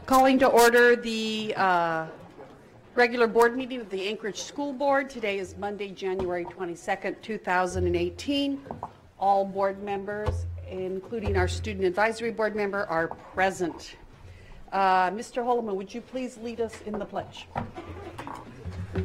Calling to order the regular board meeting of the Anchorage School Board. Today is Monday, January 22nd, 2018. All board members, including our student advisory board member, are present. Mr. Holleman, would you please lead us in the pledge? I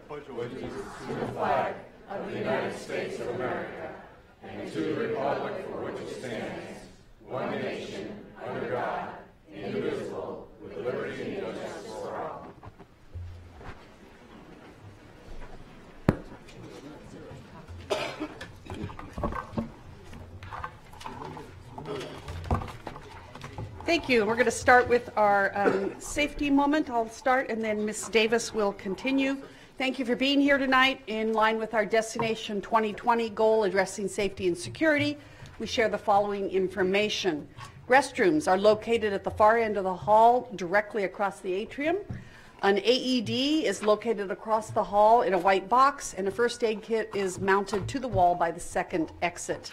pledge allegiance to the flag of the United States of America and to the republic for which it stands, one nation, under God, indivisible, with liberty and justice for all. Thank you. We're going to start with our safety moment. I'll start and then Ms. Davis will continue. Thank you for being here tonight. In line with our Destination 2020 goal addressing safety and security, we share the following information. Restrooms are located at the far end of the hall directly across the atrium. An AED is located across the hall in a white box, and a first aid kit is mounted to the wall by the second exit.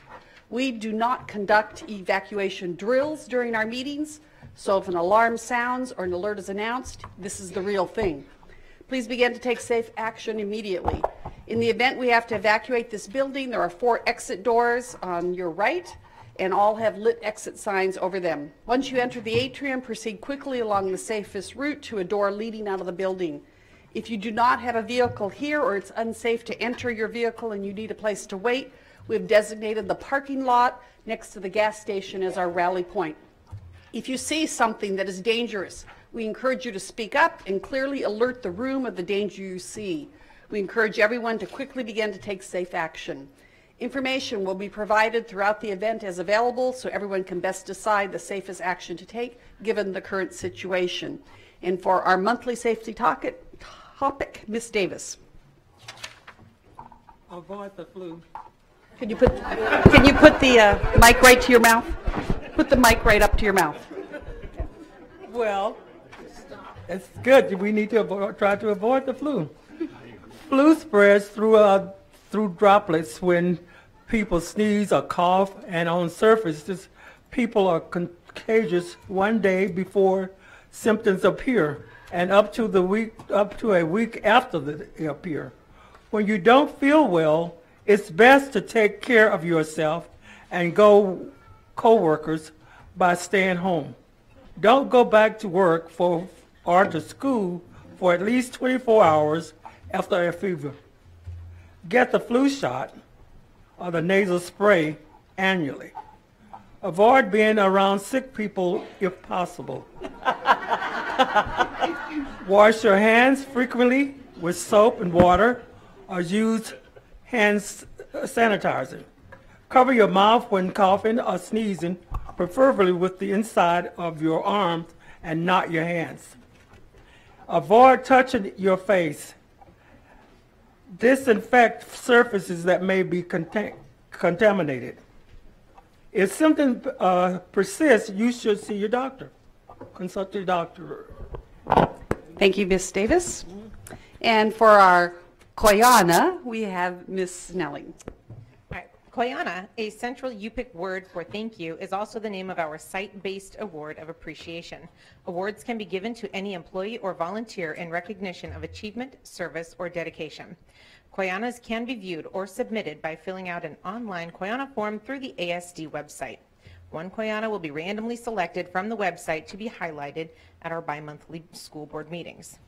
We do not conduct evacuation drills during our meetings, so if an alarm sounds or an alert is announced, this is the real thing. Please begin to take safe action immediately. In the event we have to evacuate this building, there are 4 exit doors on your right, and all have lit exit signs over them. Once you enter the atrium, proceed quickly along the safest route to a door leading out of the building. If you do not have a vehicle here or it's unsafe to enter your vehicle and you need a place to wait, we've designated the parking lot next to the gas station as our rally point. If you see something that is dangerous, we encourage you to speak up and clearly alert the room of the danger you see. We encourage everyone to quickly begin to take safe action. Information will be provided throughout the event as available so everyone can best decide the safest action to take given the current situation. And for our monthly safety topic, Ms. Davis. Avoid the flu. Can you put the mic right to your mouth? Put the mic right up to your mouth. Well, it's good. We need to try to avoid the flu. Flu spreads through droplets when people sneeze or cough, and on surface, people are contagious one day before symptoms appear, and up to a week after they appear. When you don't feel well, it's best to take care of yourself and coworkers by staying home. Don't go back to work or to school for at least 24 hours after a fever. Get the flu shot or the nasal spray annually. Avoid being around sick people if possible. Wash your hands frequently with soap and water or use hand sanitizer. Cover your mouth when coughing or sneezing, preferably with the inside of your arms and not your hands. Avoid touching your face. Disinfect surfaces that may be contaminated. If symptoms persist, you should see your doctor. Consult your doctor. Thank you, Ms. Davis. And for our Koyana, we have Ms. Snelling. All right. Koyana, a central Yupik word for thank you, is also the name of our site-based award of appreciation. Awards can be given to any employee or volunteer in recognition of achievement, service, or dedication. Koyanas can be viewed or submitted by filling out an online Koyana form through the ASD website. One Koyana will be randomly selected from the website to be highlighted at our bi-monthly school board meetings.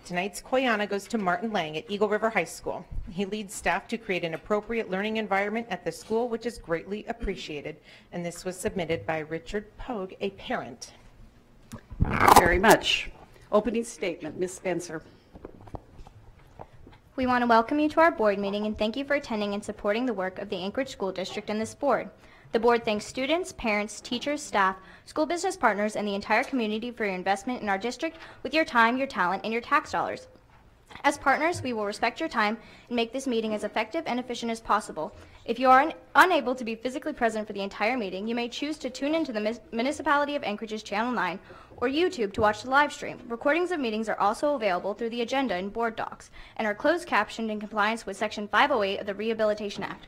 Tonight's Koyana goes to Martin Lang at Eagle River High School. He leads staff to create an appropriate learning environment at the school, which is greatly appreciated. And this was submitted by Richard Pogue, a parent. Thank you very much. Opening statement, Ms. Spencer. We want to welcome you to our board meeting and thank you for attending and supporting the work of the Anchorage School District and this board. The board thanks students, parents, teachers, staff, school business partners, and the entire community for your investment in our district with your time, your talent, and your tax dollars. As partners, we will respect your time and make this meeting as effective and efficient as possible. If you are unable to be physically present for the entire meeting, you may choose to tune into the Municipality of Anchorage's Channel 9 or YouTube to watch the live stream. Recordings of meetings are also available through the agenda and board docs and are closed captioned in compliance with Section 508 of the Rehabilitation Act.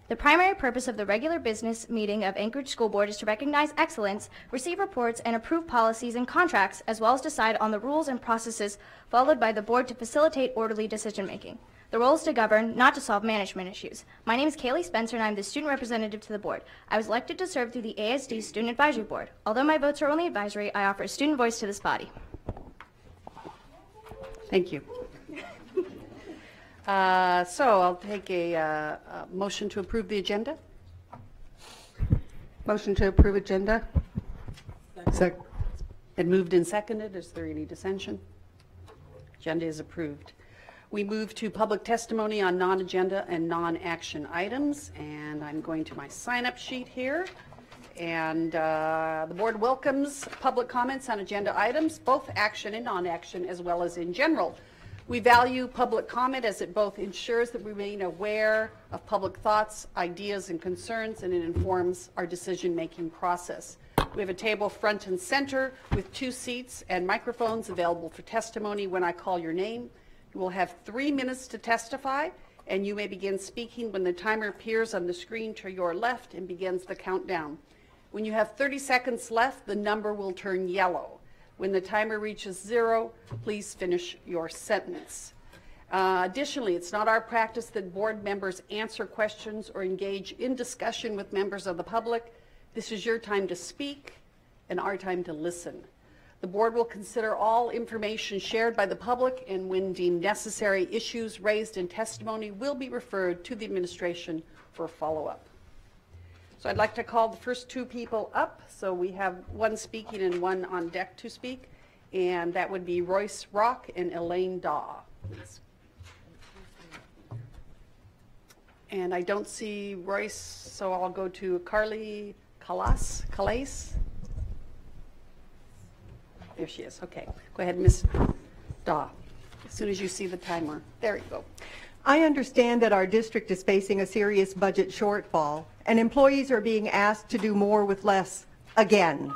The primary purpose of the regular business meeting of Anchorage School Board is to recognize excellence, receive reports, and approve policies and contracts, as well as decide on the rules and processes followed by the board to facilitate orderly decision-making. The role is to govern, not to solve management issues. My name is Kaylee Spencer, and I'm the student representative to the board. I was elected to serve through the ASD Student Advisory Board. Although my votes are only advisory, I offer a student voice to this body. Thank you. So I'll take a motion to approve the agenda. Motion to approve agenda. Second. Been moved and seconded. Is there any dissension? Agenda is approved. We move to public testimony on non-agenda and non-action items, and I'm going to my sign-up sheet here. And the board welcomes public comments on agenda items, both action and non-action, as well as in general. We value public comment as it both ensures that we remain aware of public thoughts, ideas, and concerns, and it informs our decision-making process. We have a table front and center with 2 seats and microphones available for testimony when I call your name. You will have 3 minutes to testify, and you may begin speaking when the timer appears on the screen to your left and begins the countdown. When you have 30 seconds left, the number will turn yellow. When the timer reaches 0, please finish your sentence. Additionally, it's not our practice that board members answer questions or engage in discussion with members of the public. This is your time to speak and our time to listen. The board will consider all information shared by the public, and when deemed necessary, issues raised in testimony will be referred to the administration for follow-up. So I'd like to call the first 2 people up. So we have 1 speaking and 1 on deck to speak, and that would be Royce Rock and Elaine Daw, please. And I don't see Royce, so I'll go to Carly Calais. There she is. Okay. Go ahead, Ms. Daw. As soon as you see the timer. There you go. I understand that our district is facing a serious budget shortfall, and employees are being asked to do more with less again.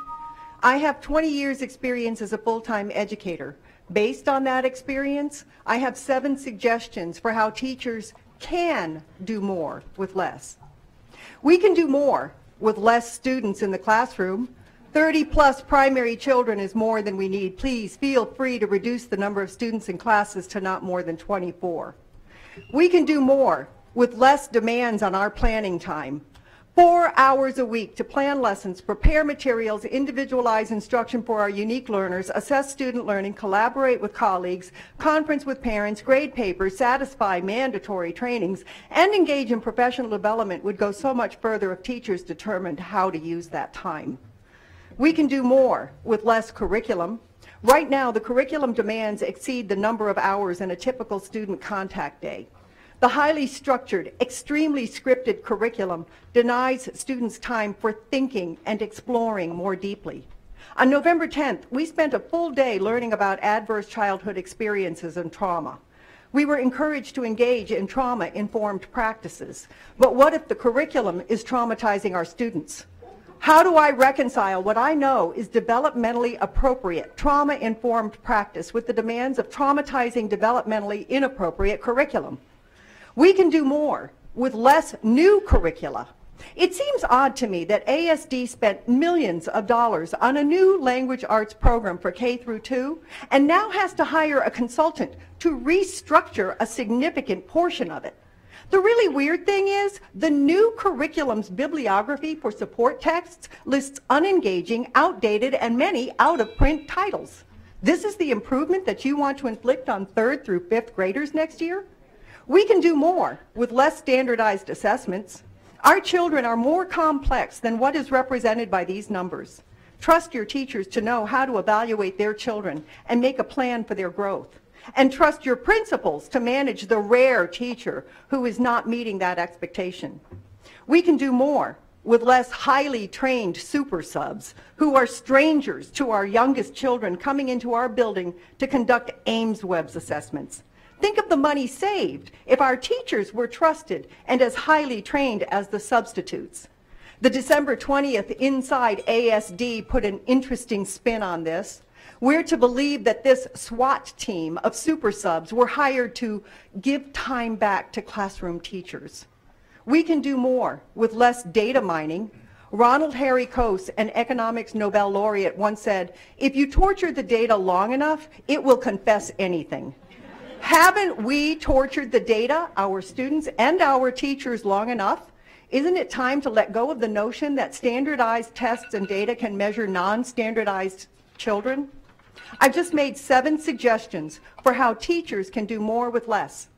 I have 20 years experience as a full-time educator. Based on that experience, I have 7 suggestions for how teachers can do more with less. We can do more with less students in the classroom. 30-plus primary children is more than we need. Please feel free to reduce the number of students in classes to not more than 24. We can do more with less demands on our planning time. 4 hours a week to plan lessons, prepare materials, individualize instruction for our unique learners, assess student learning, collaborate with colleagues, conference with parents, grade papers, satisfy mandatory trainings, and engage in professional development would go so much further if teachers determined how to use that time. We can do more with less curriculum. Right now, the curriculum demands exceed the number of hours in a typical student contact day. The highly structured, extremely scripted curriculum denies students time for thinking and exploring more deeply. On November 10th, we spent a full day learning about adverse childhood experiences and trauma. We were encouraged to engage in trauma-informed practices. But what if the curriculum is traumatizing our students? How do I reconcile what I know is developmentally appropriate, trauma-informed practice with the demands of traumatizing, developmentally inappropriate curriculum? We can do more with less new curricula. It seems odd to me that ASD spent millions of dollars on a new language arts program for K through 2 and now has to hire a consultant to restructure a significant portion of it. The really weird thing is the new curriculum's bibliography for support texts lists unengaging, outdated, and many out-of-print titles. This is the improvement that you want to inflict on 3rd through 5th graders next year? We can do more with less standardized assessments. Our children are more complex than what is represented by these numbers. Trust your teachers to know how to evaluate their children and make a plan for their growth. And trust your principals to manage the rare teacher who is not meeting that expectation. We can do more with less highly trained super subs who are strangers to our youngest children coming into our building to conduct Ames-Webb's assessments. Think of the money saved if our teachers were trusted and as highly trained as the substitutes. The December 20th Inside ASD put an interesting spin on this. We're to believe that this SWAT team of super subs were hired to give time back to classroom teachers. We can do more with less data mining. Ronald Harry Coase, an economics Nobel laureate, once said, "If you torture the data long enough, it will confess anything." Haven't we tortured the data, our students and our teachers, long enough? Isn't it time to let go of the notion that standardized tests and data can measure non-standardized children? I've just made 7 suggestions for how teachers can do more with less.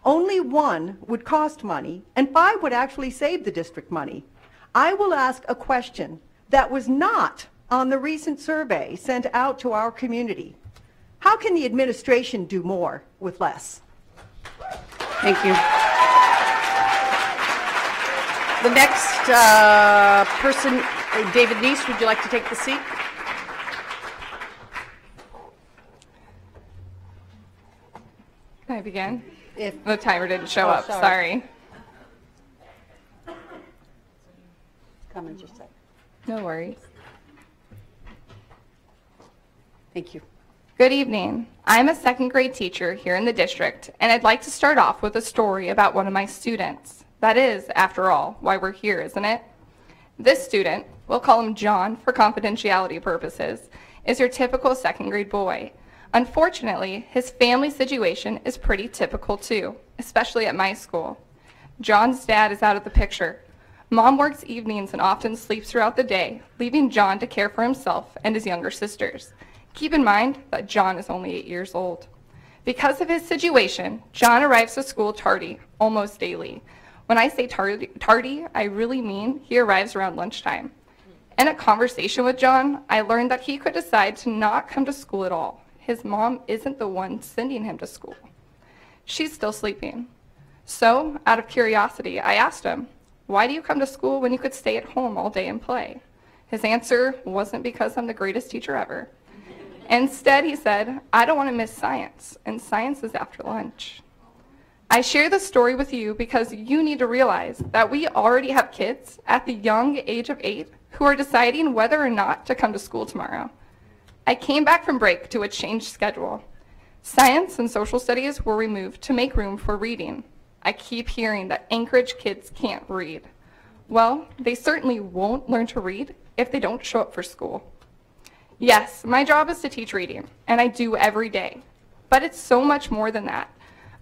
Only 1 would cost money, and 5 would actually save the district money. I will ask a question that was not on the recent survey sent out to our community. How can the administration do more with less? Thank you. The next person, David Neese, would you like to take the seat? Can I begin? If the timer didn't show up, sorry. Come in just a second. No worries. Thank you. Good evening. I'm a 2nd grade teacher here in the district, and I'd like to start off with a story about one of my students. That is, after all, why we're here, isn't it? This student, we'll call him John for confidentiality purposes, is your typical 2nd grade boy. Unfortunately, his family situation is pretty typical too, especially at my school. John's dad is out of the picture. Mom works evenings and often sleeps throughout the day, leaving John to care for himself and his younger sisters. Keep in mind that John is only 8 years old. Because of his situation, John arrives to school tardy, almost daily. When I say tardy, I really mean he arrives around lunchtime. In a conversation with John, I learned that he could decide to not come to school at all. His mom isn't the one sending him to school. She's still sleeping. So, out of curiosity, I asked him, "Why do you come to school when you could stay at home all day and play?" His answer wasn't because I'm the greatest teacher ever. Instead, he said, "I don't want to miss science, and science is after lunch." I share this story with you because you need to realize that we already have kids at the young age of 8 who are deciding whether or not to come to school tomorrow. I came back from break to a changed schedule. Science and social studies were removed to make room for reading. I keep hearing that Anchorage kids can't read. Well, they certainly won't learn to read if they don't show up for school. Yes, my job is to teach reading, and I do every day. But it's so much more than that.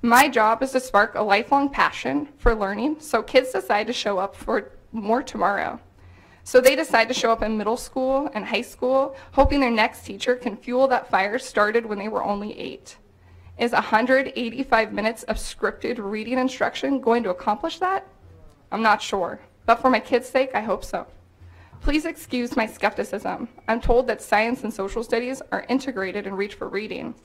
My job is to spark a lifelong passion for learning so kids decide to show up for more tomorrow. So they decide to show up in middle school and high school, hoping their next teacher can fuel that fire started when they were only 8. Is 185 minutes of scripted reading instruction going to accomplish that? I'm not sure, but for my kids' sake, I hope so. Please excuse my skepticism. I'm told that science and social studies are integrated in Reach for Reading,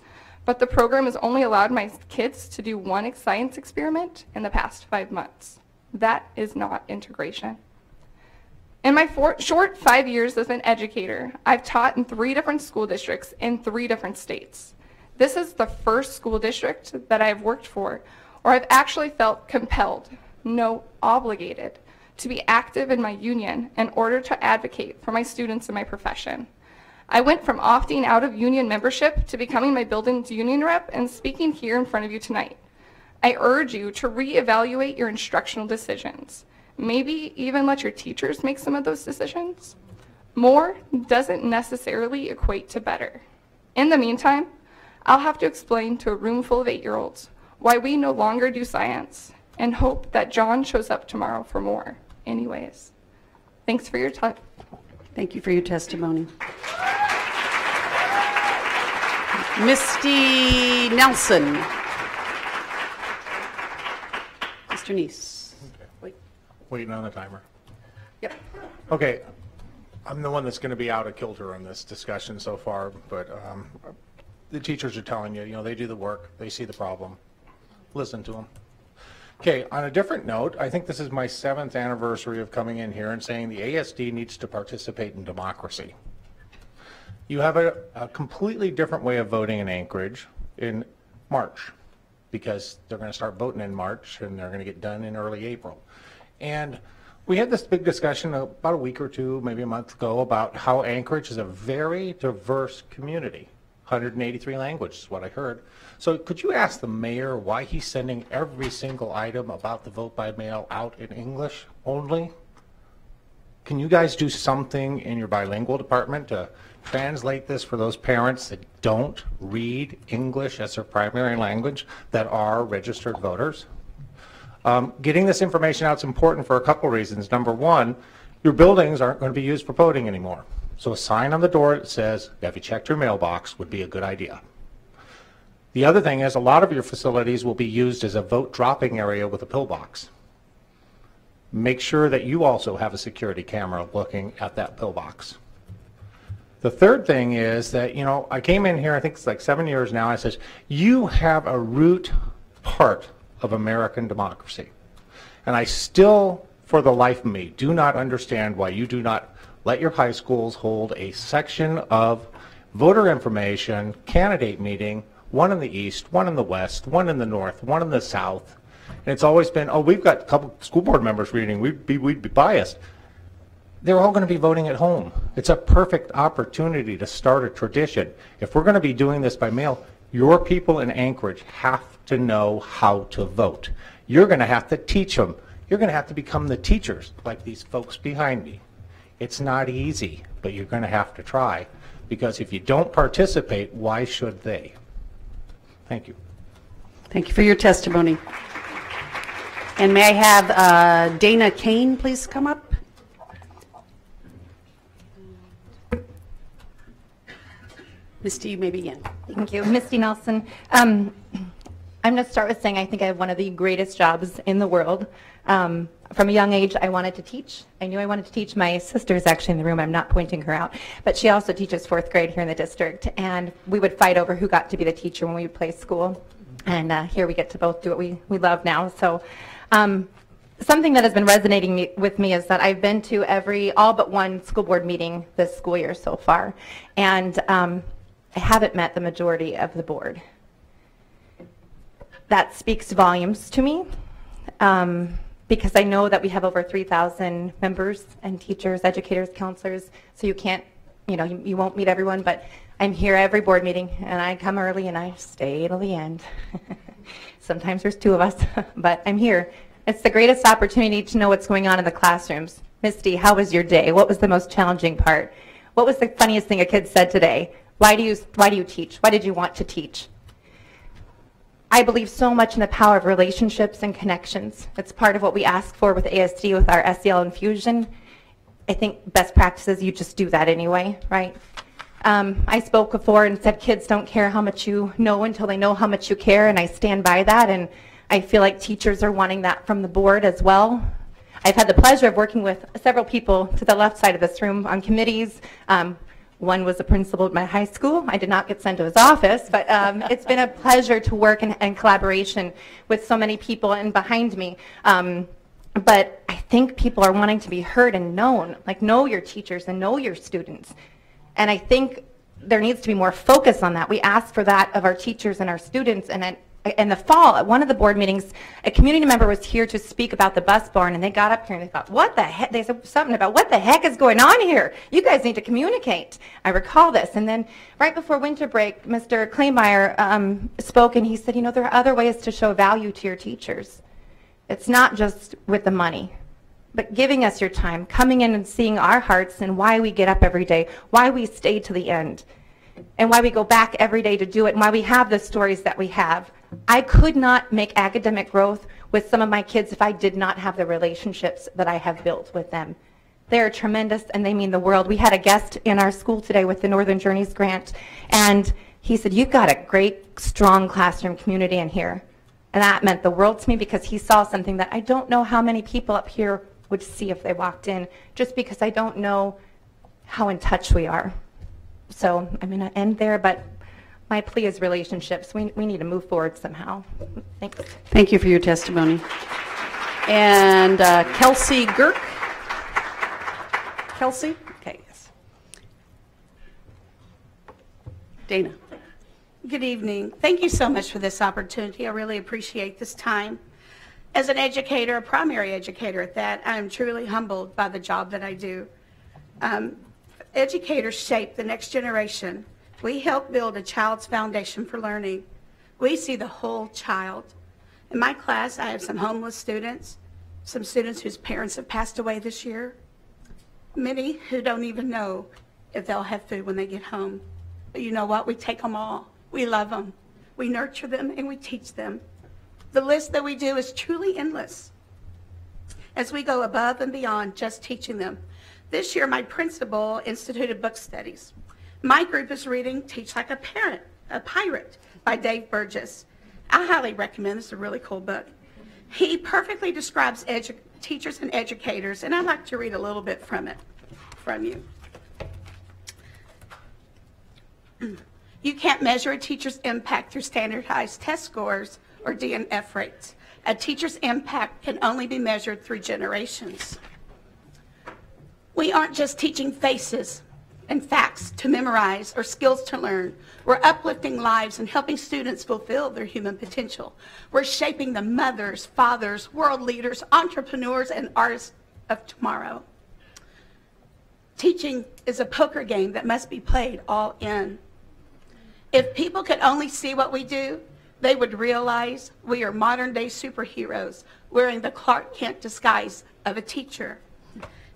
but the program has only allowed my kids to do one science experiment in the past 5 months. That is not integration. In my short 5 years as an educator, I've taught in 3 different school districts in 3 different states. This is the first school district that I've worked for, or I've actually felt compelled, no, obligated, to be active in my union in order to advocate for my students in my profession. I went from opting out of union membership to becoming my building's union rep and speaking here in front of you tonight. I urge you to reevaluate your instructional decisions. Maybe even let your teachers make some of those decisions. More doesn't necessarily equate to better. In the meantime, I'll have to explain to a room full of 8-year-olds why we no longer do science and hope that John shows up tomorrow for more. Anyways, thanks for your time. Thank you for your testimony. Misty Nelson. Mr. Neese. Okay. Waiting on the timer. Yep. Okay, I'm the one that's going to be out of kilter on this discussion so far, but the teachers are telling you, they do the work, they see the problem. Listen to them. Okay, on a different note, I think this is my 7th anniversary of coming in here and saying the ASD needs to participate in democracy. You have a completely different way of voting in Anchorage in March, because they're going to start voting in March and they're going to get done in early April. And we had this big discussion about a week or 2, maybe a month ago, about how Anchorage is a very diverse community. 183 languages is what I heard. So could you ask the mayor why he's sending every single item about the vote by mail out in English only? Can you guys do something in your bilingual department to translate this for those parents that don't read English as their primary language that are registered voters? Getting this information out is important for a couple reasons. Number one, your buildings aren't going to be used for voting anymore. So a sign on the door that says, have you checked your mailbox, would be a good idea. The other thing is a lot of your facilities will be used as a vote dropping area with a pillbox. Make sure that you also have a security camera looking at that pillbox. The third thing is that, I came in here, I think it's like 7 years now, I says, you have a root part of American democracy. And I still, for the life of me, do not understand why you do not let your high schools hold a section of voter information candidate meeting, one in the east, one in the west, one in the north, one in the south. And it's always been, oh, we've got a couple school board members reading, we'd be biased. They're all going to be voting at home. It's a perfect opportunity to start a tradition. If we're going to be doing this by mail, your people in Anchorage have to know how to vote. You're going to have to teach them. You're going to have to become the teachers, like these folks behind me. It's not easy, but you're going to have to try, because if you don't participate, why should they? Thank you. Thank you for your testimony. And may I have Dana Kane please come up? Misty, you may begin. Thank you. Misty Nelson. I'm going to start with saying I think I have one of the greatest jobs in the world. From a young age, I wanted to teach. I knew I wanted to teach. My sister's actually in the room. I'm not pointing her out. But she also teaches 4th grade here in the district. And we would fight over who got to be the teacher when we would play school. And here we get to both do what we love now. So something that has been resonating with me is that I've been to all but one school board meeting this school year so far. And I haven't met the majority of the board. That speaks volumes to me. Because I know that we have over 3,000 members and teachers, educators, counselors, so you can't, you won't meet everyone, but I'm here every board meeting, and I come early and I stay till the end. Sometimes there's 2 of us, but I'm here. It's the greatest opportunity to know what's going on in the classrooms. Misty, how was your day? What was the most challenging part? What was the funniest thing a kid said today? Why do you teach? Why did you want to teach? I believe so much in the power of relationships and connections. It's part of what we ask for with ASD with our SEL infusion. I think best practices, you just do that anyway, right? I spoke before and said kids don't care how much you know until they know how much you care, and I stand by that, and I feel like teachers are wanting that from the board as well. I've had the pleasure of working with several people to the left side of this room on committees. One was a principal at my high school. I did not get sent to his office, but it's been a pleasure to work in collaboration with so many people and behind me. But I think people are wanting to be heard and known, like know your teachers and know your students. And I think there needs to be more focus on that. We ask for that of our teachers and our students. And in the fall, at one of the board meetings, a community member was here to speak about the bus barn, and they got up here and they thought, what the heck? They said something about, what the heck is going on here? You guys need to communicate. I recall this. And then right before winter break, Mr. Kleinmeyer spoke, and he said, you know, there are other ways to show value to your teachers. It's not just with the money, but giving us your time, coming in and seeing our hearts and why we get up every day, why we stay to the end, and why we go back every day to do it, and why we have the stories that we have. I could not make academic growth with some of my kids if I did not have the relationships that I have built with them. They're tremendous, and they mean the world. We had a guest in our school today with the Northern Journeys grant, and he said, you've got a great, strong classroom community in here. And that meant the world to me, because he saw something that I don't know how many people up here would see if they walked in, just because I don't know how in touch we are. So I'm going to end there, but my plea is relationships. We need to move forward somehow. Thanks. Thank you for your testimony. And Kelsey Girk. Kelsey? Okay, yes. Dana. Good evening. Thank you so much for this opportunity. I really appreciate this time. As an educator, a primary educator at that, I am truly humbled by the job that I do. Educators shape the next generation. We help build a child's foundation for learning. We see the whole child. In my class, I have some homeless students, some students whose parents have passed away this year, many who don't even know if they'll have food when they get home. But you know what? We take them all. We love them. We nurture them, and we teach them. The list that we do is truly endless as we go above and beyond just teaching them. This year, my principal instituted book studies. My group is reading Teach Like a Pirate by Dave Burgess. I highly recommend this. It's a really cool book. He perfectly describes teachers and educators, and I'd like to read a little bit from you. You can't measure a teacher's impact through standardized test scores or DNF rates. A teacher's impact can only be measured through generations. We aren't just teaching faces and facts to memorize or skills to learn. We're uplifting lives and helping students fulfill their human potential. We're shaping the mothers, fathers, world leaders, entrepreneurs, and artists of tomorrow. Teaching is a poker game that must be played all in. If people could only see what we do, they would realize we are modern-day superheroes wearing the Clark Kent disguise of a teacher.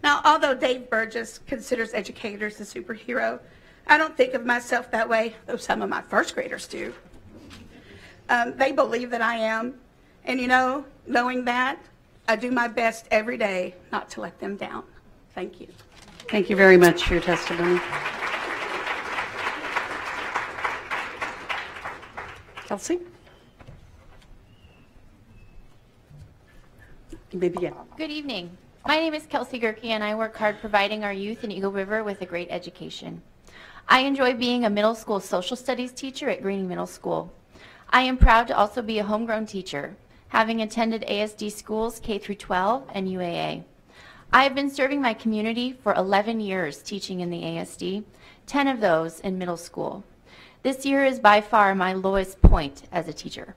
Now, although Dave Burgess considers educators a superhero, I don't think of myself that way, though some of my first graders do. They believe that I am, and you know, knowing that, I do my best every day not to let them down. Thank you. Thank you very much for your testimony. Kelsey? You may begin. Good evening. My name is Kelsey Gerke, and I work hard providing our youth in Eagle River with a great education. I enjoy being a middle school social studies teacher at Greening Middle School. I am proud to also be a homegrown teacher, having attended ASD schools K through 12 and UAA. I have been serving my community for 11 years teaching in the ASD, 10 of those in middle school. This year is by far my lowest point as a teacher.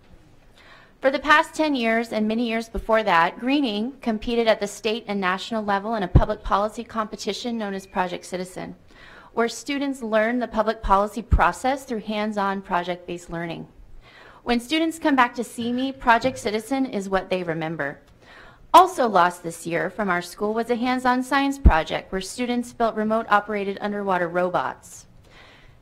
For the past 10 years and many years before that, Greening competed at the state and national level in a public policy competition known as Project Citizen, where students learn the public policy process through hands-on project-based learning. When students come back to see me, Project Citizen is what they remember. Also lost this year from our school was a hands-on science project where students built remote-operated underwater robots.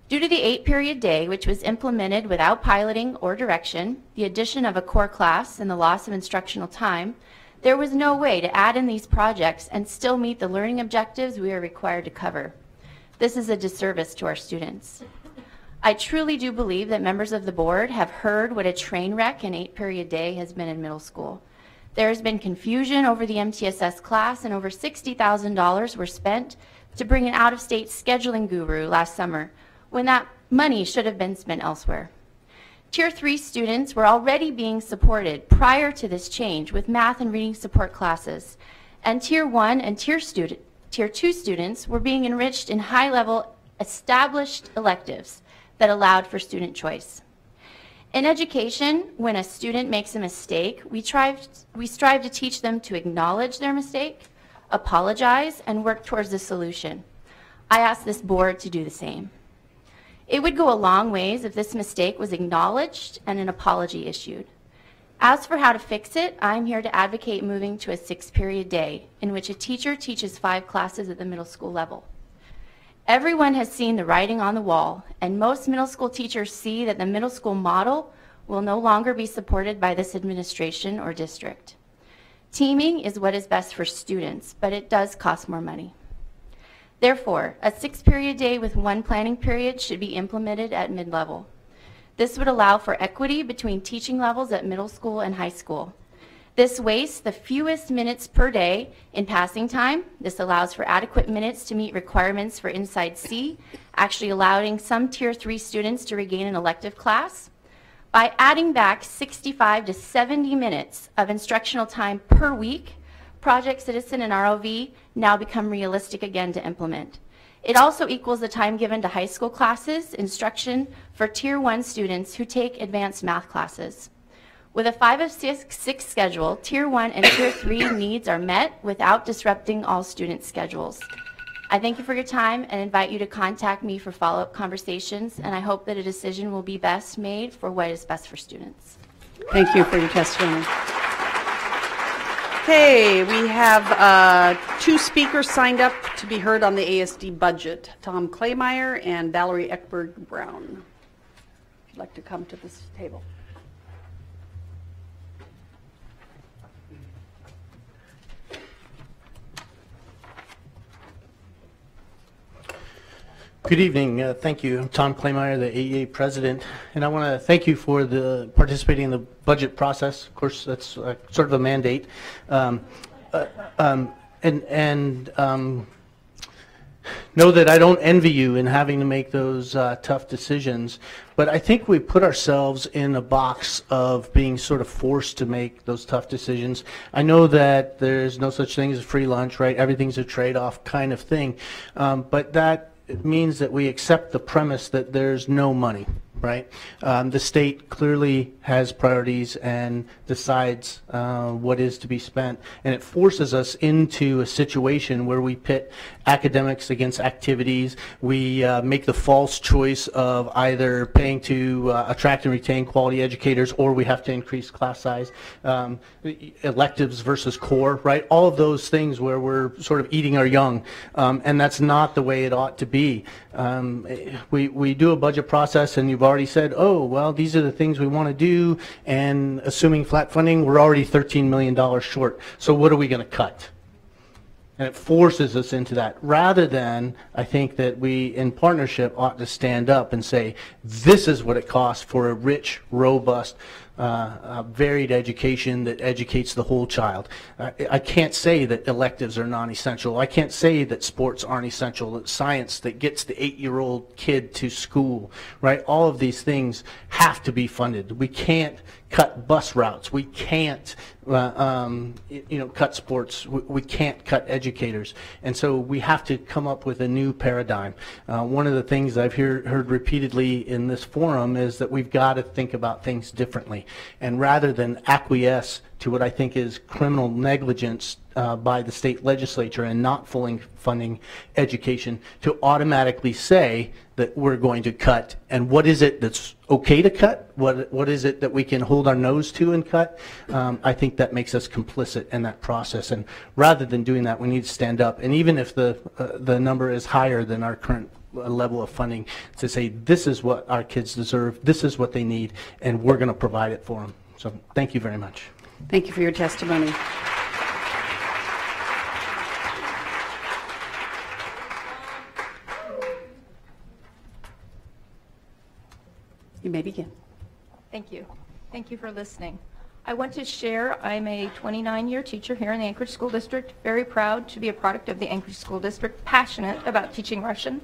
Due to the 8-period day, which was implemented without piloting or direction, the addition of a core class and the loss of instructional time, there was no way to add in these projects and still meet the learning objectives we are required to cover. This is a disservice to our students. I truly do believe that members of the board have heard what a train wreck an 8-period day has been in middle school. There has been confusion over the MTSS class, and over $60,000 were spent to bring an out-of-state scheduling guru last summer, when that money should have been spent elsewhere. Tier 3 students were already being supported prior to this change with math and reading support classes, and Tier 1 and Tier 2 students were being enriched in high-level established electives that allowed for student choice. In education, when a student makes a mistake, we strive to teach them to acknowledge their mistake, apologize, and work towards a solution. I ask this board to do the same. It would go a long ways if this mistake was acknowledged and an apology issued. As for how to fix it, I'm here to advocate moving to a 6-period day in which a teacher teaches 5 classes at the middle school level. Everyone has seen the writing on the wall, and most middle school teachers see that the middle school model will no longer be supported by this administration or district. Teaming is what is best for students, but it does cost more money. Therefore, a 6-period day with 1 planning period should be implemented at mid-level. This would allow for equity between teaching levels at middle school and high school. This wastes the fewest minutes per day in passing time. This allows for adequate minutes to meet requirements for Inside C, actually allowing some Tier 3 students to regain an elective class. By adding back 65 to 70 minutes of instructional time per week, Project Citizen and ROV now become realistic again to implement. It also equals the time given to high school classes, instruction for Tier 1 students who take advanced math classes. With a 5 of 6 schedule, Tier 1 and Tier 3 needs are met without disrupting all student schedules. I thank you for your time and invite you to contact me for follow-up conversations, and I hope that a decision will be best made for what is best for students. Thank you for your testimony. Okay, we have 2 speakers signed up to be heard on the ASD budget, Tom Claymire and Valerie Eckberg-Brown. If you'd like to come to this table. Good evening. Thank you. I'm Tom Claymire, the AEA president, and I want to thank you for participating in the budget process. Of course, that's sort of a mandate, know that I don't envy you in having to make those tough decisions, but I think we put ourselves in a box of being sort of forced to make those tough decisions. I know that there's no such thing as a free lunch, right? Everything's a trade-off kind of thing, but that it means that we accept the premise that there's no money, right? The state clearly has priorities and decides what is to be spent, and it forces us into a situation where we pit academics against activities. We make the false choice of either paying to attract and retain quality educators, or we have to increase class size, electives versus core, right? All of those things where we're sort of eating our young, and that's not the way it ought to be. We do a budget process, and you've already said, oh, well, these are the things we want to do, and assuming flat funding, we're already $13 million short. So what are we going to cut? And it forces us into that, rather than, I think that we, in partnership, ought to stand up and say, this is what it costs for a rich, robust, varied education that educates the whole child. I can't say that electives are non-essential. I can't say that sports aren't essential, that science that gets the 8-year-old kid to school, right? All of these things have to be funded. We can't cut bus routes. We can't cut sports. We can't cut educators. And so we have to come up with a new paradigm. One of the things I've heard repeatedly in this forum is that we've got to think about things differently. And rather than acquiesce to what I think is criminal negligence by the state legislature and not fully funding education, to automatically say that we're going to cut, and what is it that's okay to cut? What is it that we can hold our nose to and cut? I think that makes us complicit in that process, and rather than doing that, we need to stand up. And even if the number is higher than our current level of funding to say this is what our kids deserve, this is what they need, and we're going to provide it for them. So thank you very much. Thank you for your testimony. You may begin. Thank you. Thank you for listening. I want to share, I'm a 29-year teacher here in the Anchorage School District, very proud to be a product of the Anchorage School District, passionate about teaching Russian.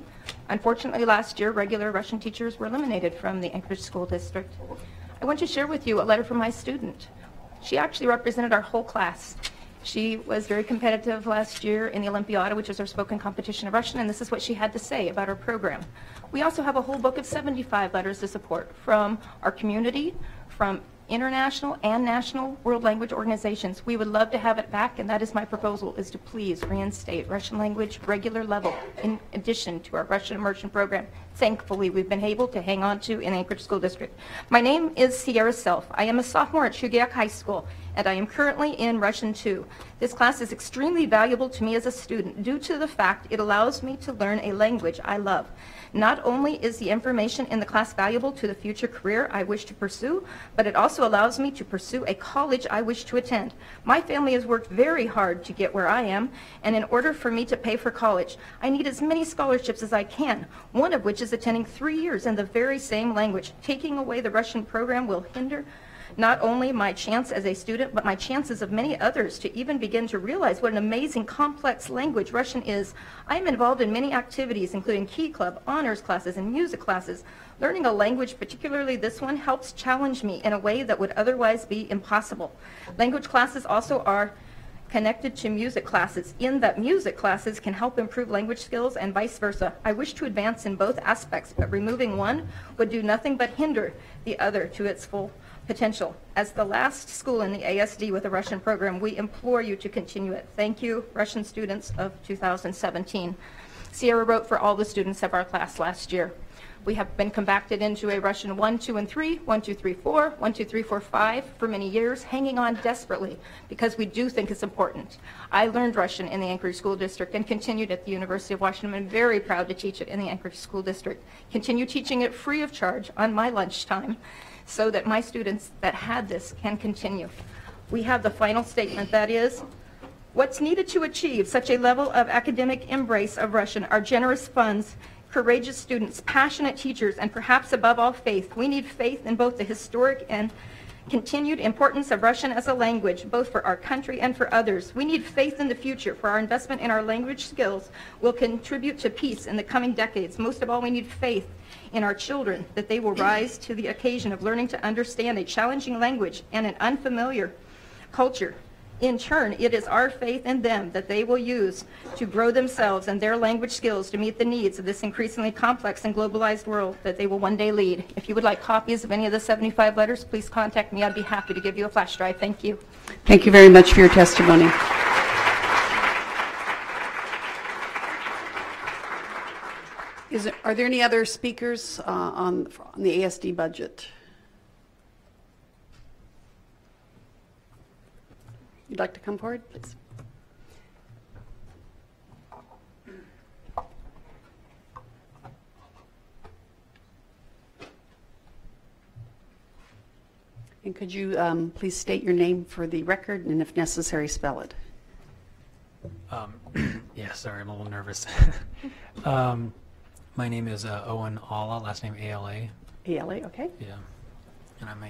Unfortunately, last year, regular Russian teachers were eliminated from the Anchorage School District. I want to share with you a letter from my student. She actually represented our whole class. She was very competitive last year in the Olympiada, which is our spoken competition of Russian, and this is what she had to say about our program. We also have a whole book of 75 letters of support from our community, from international and national world language organizations. We would love to have it back, and that is my proposal, is to please reinstate Russian language regular level in addition to our Russian immersion program. Thankfully, we've been able to hang on to in Anchorage School District. My name is Sierra Self. I am a sophomore at Shugiak High School, and I am currently in Russian 2. This class is extremely valuable to me as a student due to the fact it allows me to learn a language I love. Not only is the information in the class valuable to the future career I wish to pursue, but it also allows me to pursue a college I wish to attend. My family has worked very hard to get where I am, and in order for me to pay for college, I need as many scholarships as I can, one of which is attending 3 years in the very same language. Taking away the Russian program will hinder not only my chance as a student, but my chances of many others to even begin to realize what an amazing, complex language Russian is. I am involved in many activities, including Key Club, honors classes, and music classes. Learning a language, particularly this one, helps challenge me in a way that would otherwise be impossible. Language classes also are connected to music classes, in that music classes can help improve language skills and vice versa. I wish to advance in both aspects, but removing one would do nothing but hinder the other to its full potential. As the last school in the ASD with a Russian program, we implore you to continue it. Thank you, Russian students of 2017. Sierra wrote for all the students of our class last year. We have been compacted into a Russian 1, 2, and 3, 1, 2, 3, 4, 1, 2, 3, 4, 5 for many years, hanging on desperately because we do think it's important. I learned Russian in the Anchorage School District and continued at the University of Washington. I'm very proud to teach it in the Anchorage School District. Continue teaching it free of charge on my lunchtime so that my students that had this can continue. We have the final statement, that is, what's needed to achieve such a level of academic embrace of Russian are generous funds, courageous students, passionate teachers, and perhaps above all faith. We need faith in both the historic and continued importance of Russian as a language, both for our country and for others. We need faith in the future, for our investment in our language skills will contribute to peace in the coming decades. Most of all, we need faith in our children, that they will rise to the occasion of learning to understand a challenging language and an unfamiliar culture. In turn, it is our faith in them that they will use to grow themselves and their language skills to meet the needs of this increasingly complex and globalized world that they will one day lead. If you would like copies of any of the 75 letters, please contact me. I'd be happy to give you a flash drive. Thank you. Thank you very much for your testimony. Are there any other speakers on the ASD budget? You'd like to come forward, please? And could you please state your name for the record and, if necessary, spell it? Yeah, sorry, I'm a little nervous. My name is Owen Alla, last name A-L-A. A-L-A, okay. Yeah, and I'm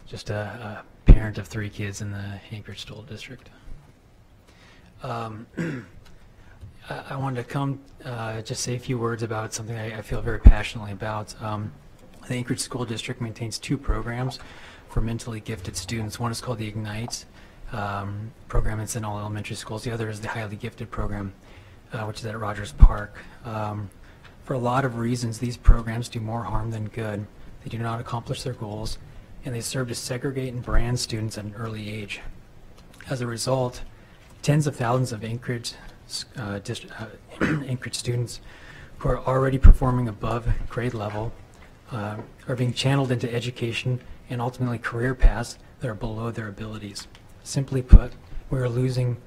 just a parent of 3 kids in the Anchorage School District. I wanted to come just say a few words about something I feel very passionately about. The Anchorage School District maintains 2 programs for mentally gifted students. One is called the Ignite program. It's in all elementary schools. The other is the Highly Gifted program, which is at Rogers Park. For a lot of reasons, these programs do more harm than good. They do not accomplish their goals, and they serve to segregate and brand students at an early age. As a result, tens of thousands of Anchorage students who are already performing above grade level are being channeled into education and ultimately career paths that are below their abilities. Simply put, we are losing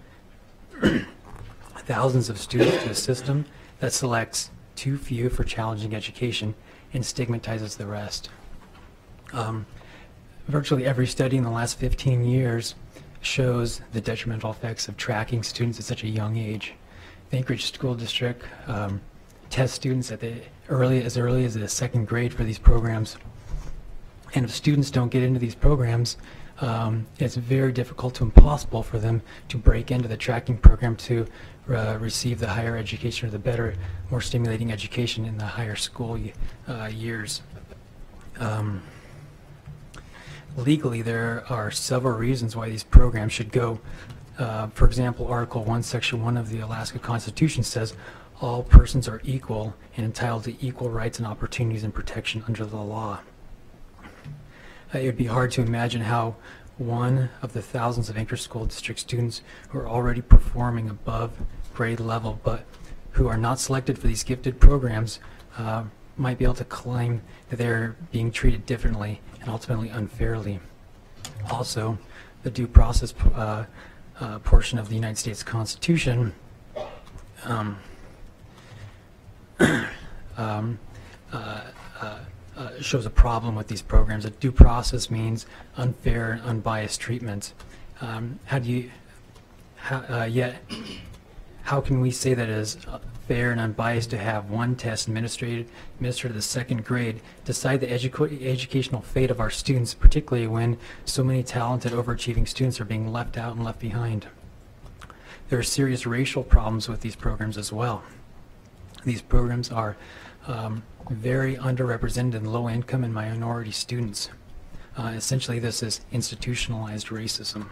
thousands of students to a system that selects too few for challenging education and stigmatizes the rest. Virtually every study in the last 15 years shows the detrimental effects of tracking students at such a young age. The Anchorage School District tests students at as early as the second grade for these programs. And if students don't get into these programs, it's very difficult to impossible for them to break into the tracking program to receive the higher education or the better, more stimulating education in the higher school years. Legally, there are several reasons why these programs should go. For example, Article 1, Section 1 of the Alaska Constitution says all persons are equal and entitled to equal rights and opportunities and protection under the law. It would be hard to imagine how one of the thousands of Anchorage School District students who are already performing above grade level but who are not selected for these gifted programs might be able to claim that they're being treated differently and ultimately unfairly. Also, the due process portion of the United States Constitution shows a problem with these programs. A due process means unfair and unbiased treatment. How can we say that it is fair and unbiased to have one test administered to the second grade decide the educational fate of our students, particularly when so many talented, overachieving students are being left out and left behind? There are serious racial problems with these programs as well. These programs are very underrepresented in low-income and minority students. Essentially, this is institutionalized racism.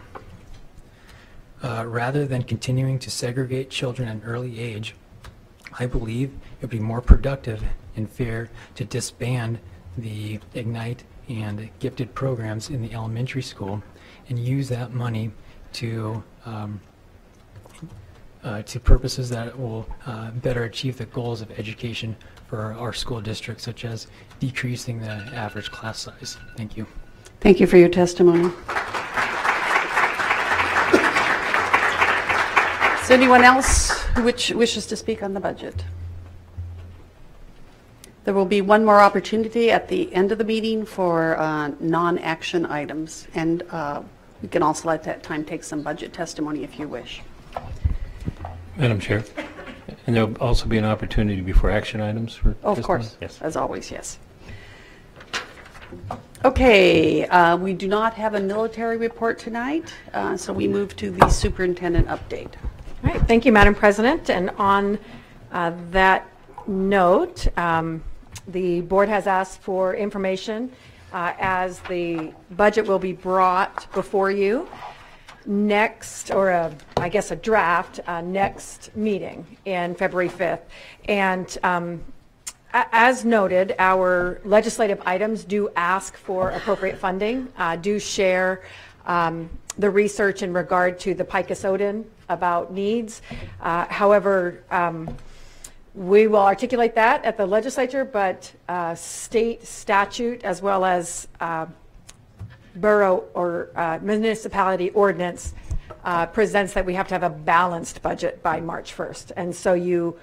Rather than continuing to segregate children at an early age, I believe it would be more productive and fair to disband the Ignite and gifted programs in the elementary school and use that money to purposes that will better achieve the goals of education for our school district, such as decreasing the average class size. Thank you. Thank you for your testimony. Is there anyone else who wishes to speak on the budget? There will be one more opportunity at the end of the meeting for non-action items, and we can also at that time take some budget testimony if you wish. Madam Chair, and there will also be an opportunity before action items for Oh, of testimony? course, Yes. as always, yes. Okay, we do not have a military report tonight, so we move to the superintendent update. All right, thank you, Madam President. And on that note, the board has asked for information as the budget will be brought before you next, or I guess a draft, next meeting in February 5th. And as noted, our legislative items do ask for appropriate funding, do share the research in regard to the Picus Odin about needs. However, we will articulate that at the legislature, but state statute as well as borough or municipality ordinance presents that we have to have a balanced budget by March 1st. And so you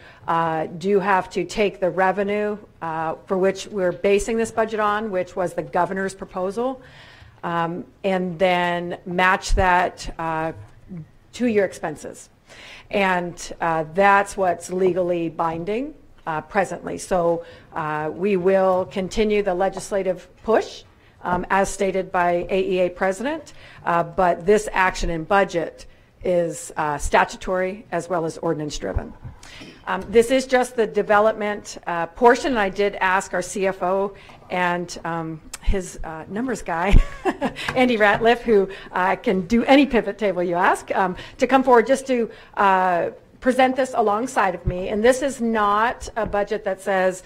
do have to take the revenue for which we're basing this budget on, which was the governor's proposal, and then match that to your expenses. And that's what's legally binding presently. So we will continue the legislative push as stated by AEA President, but this action in budget is statutory as well as ordinance driven. This is just the development portion, and I did ask our CFO and his numbers guy, Andy Ratliff, who can do any pivot table you ask, to come forward just to present this alongside of me. And this is not a budget that says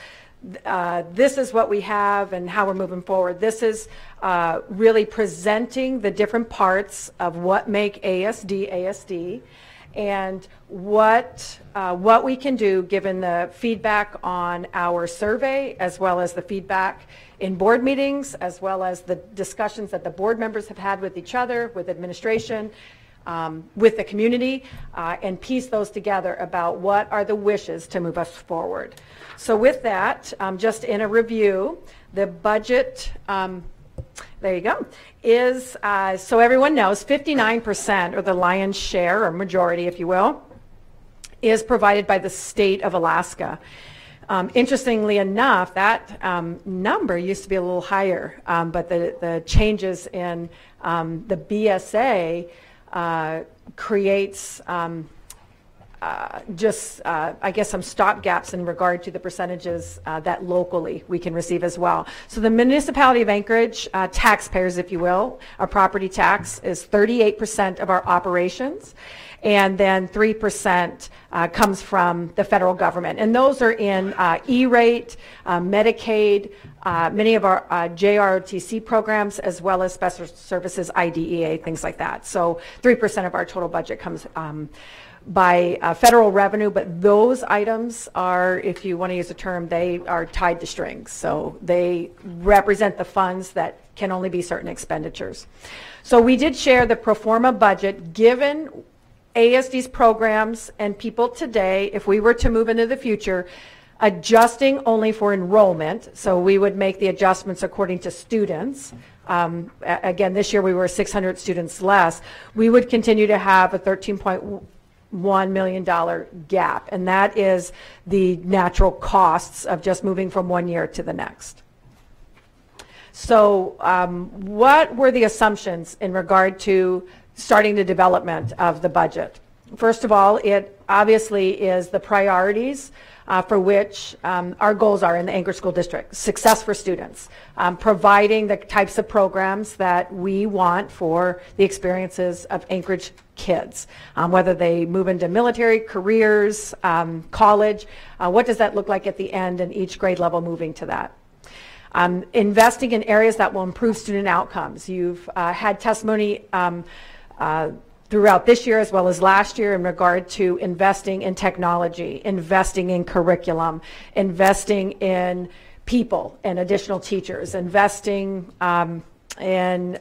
this is what we have and how we're moving forward. This is really presenting the different parts of what make ASD ASD, and what we can do given the feedback on our survey, as well as the feedback in board meetings, as well as the discussions that the board members have had with each other, with administration, with the community and piece those together about what are the wishes to move us forward. So with that, just in a review, the budget, there you go, is, so everyone knows, 59%, or the lion's share, or majority, if you will, is provided by the state of Alaska. Interestingly enough, that number used to be a little higher, but the changes in the BSA creates I guess, some stopgaps in regard to the percentages that locally we can receive as well. So the municipality of Anchorage, taxpayers, if you will, our property tax is 38% of our operations, and then 3% comes from the federal government. And those are in E-rate, Medicaid, many of our JROTC programs, as well as special services, IDEA, things like that. So 3% of our total budget comes by federal revenue, but those items are, if you want to use a term, they are tied to strings. So they represent the funds that can only be certain expenditures. So we did share the pro forma budget given ASD's programs and people today, if we were to move into the future, adjusting only for enrollment. So we would make the adjustments according to students. Again, this year we were 600 students less. We would continue to have a $13.1 million gap, and that is the natural costs of just moving from one year to the next. So what were the assumptions in regard to starting the development of the budget? First of all, it obviously is the priorities for which our goals are in the Anchorage School District. Success for students, providing the types of programs that we want for the experiences of Anchorage kids, whether they move into military, careers, college, what does that look like at the end and each grade level moving to that? Investing in areas that will improve student outcomes. You've had testimony throughout this year as well as last year in regard to investing in technology, investing in curriculum, investing in people and additional teachers, investing in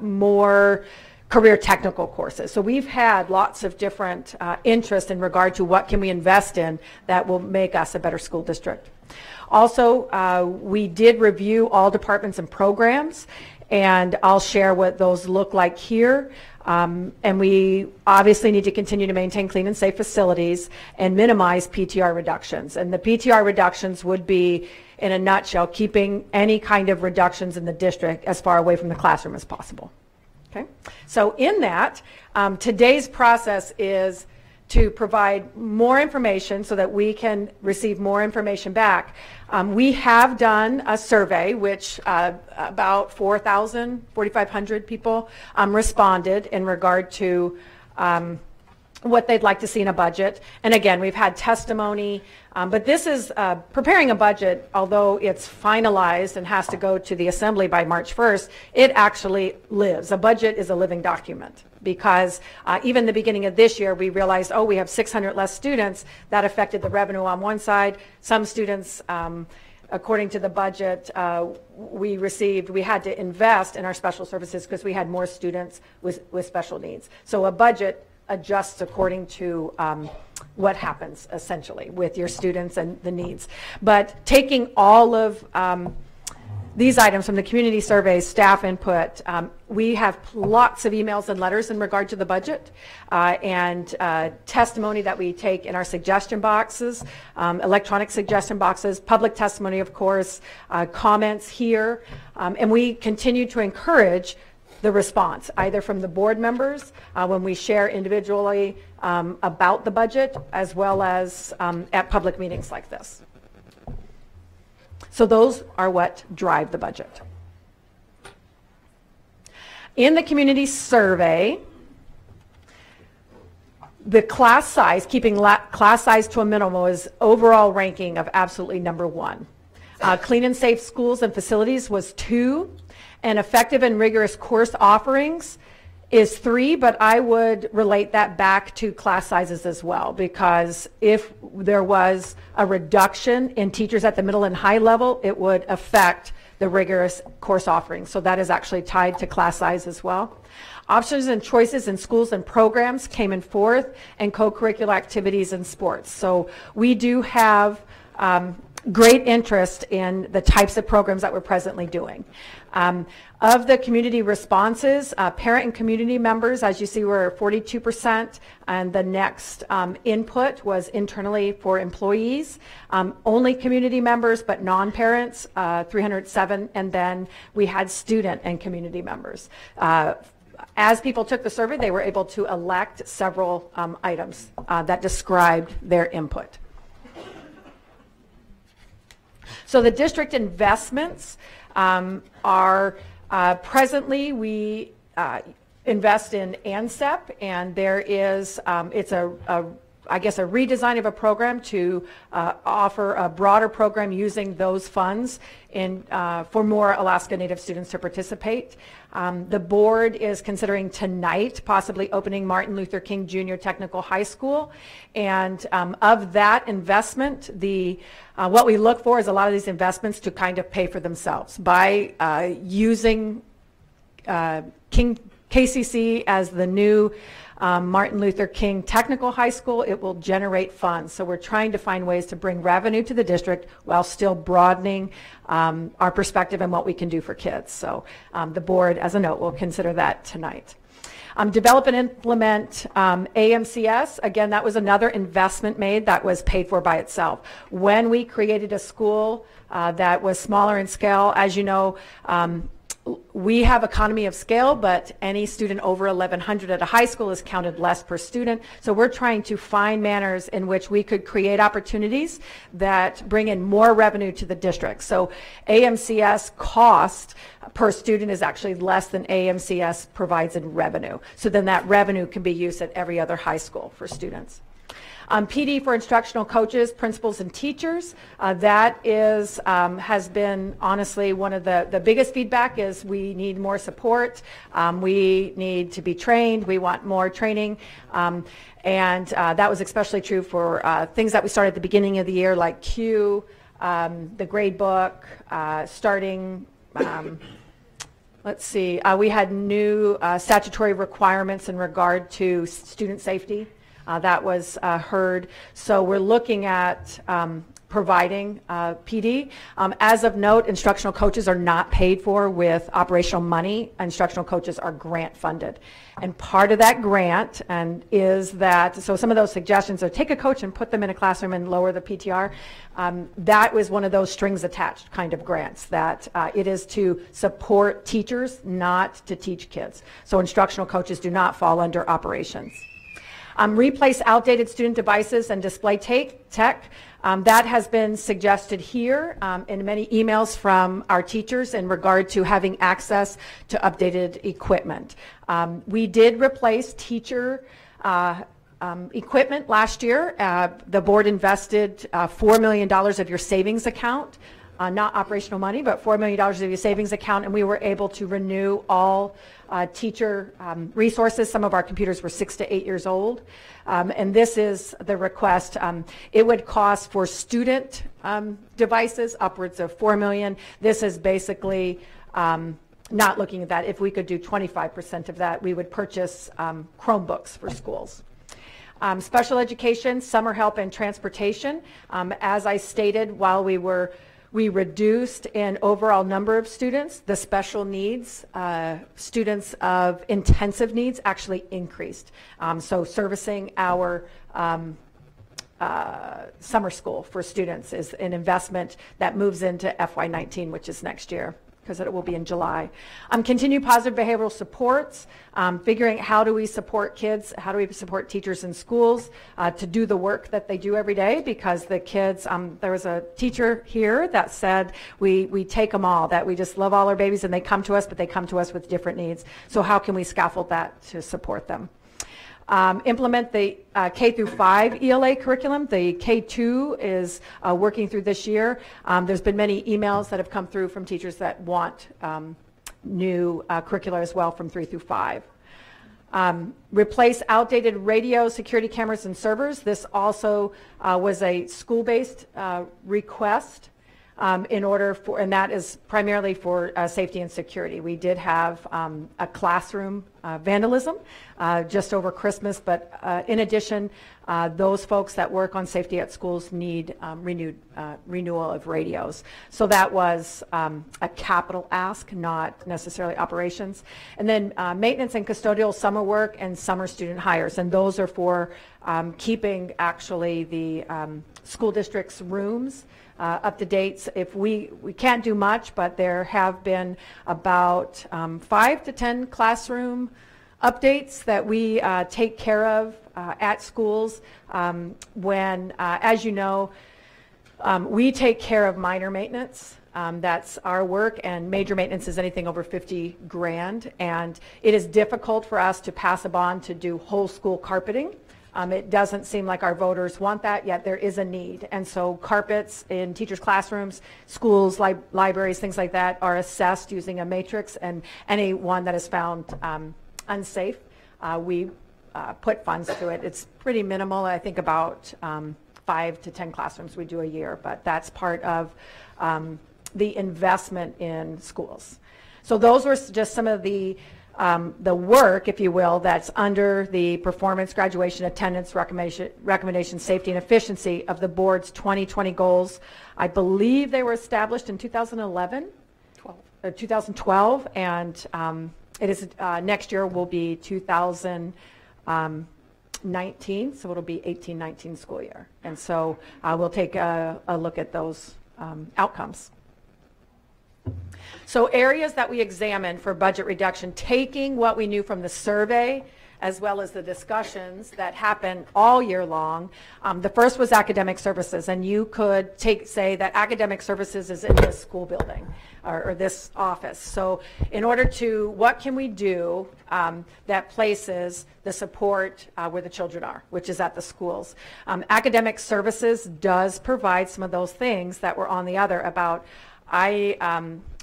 more career technical courses. So we've had lots of different interest in regard to what can we invest in that will make us a better school district. Also, we did review all departments and programs, and I'll share what those look like here. And we obviously need to continue to maintain clean and safe facilities and minimize PTR reductions. And the PTR reductions would be, in a nutshell, keeping any kind of reductions in the district as far away from the classroom as possible. Okay? So in that, today's process is to provide more information so that we can receive more information back. We have done a survey, which about 4,500 people responded in regard to what they'd like to see in a budget. And again, we've had testimony, but this is preparing a budget, although it's finalized and has to go to the assembly by March 1st, it actually lives. A budget is a living document, because even the beginning of this year, we realized, oh, we have 600 less students. That affected the revenue on one side. Some students, according to the budget we had to invest in our special services because we had more students with special needs. So a budget adjusts according to what happens essentially with your students and the needs. But taking all of these items from the community surveys, staff input, we have lots of emails and letters in regard to the budget and testimony that we take in our suggestion boxes, electronic suggestion boxes, public testimony, of course, comments here, and we continue to encourage the response, either from the board members when we share individually about the budget, as well as at public meetings like this. So those are what drive the budget. In the community survey, the class size, keeping class size to a minimum, is overall ranking of absolutely #1. Clean and safe schools and facilities was 2. And effective and rigorous course offerings is 3, but I would relate that back to class sizes as well, because if there was a reduction in teachers at the middle and high level, it would affect the rigorous course offerings. So that is actually tied to class size as well. Options and choices in schools and programs came in fourth, and co-curricular activities and sports. So we do have great interest in the types of programs that we're presently doing. Of the community responses, parent and community members, as you see, were 42%, and the next input was internally for employees. Only community members, but non-parents, 307, and then we had student and community members. As people took the survey, they were able to elect several items that described their input. So the district investments are presently we invest in ANSEP, and there is it's I guess a redesign of a program to offer a broader program using those funds for more Alaska Native students to participate. The board is considering tonight possibly opening Martin Luther King Jr. Technical High School, and of that investment, what we look for is a lot of these investments to kind of pay for themselves by using KCC as the new Martin Luther King Technical High School. It will generate funds. So we're trying to find ways to bring revenue to the district while still broadening our perspective and what we can do for kids. So the board, as a note, will consider that tonight. Develop and implement AMCS. Again, that was another investment made that was paid for by itself. When we created a school that was smaller in scale, as you know, we have economy of scale, but any student over 1,100 at a high school is counted less per student. So we're trying to find manners in which we could create opportunities that bring in more revenue to the district. So AMCS cost per student is actually less than AMCS provides in revenue. So then that revenue can be used at every other high school for students. PD for instructional coaches, principals, and teachers. That is has been honestly one of the biggest feedback is we need more support. We need to be trained. We want more training. And that was especially true for things that we started at the beginning of the year, like Q, the grade book, starting let's see, we had new statutory requirements in regard to student safety. That was heard. So we're looking at providing PD. As of note, instructional coaches are not paid for with operational money. Instructional coaches are grant funded. And part of that grant is that, so some of those suggestions are take a coach and put them in a classroom and lower the PTR. That was one of those strings attached kind of grants that it is to support teachers, not to teach kids. So instructional coaches do not fall under operations. Replace outdated student devices and display tech. That has been suggested here in many emails from our teachers in regard to having access to updated equipment. We did replace teacher equipment last year. The board invested $4 million of your savings account. Not operational money, but $4 million of your savings account, and we were able to renew all teacher resources. Some of our computers were 6 to 8 years old, and this is the request. It would cost for student devices upwards of $4 million. This is basically not looking at that. If we could do 25% of that, we would purchase Chromebooks for schools. Special education, summer help, and transportation. As I stated, while we reduced in overall number of students. The special needs, students of intensive needs actually increased. So servicing our summer school for students is an investment that moves into FY19, which is next year, because it will be in July. Continue positive behavioral supports, figuring how do we support kids, how do we support teachers in schools to do the work that they do every day, because the kids, there was a teacher here that said we take them all, that we just love all our babies and they come to us, but they come to us with different needs. So how can we scaffold that to support them? Implement the K through 5 ELA curriculum. The K2 is working through this year. There's been many emails that have come through from teachers that want new curricula as well from 3 through 5. Replace outdated radio, security cameras, and servers. This also was a school-based request. in order for, and that is primarily for safety and security. We did have a classroom vandalism just over Christmas, but in addition, those folks that work on safety at schools need renewal of radios. So that was a capital ask, not necessarily operations. And then maintenance and custodial summer work and summer student hires, and those are for keeping actually the school district's rooms up to date. If we can't do much, but there have been about 5 to 10 classroom updates that we take care of at schools when, as you know, we take care of minor maintenance. That's our work, and major maintenance is anything over 50 grand, and it is difficult for us to pass a bond to do whole school carpeting. It doesn't seem like our voters want that, yet there is a need. And so carpets in teachers' classrooms, schools, libraries, things like that are assessed using a matrix, and any one that is found unsafe, we put funds to it. It's pretty minimal. I think about 5 to 10 classrooms we do a year, but that's part of the investment in schools. So those were just some of the work, if you will, that's under the performance, graduation, attendance, recommendation, safety, and efficiency of the board's 2020 goals. I believe they were established in 2011, 2012, and it is next year will be 2019, so it'll be 18-19 school year. And so we'll take a look at those outcomes. So areas that we examined for budget reduction, taking what we knew from the survey as well as the discussions that happen all year long. The first was academic services, and you could say that academic services is in this school building or this office. So in order to, what can we do that places the support where the children are, which is at the schools. Academic services does provide some of those things that were on the other about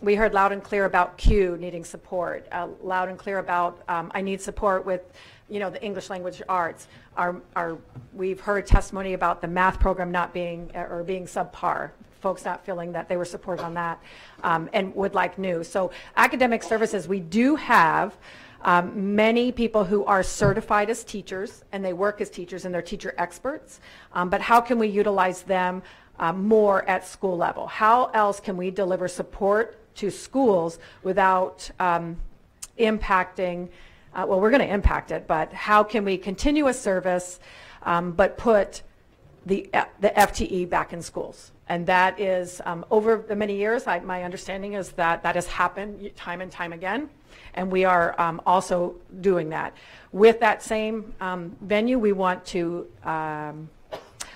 we heard loud and clear about Q needing support, loud and clear about I need support with, the English language arts. We've heard testimony about the math program not being, or being subpar, folks not feeling that they were supported on that and would like new. So academic services, we do have many people who are certified as teachers, and they work as teachers and they're teacher experts, but how can we utilize them more at school level? How else can we deliver support to schools without impacting, well, we're going to impact it, but how can we continue a service but put the FTE back in schools? And that is, over the many years, my understanding is that that has happened time and time again, and we are also doing that. With that same venue, we want to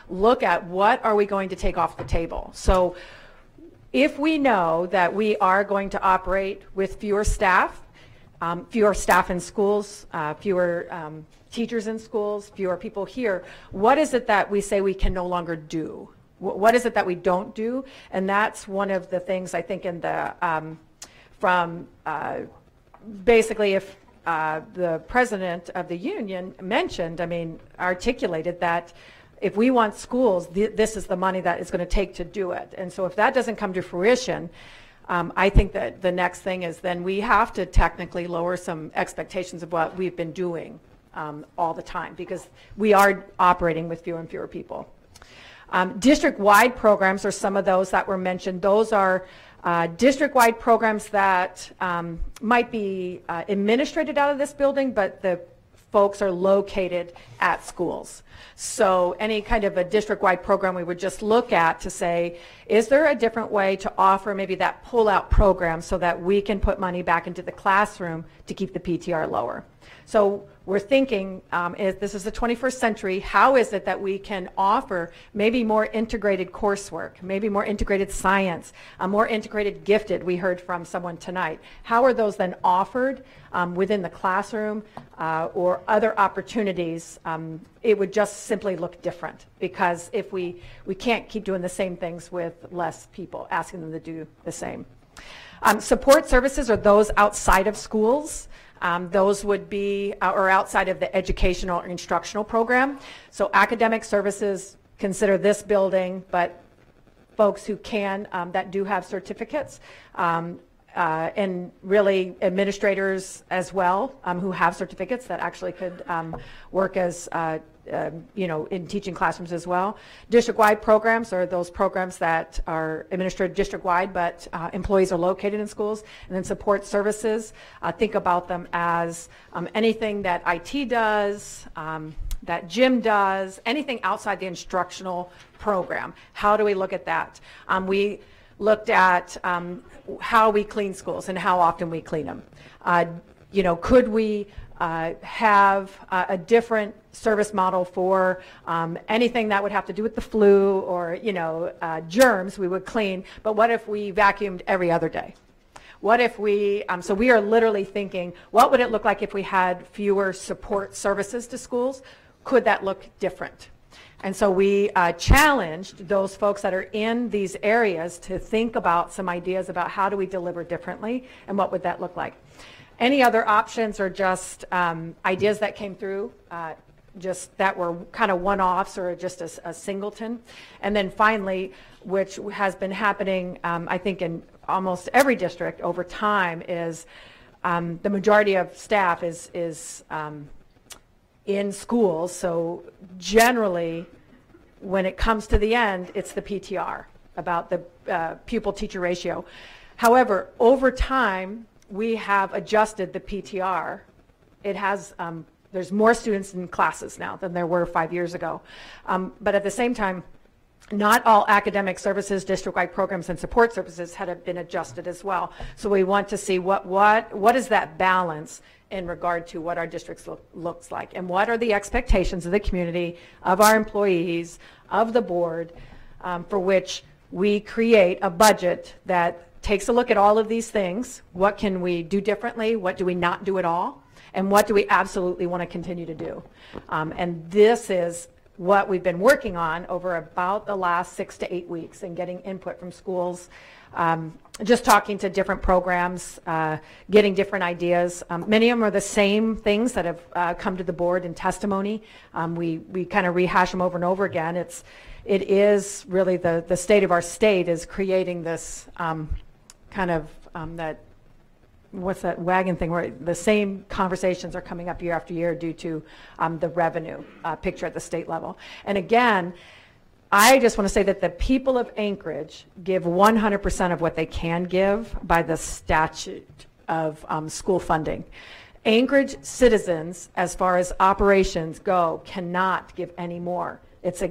look at what are we going to take off the table. So if we know that we are going to operate with fewer staff in schools, fewer teachers in schools, fewer people here, what is it that we say we can no longer do? What is it that we don't do? And that's one of the things I think in the, basically if the president of the union mentioned, articulated that if we want schools, this is the money that is going to take to do it. And so if that doesn't come to fruition, I think that the next thing is then we have to technically lower some expectations of what we've been doing all the time, because we are operating with fewer and fewer people. District-wide programs are some of those that were mentioned. Those are district-wide programs that might be administrated out of this building, but the folks are located at schools. So any kind of a district-wide program we would just look at to say, is there a different way to offer maybe that pull-out program so that we can put money back into the classroom to keep the PTR lower? So we're thinking, if this is the 21st century, how is it that we can offer maybe more integrated coursework, maybe more integrated science, more integrated gifted, we heard from someone tonight. How are those then offered within the classroom or other opportunities? It would just simply look different, because if we can't keep doing the same things with less people, asking them to do the same. Support services are those outside of schools. Those would be, or outside of the educational or instructional program. So academic services, consider this building, but folks who can, that do have certificates, and really administrators as well, who have certificates that actually could work as in teaching classrooms as well. District-wide programs are those programs that are administered district-wide, but employees are located in schools. And then support services, think about them as anything that IT does, that gym does, anything outside the instructional program. How do we look at that? We looked at how we clean schools and how often we clean them. Could we have a different service model for anything that would have to do with the flu or germs we would clean, but what if we vacuumed every other day? What if we, so we are literally thinking, what would it look like if we had fewer support services to schools? Could that look different? And so we challenged those folks that are in these areas to think about some ideas about how do we deliver differently and what would that look like. Any other options or just ideas that came through, just that were kind of one-offs or just a singleton. And then finally, which has been happening, I think, in almost every district over time, is the majority of staff is in schools. So generally, when it comes to the end, it's the PTR, about the pupil-teacher ratio. However, over time, we have adjusted the PTR. It has, there's more students in classes now than there were 5 years ago. But at the same time, not all academic services, district-wide programs, and support services had been adjusted as well. So we want to see what is that balance in regard to what our districts looks like, and what are the expectations of the community, of our employees, of the board, for which we create a budget that takes a look at all of these things. What can we do differently? What do we not do at all? And what do we absolutely want to continue to do? And this is what we've been working on over about the last 6 to 8 weeks, and getting input from schools, just talking to different programs, getting different ideas. Many of them are the same things that have come to the board in testimony. We kind of rehash them over and over again. It is really the state of our state is creating this kind of that, what's that wagon thing, where the same conversations are coming up year after year due to the revenue picture at the state level. And again, I just want to say that the people of Anchorage give 100% of what they can give by the statute of school funding. Anchorage citizens, as far as operations go, cannot give any more. It's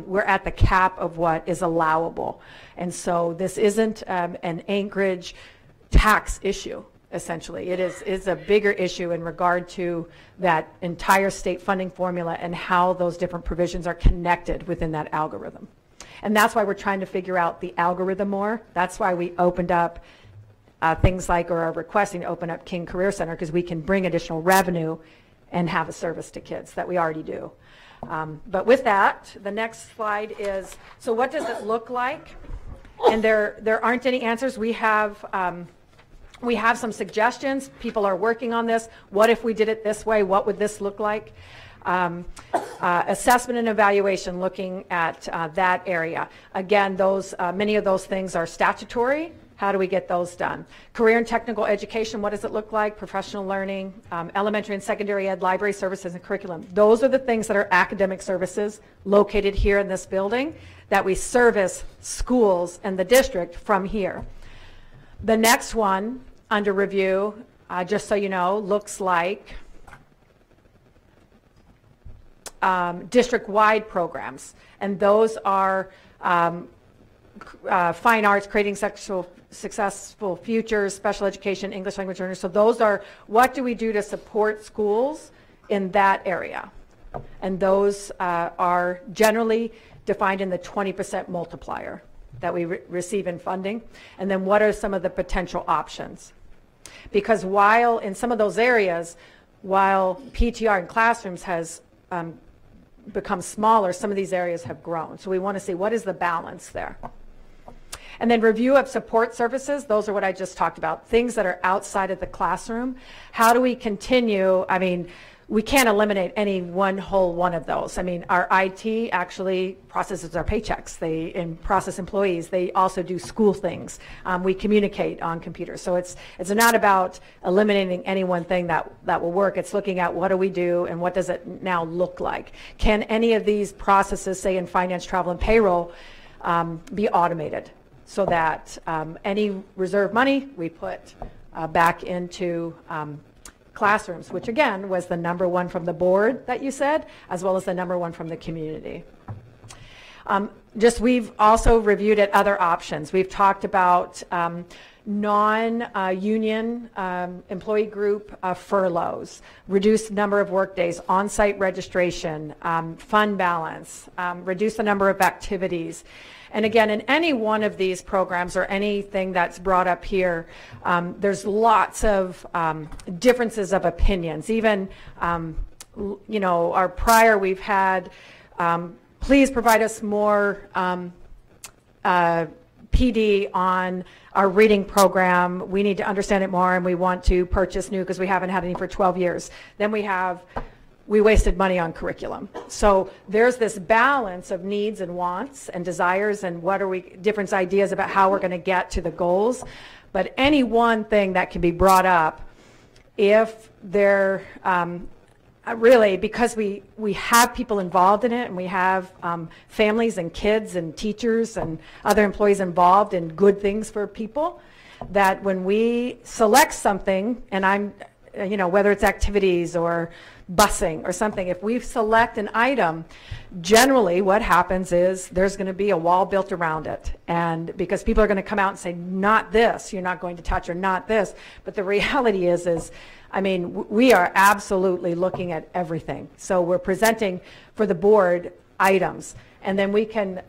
we're at the cap of what is allowable. And so this isn't an Anchorage tax issue, essentially. It is a bigger issue in regard to that entire state funding formula and how those different provisions are connected within that algorithm. And that's why we're trying to figure out the algorithm more. That's why we opened up things like, or are requesting to open up King Career Center, because we can bring additional revenue and have a service to kids that we already do. But with that, the next slide is, so what does it look like? And there aren't any answers. We have some suggestions. People are working on this. What if we did it this way? What would this look like? Assessment and evaluation, looking at that area. Again, those many of those things are statutory. How do we get those done? Career and technical education, what does it look like? Professional learning, elementary and secondary ed, library services, and curriculum. Those are the things that are academic services located here in this building that we service schools and the district from here. The next one under review, just so you know, looks like district-wide programs. And those are fine arts, creating successful futures, special education, English language learners. So those are, what do we do to support schools in that area? And those are generally defined in the 20% multiplier that we receive in funding. And then what are some of the potential options? Because while in some of those areas, while PTR in classrooms has become smaller, some of these areas have grown. So we want to see what is the balance there. And then review of support services. Those are what I just talked about, things that are outside of the classroom. How do we continue? I mean, we can't eliminate any one of those. I mean, our IT actually processes our paychecks. They process employees. They also do school things. We communicate on computers. So it's not about eliminating any one thing that will work. It's looking at what do we do and what does it now look like. Can any of these processes, say in finance, travel, and payroll, be automated so that any reserve money we put back into classrooms, which again was the #1 from the board that you said, as well as the #1 from the community. We've also reviewed at other options. We've talked about non-union employee group furloughs, reduced number of work days, on-site registration, fund balance, reduce the number of activities. And again, in any one of these programs or anything that's brought up here, there's lots of differences of opinions. Even, our prior we've had, please provide us more PD on our reading program. We need to understand it more and we want to purchase new because we haven't had any for 12 years. Then we wasted money on curriculum. So there's this balance of needs and wants and desires and different ideas about how we're going to get to the goals. But any one thing that can be brought up, if they're really, because we have people involved in it and we have families and kids and teachers and other employees involved in good things for people, that when we select something, and whether it's activities or busing or something, if we select an item, generally what happens is there's going to be a wall built around it. And because people are going to come out and say, not this, you're not going to touch, or not this. But the reality is we are absolutely looking at everything. So we're presenting for the board items. And then we can,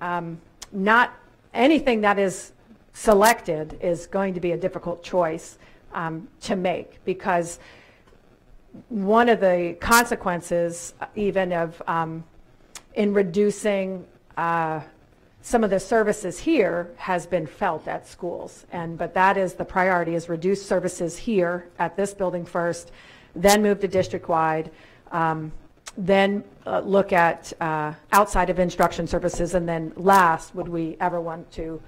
not anything that is selected is going to be a difficult choice to make, because one of the consequences even of in reducing some of the services here has been felt at schools, but that is the priority, is reduce services here at this building first, then move to district-wide, then look at outside of instruction services, and then last, would we ever want to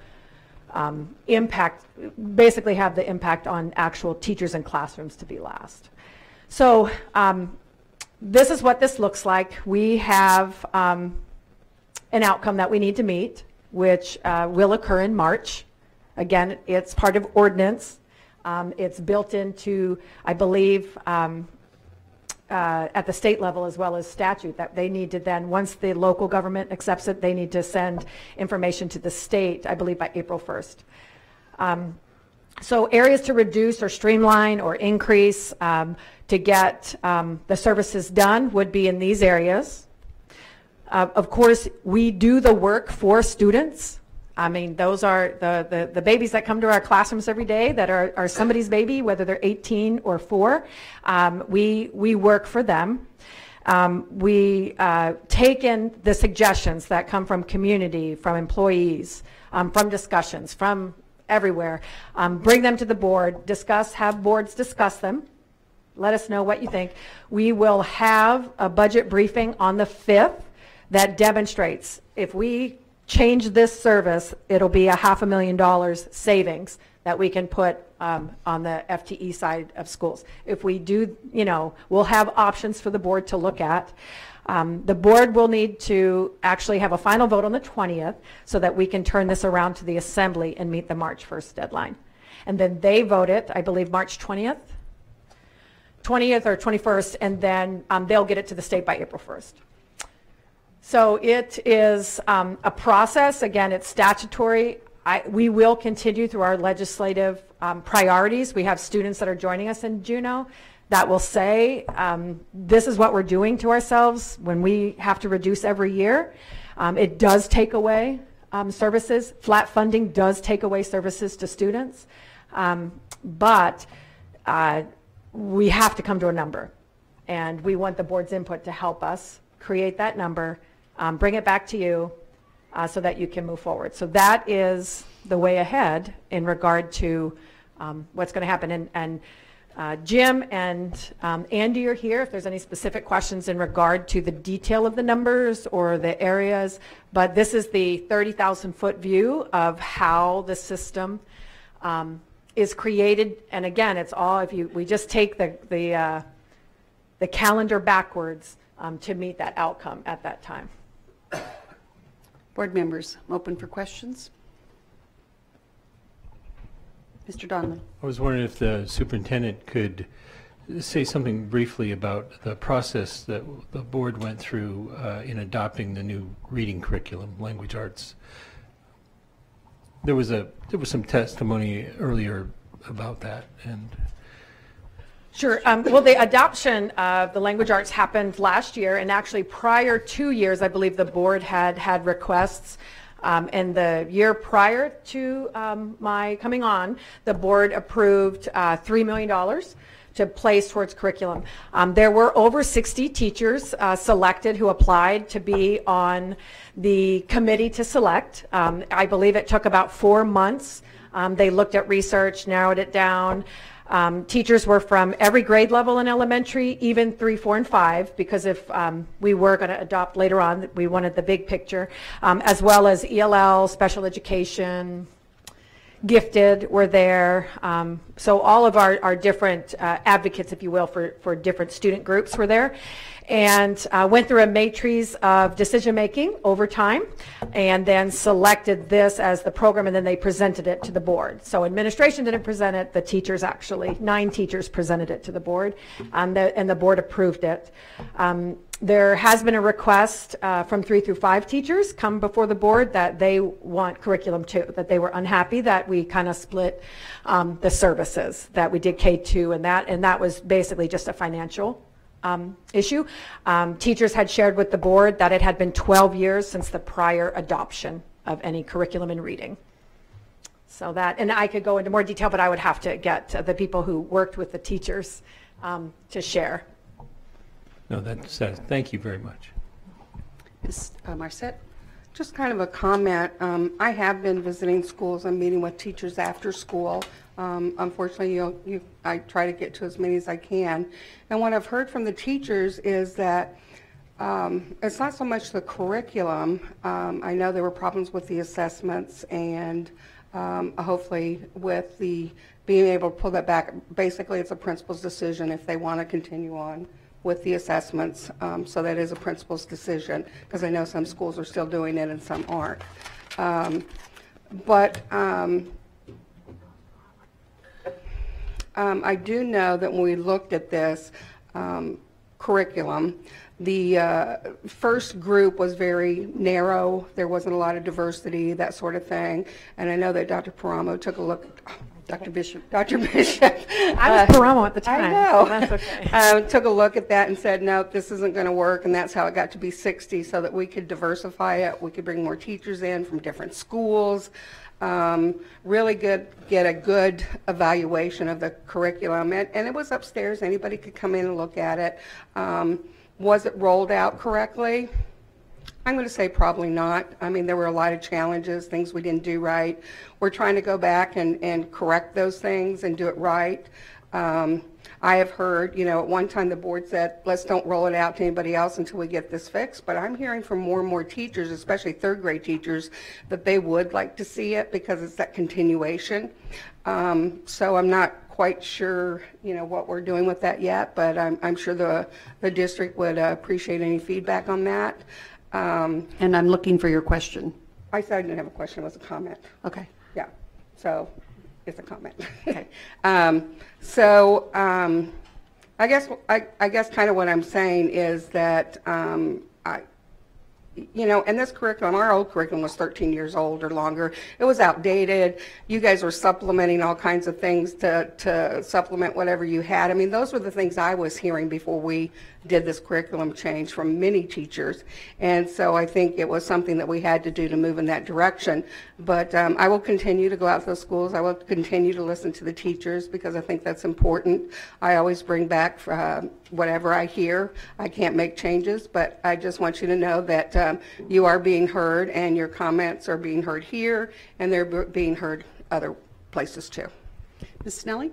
basically have the impact on actual teachers and classrooms to be last. So this is what this looks like. We have an outcome that we need to meet, which will occur in March. Again, it's part of ordinance. It's built into, I believe, at the state level as well as statute, that they need to then, once the local government accepts it, they need to send information to the state, I believe by April 1st. So areas to reduce or streamline or increase to get the services done would be in these areas. Of course, we do the work for students. I mean, those are the babies that come to our classrooms every day that are somebody's baby, whether they're 18 or 4. We work for them. We take in the suggestions that come from community, from employees, from discussions, from everywhere, bring them to the board, have boards discuss them, let us know what you think. We will have a budget briefing on the 5th that demonstrates if we change this service, it'll be $500,000 savings that we can put on the FTE side of schools. If we do, we'll have options for the board to look at. The board will need to actually have a final vote on the 20th so that we can turn this around to the assembly and meet the March 1st deadline. And then they vote it, I believe, March 20th or 21st, and then they'll get it to the state by April 1st. So it is a process. Again, it's statutory. We will continue through our legislative priorities. We have students that are joining us in Juneau that will say, this is what we're doing to ourselves when we have to reduce every year. It does take away services. Flat funding does take away services to students. But we have to come to a number. And we want the board's input to help us create that number, bring it back to you so that you can move forward. So that is the way ahead in regard to what's going to happen. And Jim and Andy are here if there's any specific questions in regard to the detail of the numbers or the areas, but this is the 30,000-foot view of how the system is created. And again, it's all, if we just take the calendar backwards to meet that outcome at that time. Board members, I'm open for questions. Mr. Donley. I was wondering if the superintendent could say something briefly about the process that the board went through in adopting the new reading curriculum, language arts. There was some testimony earlier about that, and sure. Well, the adoption of the language arts happened last year, and actually prior 2 years, I believe the board had requests. And the year prior to my coming on, the board approved $3 million to place towards curriculum. There were over 60 teachers selected who applied to be on the committee to select. I believe it took about 4 months. They looked at research, narrowed it down. Teachers were from every grade level in elementary, even 3, 4, and 5, because if we were going to adopt later on, we wanted the big picture, as well as ELL, special education, gifted were there. So all of our different advocates, if you will, for different student groups were there. And went through a matrix of decision making over time, and then selected this as the program, and then they presented it to the board. So administration didn't present it, the teachers actually, 9 teachers presented it to the board, and the board approved it. There has been a request from 3 through 5 teachers come before the board that they want curriculum too, that they were unhappy that we kind of split the services, that we did K2 and that was basically just a financial issue. Teachers had shared with the board that it had been 12 years since the prior adoption of any curriculum in reading. So that, and I could go into more detail, but I would have to get the people who worked with the teachers to share. no, that's thank you very much. Ms. Marsett. Just kind of a comment. I have been visiting schools and meeting with teachers after school. Unfortunately, I try to get to as many as I can. And what I've heard from the teachers is that it's not so much the curriculum. I know there were problems with the assessments, and hopefully with the being able to pull that back. Basically, it's a principal's decision if they want to continue on with the assessments. So that is a principal's decision, because I know some schools are still doing it and some aren't. I do know that when we looked at this curriculum, the first group was very narrow. There wasn't a lot of diversity, that sort of thing. And I know that Dr. Paramo took a look. Dr. Bishop. I was Paramo at the time. I know. So that's okay. Took a look at that and said, no, this isn't going to work, and that's how it got to be 60, so that we could diversify it. We could bring more teachers in from different schools. Really get a good evaluation of the curriculum, and it was upstairs. Anybody could come in and look at it. Was it rolled out correctly? I'm going to say probably not. I mean, there were a lot of challenges, things we didn't do right. We're trying to go back and correct those things and do it right. I have heard, at one time the board said, let's don't roll it out to anybody else until we get this fixed. But I'm hearing from more and more teachers, especially third grade teachers, that they would like to see it because it's that continuation. So I'm not quite sure, what we're doing with that yet, but I'm sure the district would appreciate any feedback on that. And I'm looking for your question. I said I didn't have a question, it was a comment. Okay. Yeah, so it's a comment. Okay. I guess kind of what I'm saying is that and this curriculum, our old curriculum was 13 years old or longer. It was outdated. You guys were supplementing all kinds of things to supplement whatever you had. I mean, those were the things I was hearing before we did this curriculum change from many teachers. And so I think it was something that we had to do to move in that direction. But I will continue to go out to those schools. I will continue to listen to the teachers because I think that's important. I always bring back whatever I hear. I can't make changes, but I just want you to know that you are being heard, and your comments are being heard here, and they're being heard other places too. Ms. Snelling?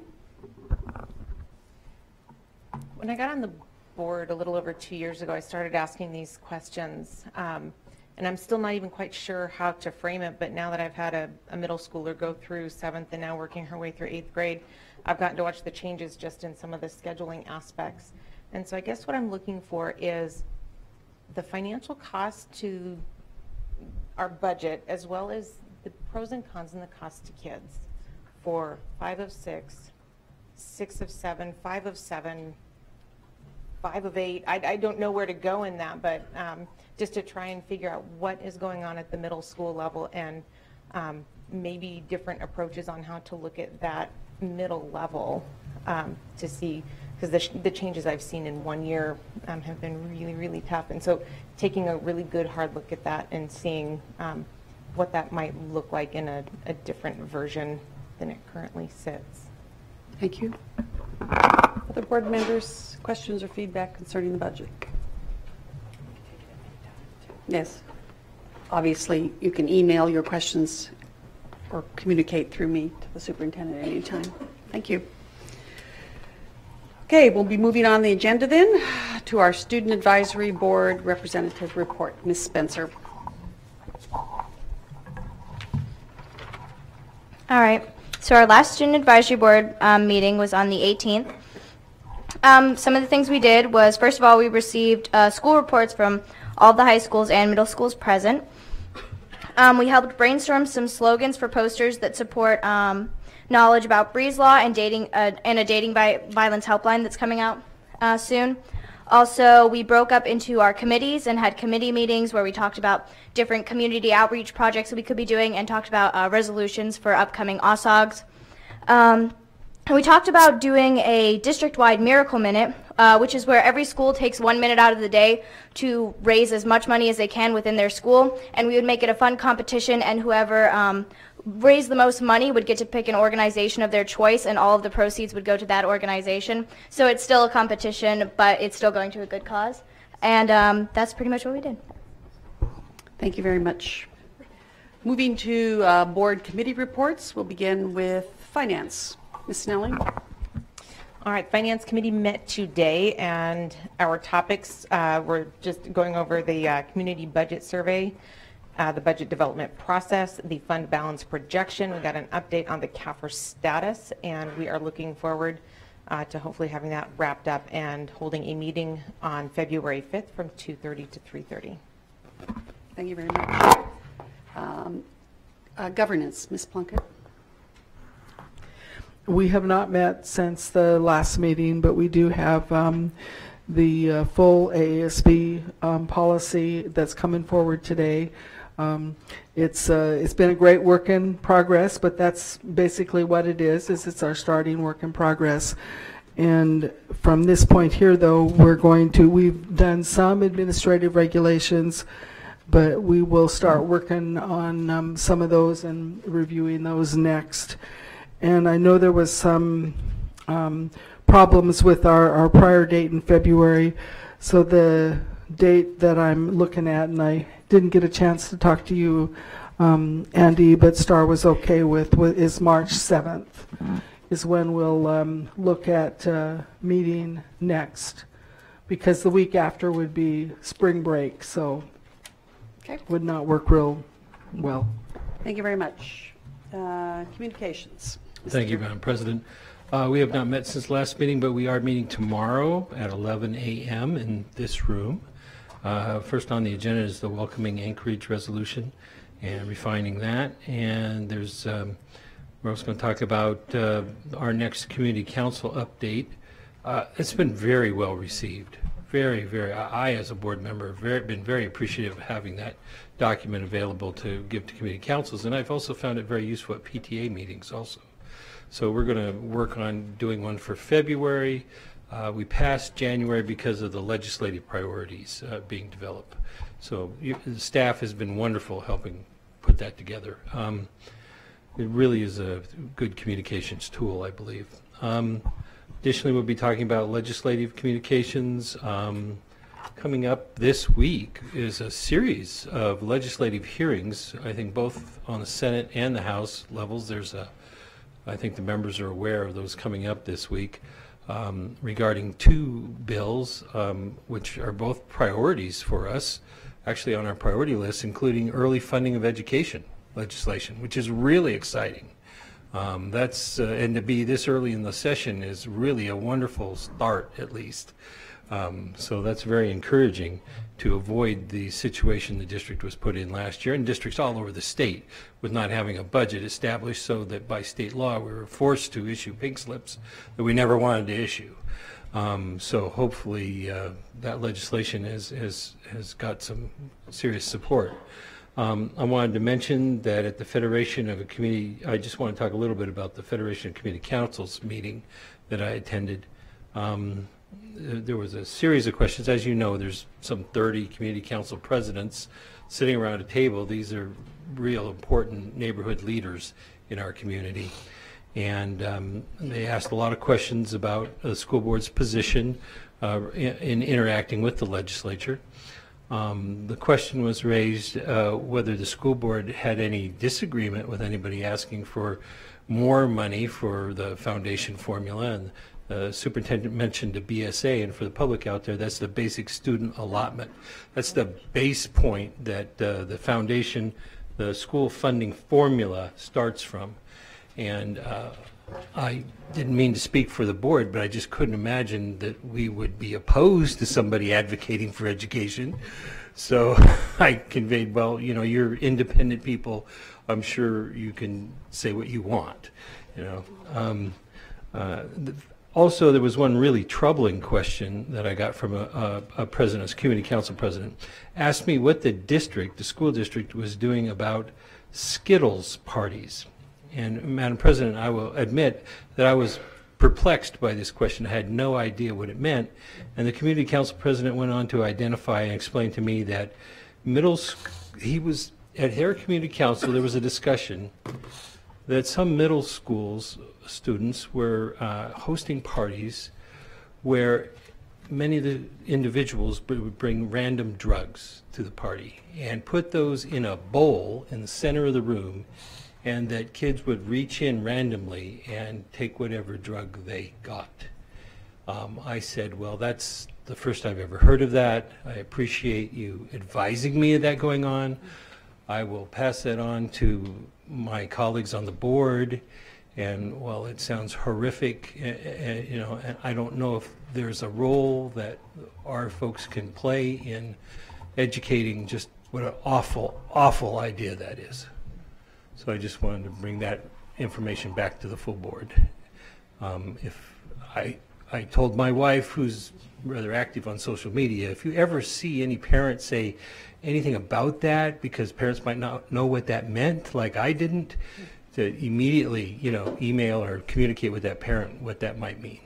When I got on the board a little over 2 years ago, I started asking these questions. And I'm still not even quite sure how to frame it, but now that I've had a middle schooler go through 7th and now working her way through 8th grade, I've gotten to watch the changes just in some of the scheduling aspects. And so I guess what I'm looking for is the financial cost to our budget, as well as the pros and cons and the cost to kids for 5 of 6, 6 of 7, 5 of 7, 5 of 8. I don't know where to go in that, but just to try and figure out what is going on at the middle school level, and maybe different approaches on how to look at that middle level to see, because the changes I've seen in 1 year have been really, really tough. And so taking a really good hard look at that and seeing what that might look like in a different version than it currently sits. Thank you. Other board members, questions or feedback concerning the budget? Yes. Obviously, you can email your questions or communicate through me to the superintendent at any time. Thank you. Okay, we'll be moving on the agenda then to our Student Advisory Board Representative Report. Ms. Spencer. All right. So our last Student Advisory Board meeting was on the 18th. Some of the things we did was, first of all, we received school reports from all the high schools and middle schools present. We helped brainstorm some slogans for posters that support knowledge about Breeze Law and a dating violence helpline that's coming out soon. Also, we broke up into our committees and had committee meetings where we talked about different community outreach projects that we could be doing and talked about resolutions for upcoming OSOGs. And we talked about doing a district-wide Miracle Minute, which is where every school takes 1 minute out of the day to raise as much money as they can within their school, and we would make it a fun competition, and whoever raised the most money would get to pick an organization of their choice, and all of the proceeds would go to that organization. So it's still a competition, but it's still going to a good cause. And that's pretty much what we did. Thank you very much. Moving to board committee reports, we'll begin with Finance. Ms. Snelling. All right, Finance Committee met today, and our topics were just going over the community budget survey, the budget development process, the fund balance projection. We got an update on the CAFR status, and we are looking forward to hopefully having that wrapped up and holding a meeting on February 5th from 2:30 to 3:30. Thank you very much. Governance, Ms. Plunkett. We have not met since the last meeting, but we do have the full AASB policy that's coming forward today. It's been a great work in progress, but that's basically what it is it's our starting work in progress. And from this point here, though, we've done some administrative regulations, but we will start working on some of those and reviewing those next. And I know there was some problems with our prior date in February. So the date that I'm looking at, and I didn't get a chance to talk to you, Andy, but Starr was okay with, is March 7th is when we'll look at meeting next, because the week after would be spring break, so would not work real well. Thank you very much. Communications. Thank you, Madam President. We have not met since last meeting, but we are meeting tomorrow at 11 a.m. in this room. First on the agenda is the welcoming Anchorage resolution and refining that. And there's we're also going to talk about our next community council update. It's been very well received. I as a board member have been very appreciative of having that document available to give to community councils, and I've also found it very useful at PTA meetings also. So we're going to work on doing one for February. We passed January because of the legislative priorities being developed. So the staff has been wonderful helping put that together. It really is a good communications tool, I believe. Additionally, we'll be talking about legislative communications. Coming up this week is a series of legislative hearings, I think both on the Senate and the House levels. I think the members are aware of those coming up this week. regarding two bills, which are both priorities for us, actually on our priority list, including early funding of education legislation, which is really exciting. And to be this early in the session is really a wonderful start, at least. So that's very encouraging to avoid the situation the district was put in last year, and districts all over the state with not having a budget established, so that by state law we were forced to issue pink slips that we never wanted to issue. So hopefully that legislation has got some serious support. I wanted to mention that at the Federation of Community, I just want to talk a little bit about the Federation of Community Councils meeting that I attended. There was a series of questions. As you know, there's some 30 community council presidents sitting around a table. These are real important neighborhood leaders in our community. And they asked a lot of questions about the school board's position in interacting with the legislature. The question was raised whether the school board had any disagreement with anybody asking for more money for the foundation formula, and the superintendent mentioned a BSA, and for the public out there, that's the basic student allotment. That's the base point that the foundation, the school funding formula starts from. And I didn't mean to speak for the board, but I just couldn't imagine that we would be opposed to somebody advocating for education. So I conveyed, well, you know, you're independent people. I'm sure you can say what you want, you know. Also, there was one really troubling question that I got from a president, a community council president, asked me what the district, the school district, was doing about Skittles parties. And Madam President, I will admit that I was perplexed by this question. I had no idea what it meant. And the community council president went on to identify and explain to me that he was at their community council, there was a discussion that some middle schools students were hosting parties where many of the individuals would bring random drugs to the party and put those in a bowl in the center of the room, and that kids would reach in randomly and take whatever drug they got. I said, well, that's the first I've ever heard of that. I appreciate you advising me of that going on. I will pass that on to my colleagues on the board. And while it sounds horrific, you know, and I don't know if there's a role that our folks can play in educating just what an awful, awful idea that is. So I just wanted to bring that information back to the full board. If I told my wife, who's rather active on social media, if you ever see any parent say anything about that, because parents might not know what that meant, like I didn't, to immediately, you know, email or communicate with that parent what that might mean.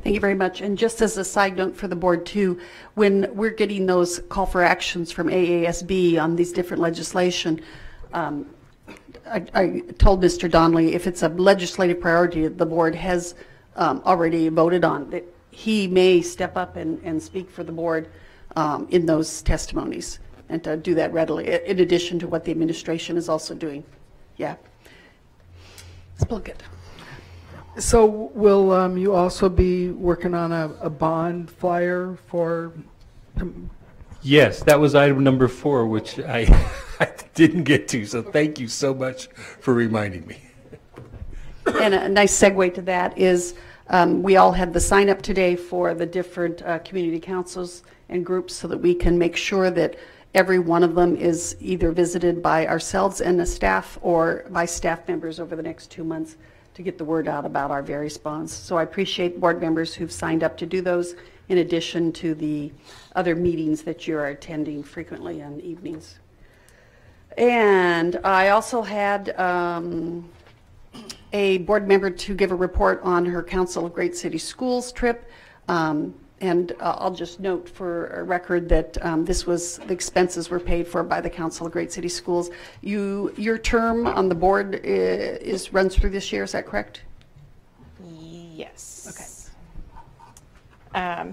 Thank you very much. And just as a side note for the board too, when we're getting those call for actions from AASB on these different legislation, I told Mr. Donley if it's a legislative priority the board has already voted on, that he may step up and speak for the board in those testimonies, and to do that readily, in addition to what the administration is also doing. Yeah. Ms. Plunkett. So will you also be working on a bond flyer for? Yes, that was item number 4, which I didn't get to, so thank you so much for reminding me. And a nice segue to that is we all had the sign up today for the different community councils and groups, so that we can make sure that every one of them is either visited by ourselves and the staff or by staff members over the next 2 months to get the word out about our various bonds. So I appreciate board members who've signed up to do those, in addition to the other meetings that you're attending frequently on evenings. And I also had a board member to give a report on her Council of Great City Schools trip. And I'll just note for a record that the expenses were paid for by the Council of Great City Schools. Your term on the board runs through this year, is that correct? Yes. Okay.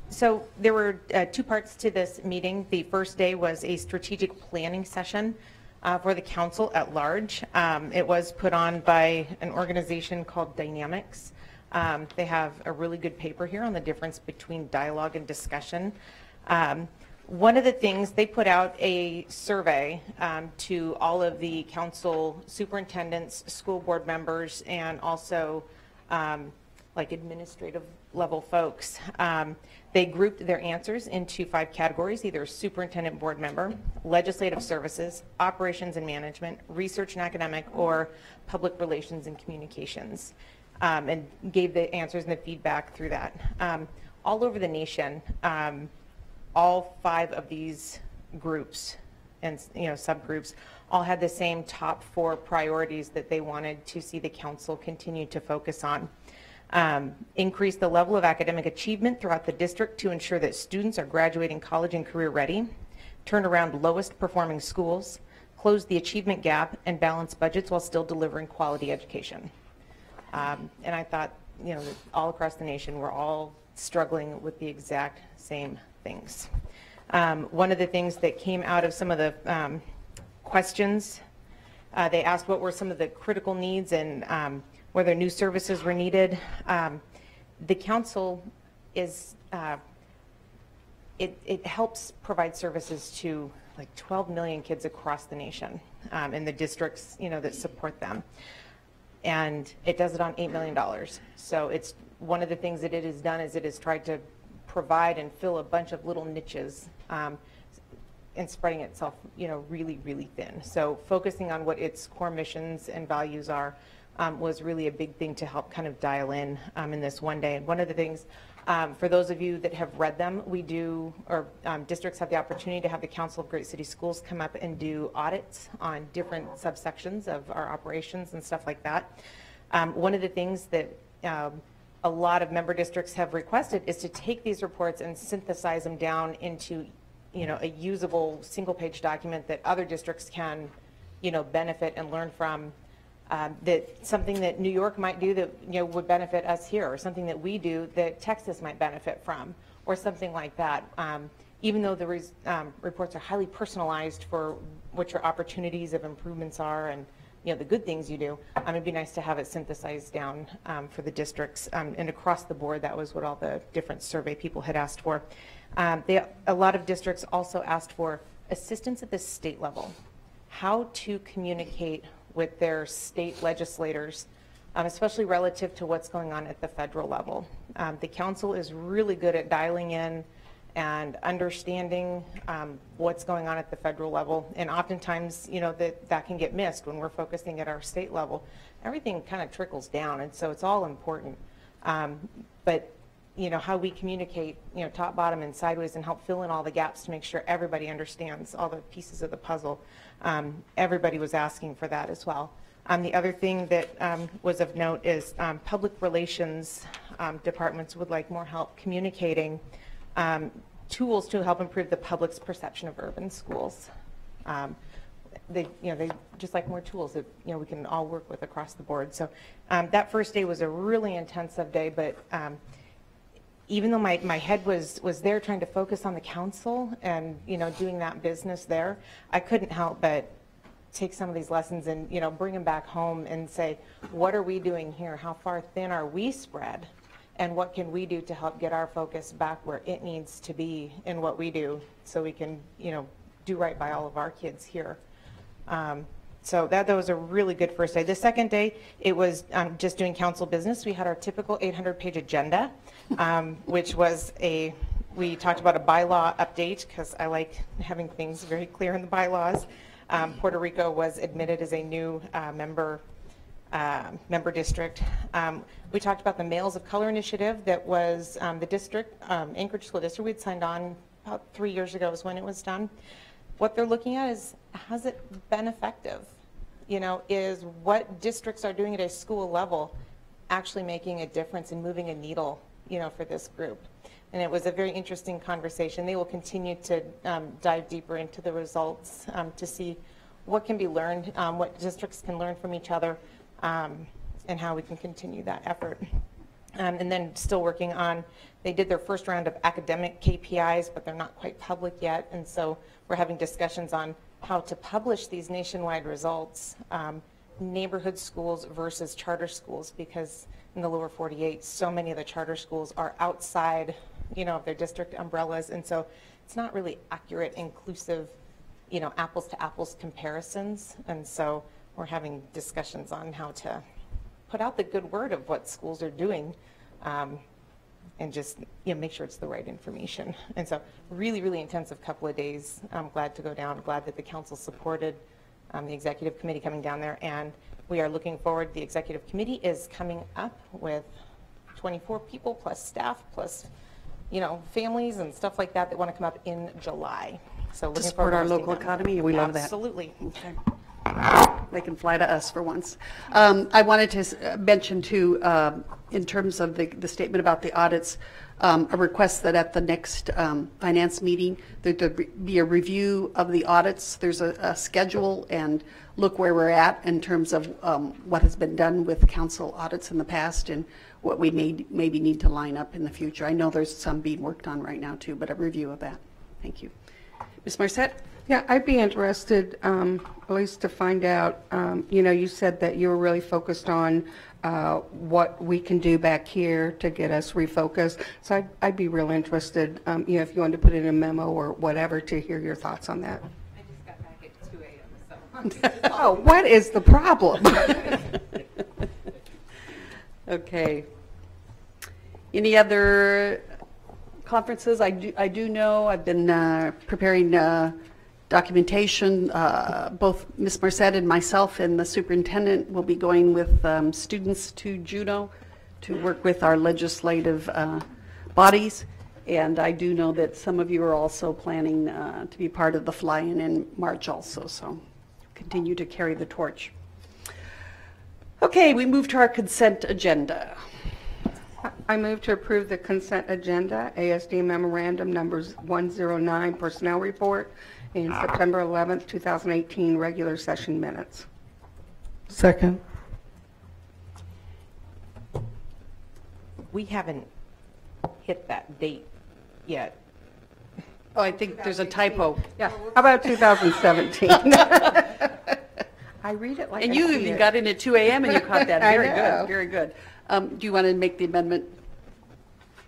So there were 2 parts to this meeting. The first day was a strategic planning session for the council at large. It was put on by an organization called Dynamics. They have a really good paper here on the difference between dialogue and discussion. One of the things, they put out a survey to all of the council superintendents, school board members, and also like administrative level folks. They grouped their answers into 5 categories, either superintendent board member, legislative services, operations and management, research and academic, or public relations and communications, and gave the answers and the feedback through that. All over the nation, all 5 of these groups and subgroups all had the same top 4 priorities that they wanted to see the council continue to focus on. Increase the level of academic achievement throughout the district to ensure that students are graduating college and career ready, turn around lowest performing schools, close the achievement gap, and balance budgets while still delivering quality education. And I thought, that all across the nation, we're all struggling with the exact same things. One of the things that came out of some of the questions, they asked what were some of the critical needs and whether new services were needed. The council is, it helps provide services to like 12 million kids across the nation in the districts, that support them. And it does it on $8 million. So it's one of the things that it has done is it has tried to provide and fill a bunch of little niches and spreading itself, really, really thin. So focusing on what its core missions and values are was really a big thing to help kind of dial in this one day. And one of the things, for those of you that have read them, we do, or districts have the opportunity to have the Council of Great City Schools come up and do audits on different subsections of our operations and stuff like that. One of the things that a lot of member districts have requested is to take these reports and synthesize them down into, a usable single-page document that other districts can, benefit and learn from. That something that New York might do that would benefit us here, or something that we do that Texas might benefit from, or something like that. Even though the reports are highly personalized for what your opportunities of improvements are and the good things you do, it'd be nice to have it synthesized down for the districts and across the board. That was what all the different survey people had asked for. A lot of districts also asked for assistance at the state level, how to communicate with their state legislators, especially relative to what's going on at the federal level. The council is really good at dialing in and understanding what's going on at the federal level, and oftentimes, that can get missed when we're focusing at our state level. Everything kind of trickles down, and so it's all important. But how we communicate, top, bottom, and sideways, and help fill in all the gaps to make sure everybody understands all the pieces of the puzzle. Everybody was asking for that as well. The other thing that was of note is public relations departments would like more help communicating tools to help improve the public's perception of urban schools. They just like more tools that we can all work with across the board. So that first day was a really intensive day, but even though my head was there trying to focus on the council and doing that business there, I couldn't help but take some of these lessons and bring them back home and say, what are we doing here? How far thin are we spread? And what can we do to help get our focus back where it needs to be in what we do, so we can do right by all of our kids here. So that was a really good first day. The second day, it was just doing council business. We had our typical 800-page agenda, which was we talked about a bylaw update, because I like having things very clear in the bylaws. Puerto Rico was admitted as a new member district. We talked about the Males of Color initiative that was the district, Anchorage School District. We'd signed on about 3 years ago is when it was done. What they're looking at is, has it been effective? Is what districts are doing at a school level actually making a difference and moving a needle, for this group? And it was a very interesting conversation. They will continue to dive deeper into the results to see what can be learned, what districts can learn from each other, and how we can continue that effort. And then still working on, they did their first round of academic KPIs, but they're not quite public yet. And so we're having discussions on how to publish these nationwide results, neighborhood schools versus charter schools, because in the lower 48, so many of the charter schools are outside, of their district umbrellas, and so it's not really accurate, inclusive, apples to apples comparisons. And so we're having discussions on how to put out the good word of what schools are doing, and just make sure it's the right information. And so really, really intensive couple of days. I'm glad to go down, glad that the council supported the executive committee coming down there, and we are looking forward. The executive committee is coming up with 24 people plus staff plus families and stuff like that want to come up in July. So to support our local economy, we love that. Absolutely. Okay. They can fly to us for once. I wanted to mention too, in terms of the statement about the audits, a request that at the next finance meeting there be a review of the audits. There's a schedule and look where we're at in terms of what has been done with council audits in the past and what we maybe need to line up in the future. I know there's some being worked on right now too, but a review of that. Thank you. Ms. Marsett? Yeah, I'd be interested, at least to find out, you said that you were really focused on what we can do back here to get us refocused. So I'd be real interested, if you wanted to put in a memo or whatever, to hear your thoughts on that. I just got back at 2 a.m. So. Oh, what is the problem? Okay. Any other conferences? I do know I've been preparing documentation. Both Ms. Marsett and myself and the superintendent will be going with students to Juneau to work with our legislative bodies. And I do know that some of you are also planning to be part of the fly-in in March also. So continue to carry the torch. Okay, we move to our consent agenda. I move to approve the consent agenda, ASD memorandum numbers 109 personnel report and September 11th, 2018 regular session minutes. Second. We haven't hit that date yet. Oh, I think there's a typo. Yeah, how about 2017? I read it like and I you see even it. got in at 2 a.m. and you caught that. I Very know. good, very good. Do you want to make the amendment?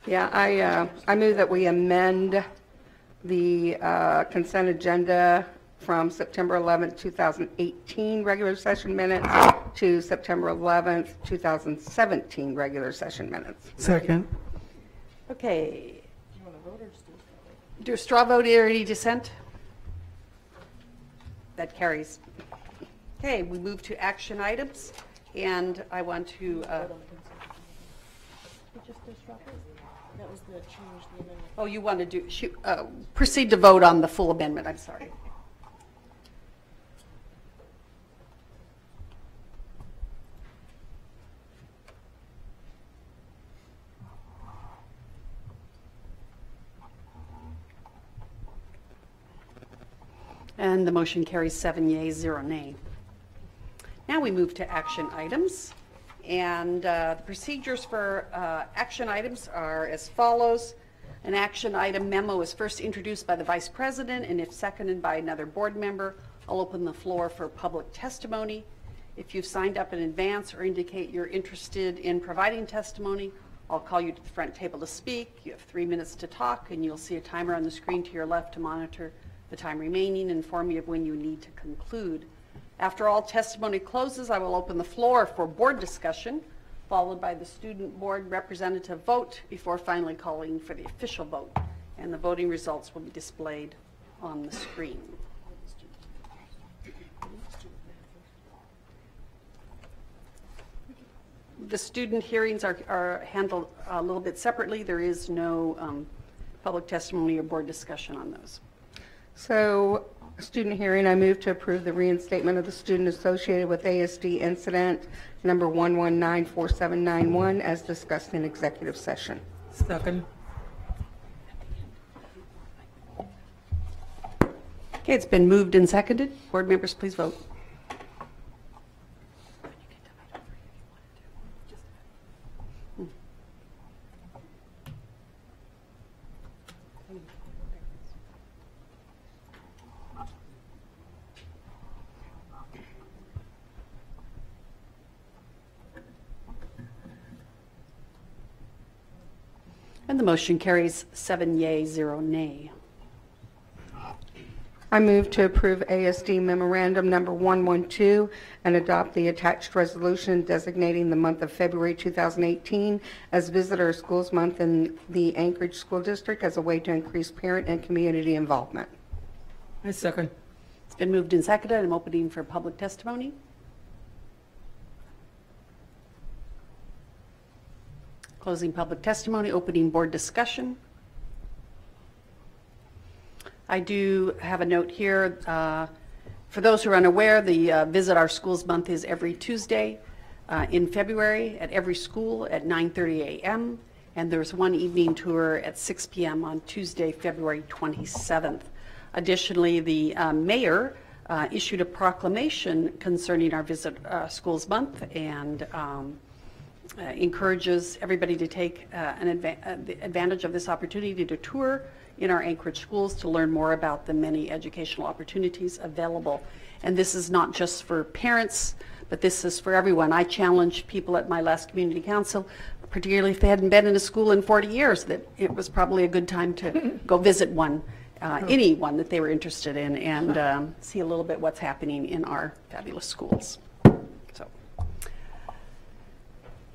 Yeah, I move that we amend the consent agenda from September 11th, 2018 regular session minutes to September 11th, 2017 regular session minutes. Second. Okay. Do you want to vote or do a straw vote or any dissent? That carries. Okay, we move to action items, and I want to. Oh, you want to do proceed to vote on the full amendment? I'm sorry. And the motion carries 7 yeas, 0 nay. Now we move to action items. And the procedures for action items are as follows. An action item memo is first introduced by the Vice President, and if seconded by another board member, I'll open the floor for public testimony. If you've signed up in advance or indicate you're interested in providing testimony, I'll call you to the front table to speak. You have 3 minutes to talk, and you'll see a timer on the screen to your left to monitor the time remaining and inform you of when you need to conclude. After all testimony closes, I will open the floor for board discussion, followed by the student board representative vote before finally calling for the official vote. And the voting results will be displayed on the screen. The student hearings are handled a little bit separately. There is no public testimony or board discussion on those. So, student hearing, I move to approve the reinstatement of the student associated with ASD incident number 1194791 as discussed in executive session. Second. Okay, it's been moved and seconded. Board members, please vote. And the motion carries 7 yea, 0 nay. I move to approve ASD Memorandum Number 112 and adopt the attached resolution designating the month of February 2018 as Visitor Schools Month in the Anchorage School District as a way to increase parent and community involvement. I second. It's been moved and seconded. I'm opening for public testimony. Closing public testimony, opening board discussion. I do have a note here. For those who are unaware, the Visit Our Schools Month is every Tuesday in February at every school at 9:30 a.m. And there's one evening tour at 6 p.m. on Tuesday, February 27th. Additionally, the mayor issued a proclamation concerning our Visit Schools Month and encourages everybody to take advantage of this opportunity to tour in our Anchorage schools to learn more about the many educational opportunities available. And this is not just for parents, but this is for everyone. I challenged people at my last community council, particularly if they hadn't been in a school in 40 years, that it was probably a good time to go visit one, any one that they were interested in, and see a little bit what's happening in our fabulous schools. So,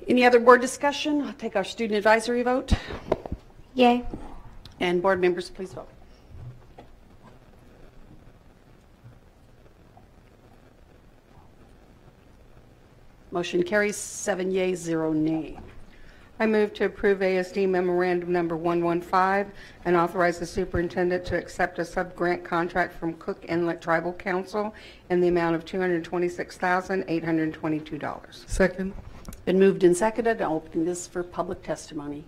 any other board discussion? I'll take our student advisory vote. Yay. And board members, please vote. Motion carries 7 yea, 0 nay. I move to approve ASD Memorandum Number 115 and authorize the superintendent to accept a sub-grant contract from Cook Inlet Tribal Council in the amount of $226,822. Second. Been moved and seconded. I'll open this for public testimony.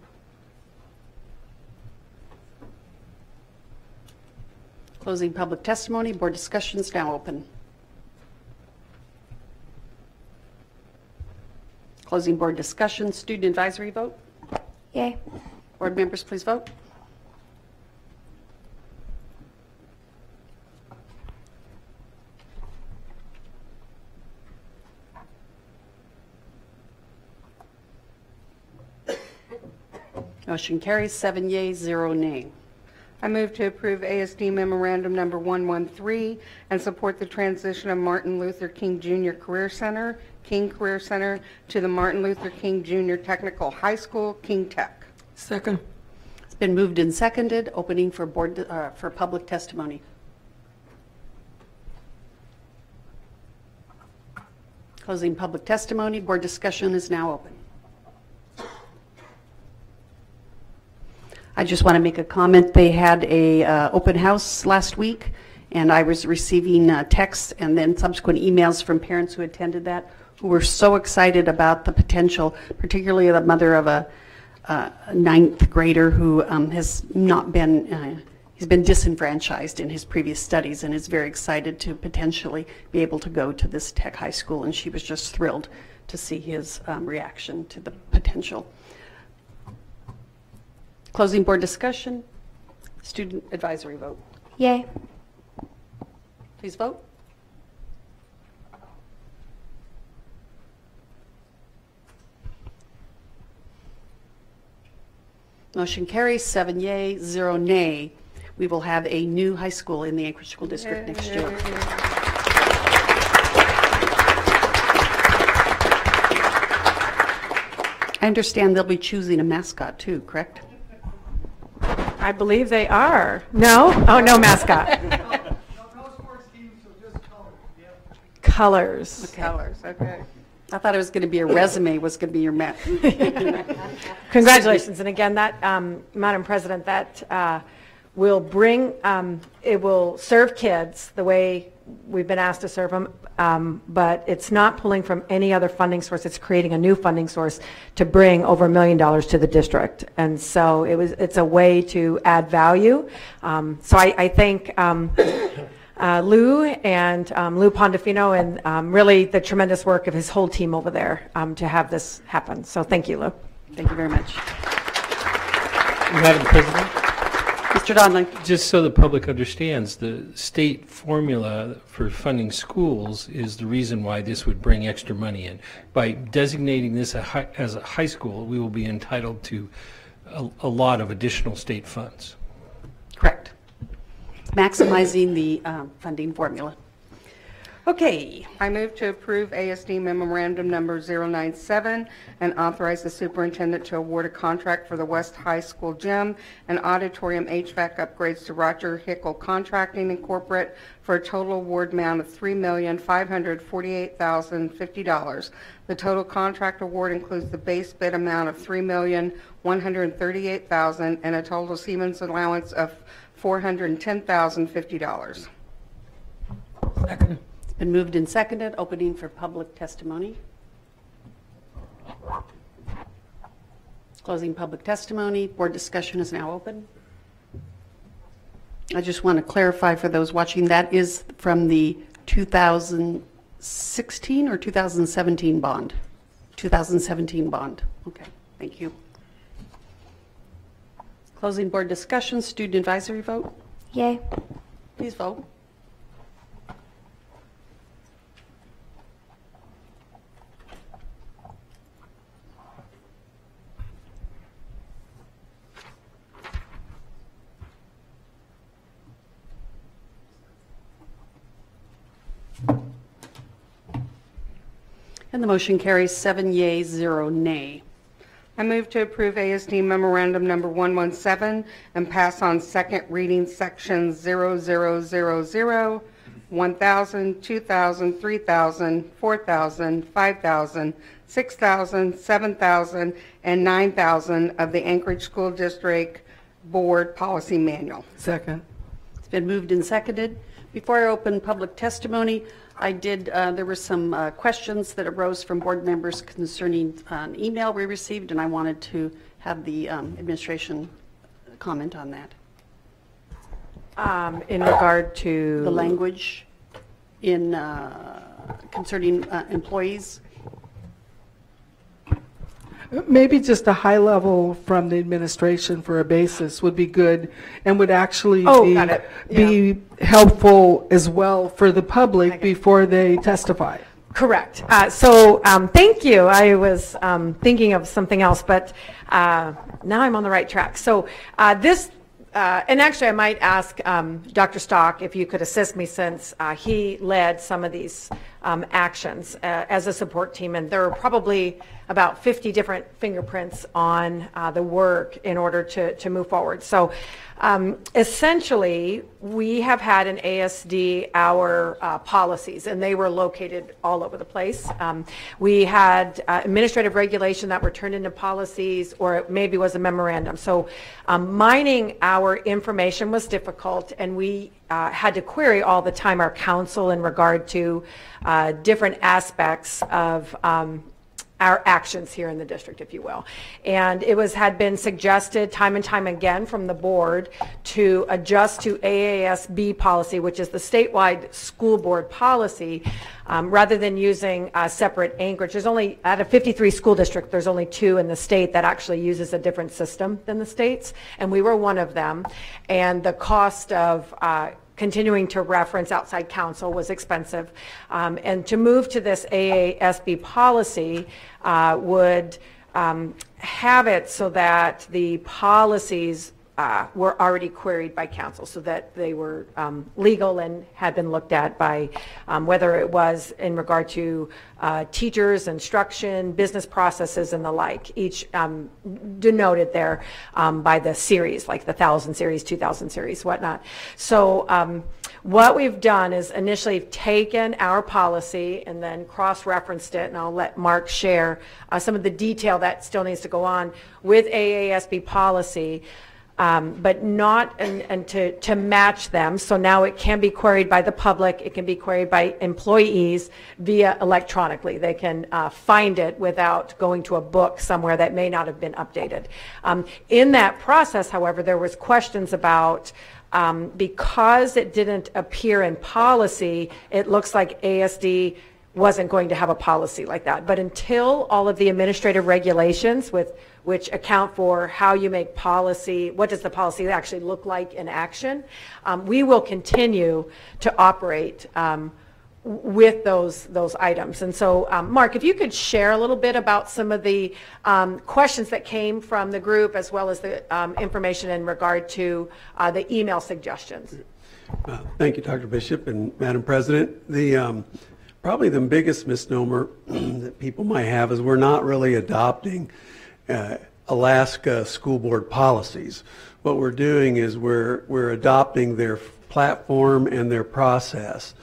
Closing public testimony. Board discussion is now open. Closing board discussion. Student advisory vote. Yay. Board members, please vote. Motion carries 7 yea, 0 nay. I move to approve ASD Memorandum Number 113 and support the transition of Martin Luther King Jr. Career Center, King Career Center, to the Martin Luther King Jr. Technical High School, King Tech. Second. It's been moved and seconded. Opening for board for public testimony. Closing public testimony. Board discussion is now open. I just want to make a comment. They had a open house last week, and I was receiving texts and then subsequent emails from parents who attended that, who were so excited about the potential, particularly the mother of a ninth grader who has not been, he's been disenfranchised in his previous studies and is very excited to potentially be able to go to this tech high school, and she was just thrilled to see his reaction to the potential. Closing board discussion. Student advisory vote. Yay. Please vote. Motion carries 7 yea, 0 nay. We will have a new high school in the Anchorage School District next year. I understand they'll be choosing a mascot too, correct? I believe they are. No? Oh, no mascot. Colors. Colors, okay. I thought it was going to be a resume, was going to be your map. Congratulations. And again, that, Madam President, that will bring, it will serve kids the way we've been asked to serve them, but it's not pulling from any other funding source. It's creating a new funding source to bring over $1 million to the district. And so it's a way to add value. So I thank Lou and Lou Pondofino and really the tremendous work of his whole team over there to have this happen. So thank you, Lou. Thank you very much. Madam President? Mr. Donley. Just so the public understands, the state formula for funding schools is the reason why this would bring extra money in. By designating this as a high school, we will be entitled to a lot of additional state funds. Correct. Maximizing the funding formula. Okay. I move to approve ASD Memorandum Number 097 and authorize the superintendent to award a contract for the West High School gym and auditorium HVAC upgrades to Roger Hickle Contracting Incorporated for a total award amount of $3,548,050. The total contract award includes the base bid amount of $3,138,000 and a total Siemens allowance of $410,050. Second. It's been moved and seconded. Opening for public testimony. Closing public testimony. Board discussion is now open. I just want to clarify for those watching, that is from the 2016 or 2017 bond? 2017 bond. Okay, thank you. Closing board discussion. Student advisory vote. Yay. Please vote. And the motion carries 7 yea, 0 nay. I move to approve ASD Memorandum Number 117 and pass on second reading sections 0000, 1,000, 2,000, 3,000, 4,000, 5,000, 6,000, 7,000, and 9,000 of the Anchorage School District Board Policy Manual. Second. It's been moved and seconded. Before I open public testimony, there were some questions that arose from board members concerning an email we received, and I wanted to have the administration comment on that. In regard to the language in concerning employees. Maybe just a high level from the administration for a basis would be good and would actually be helpful as well for the public before they testify. Correct. Thank you. I was thinking of something else, but now I'm on the right track. So and actually I might ask Dr. Stock if you could assist me, since he led some of these actions as a support team, and there are probably about 50 different fingerprints on the work in order to move forward. So essentially, we have had an ASD our policies, and they were located all over the place. We had administrative regulation that were turned into policies, or it maybe was a memorandum. So mining our information was difficult, and we had to query all the time our counsel in regard to different aspects of our actions here in the district, if you will. And it had been suggested time and time again from the board to adjust to AASB policy, which is the statewide school board policy, rather than using separate Anchorage. There's only, out of 53 school districts, there's only 2 in the state that actually uses a different system than the states, and we were one of them. And the cost of continuing to reference outside counsel was expensive. And to move to this AASB policy would have it so that the policies were already queried by counsel, so that they were legal and had been looked at by whether it was in regard to teachers, instruction, business processes, and the like, each denoted there by the series, like the 1,000 series, 2,000 series, whatnot. So what we've done is initially taken our policy and then cross-referenced it, and I'll let Mark share some of the detail that still needs to go on with AASB policy. But not to match them. So now it can be queried by the public. It can be queried by employees via electronically. They can find it without going to a book somewhere that may not have been updated. In that process, however, there was questions about because it didn't appear in policy, it looks like ASD wasn't going to have a policy like that. But until all of the administrative regulations which account for how you make policy, what does the policy actually look like in action, we will continue to operate with those items. And so, Mark, if you could share a little bit about some of the questions that came from the group, as well as the information in regard to the email suggestions. Thank you, Dr. Bishop and Madam President. Probably the biggest misnomer that people might have is we're not really adopting Alaska school board policies. What we're doing is we're adopting their platform and their process.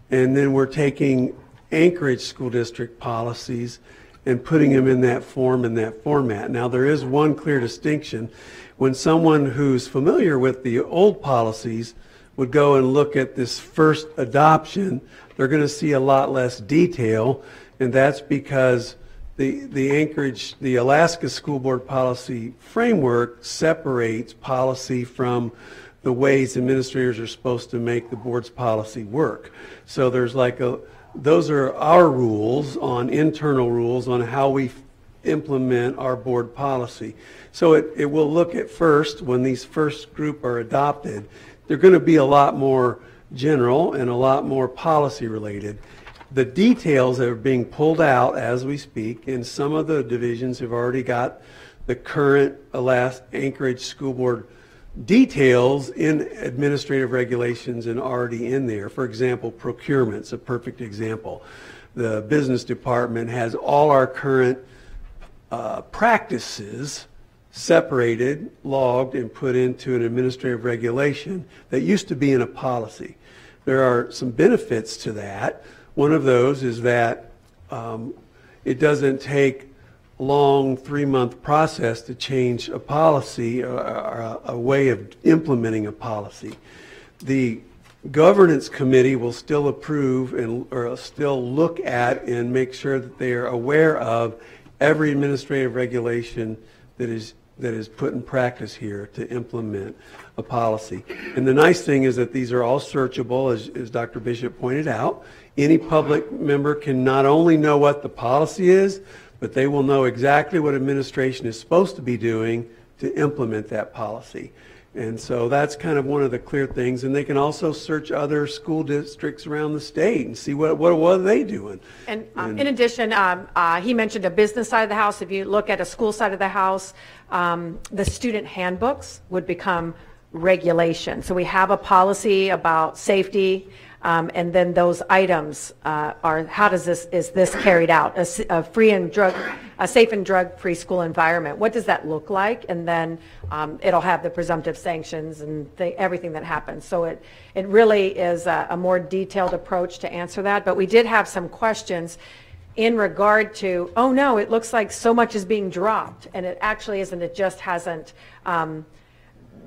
And then we're taking Anchorage School District policies and putting them in that form, in that format. Now, there is one clear distinction. When someone who's familiar with the old policies would go and look at this first adoption, they're going to see a lot less detail, and that's because the Alaska School Board policy framework separates policy from the ways administrators are supposed to make the board's policy work. So there's those are our rules internal rules on how we implement our board policy. So it will look at first, when these first group are adopted, they're going to be a lot more general and a lot more policy related. The details that are being pulled out as we speak, and some of the divisions have already got the current Anchorage School Board details in administrative regulations and already in there. For example, procurement's a perfect example. The business department has all our current practices separated, logged, and put into an administrative regulation that used to be in a policy. There are some benefits to that. One of those is that it doesn't take long 3-month process to change a policy or a way of implementing a policy. The governance committee will still approve or still look at and make sure that they are aware of every administrative regulation that is put in practice here to implement a policy. And the nice thing is that these are all searchable, as Dr. Bishop pointed out. Any public member can not only know what the policy is, but they will know exactly what administration is supposed to be doing to implement that policy. And so that's kind of one of the clear things. And they can also search other school districts around the state and see what are they doing. And in addition, he mentioned a business side of the house. If you look at a school side of the house, the student handbooks would become regulation. So we have a policy about safety, and then those items are how is this carried out? A safe and drug-free school environment. What does that look like? And then it'll have the presumptive sanctions and everything that happens. So it really is a more detailed approach to answer that. But we did have some questions in regard to, oh no, it looks like so much is being dropped, and it actually isn't. It just hasn't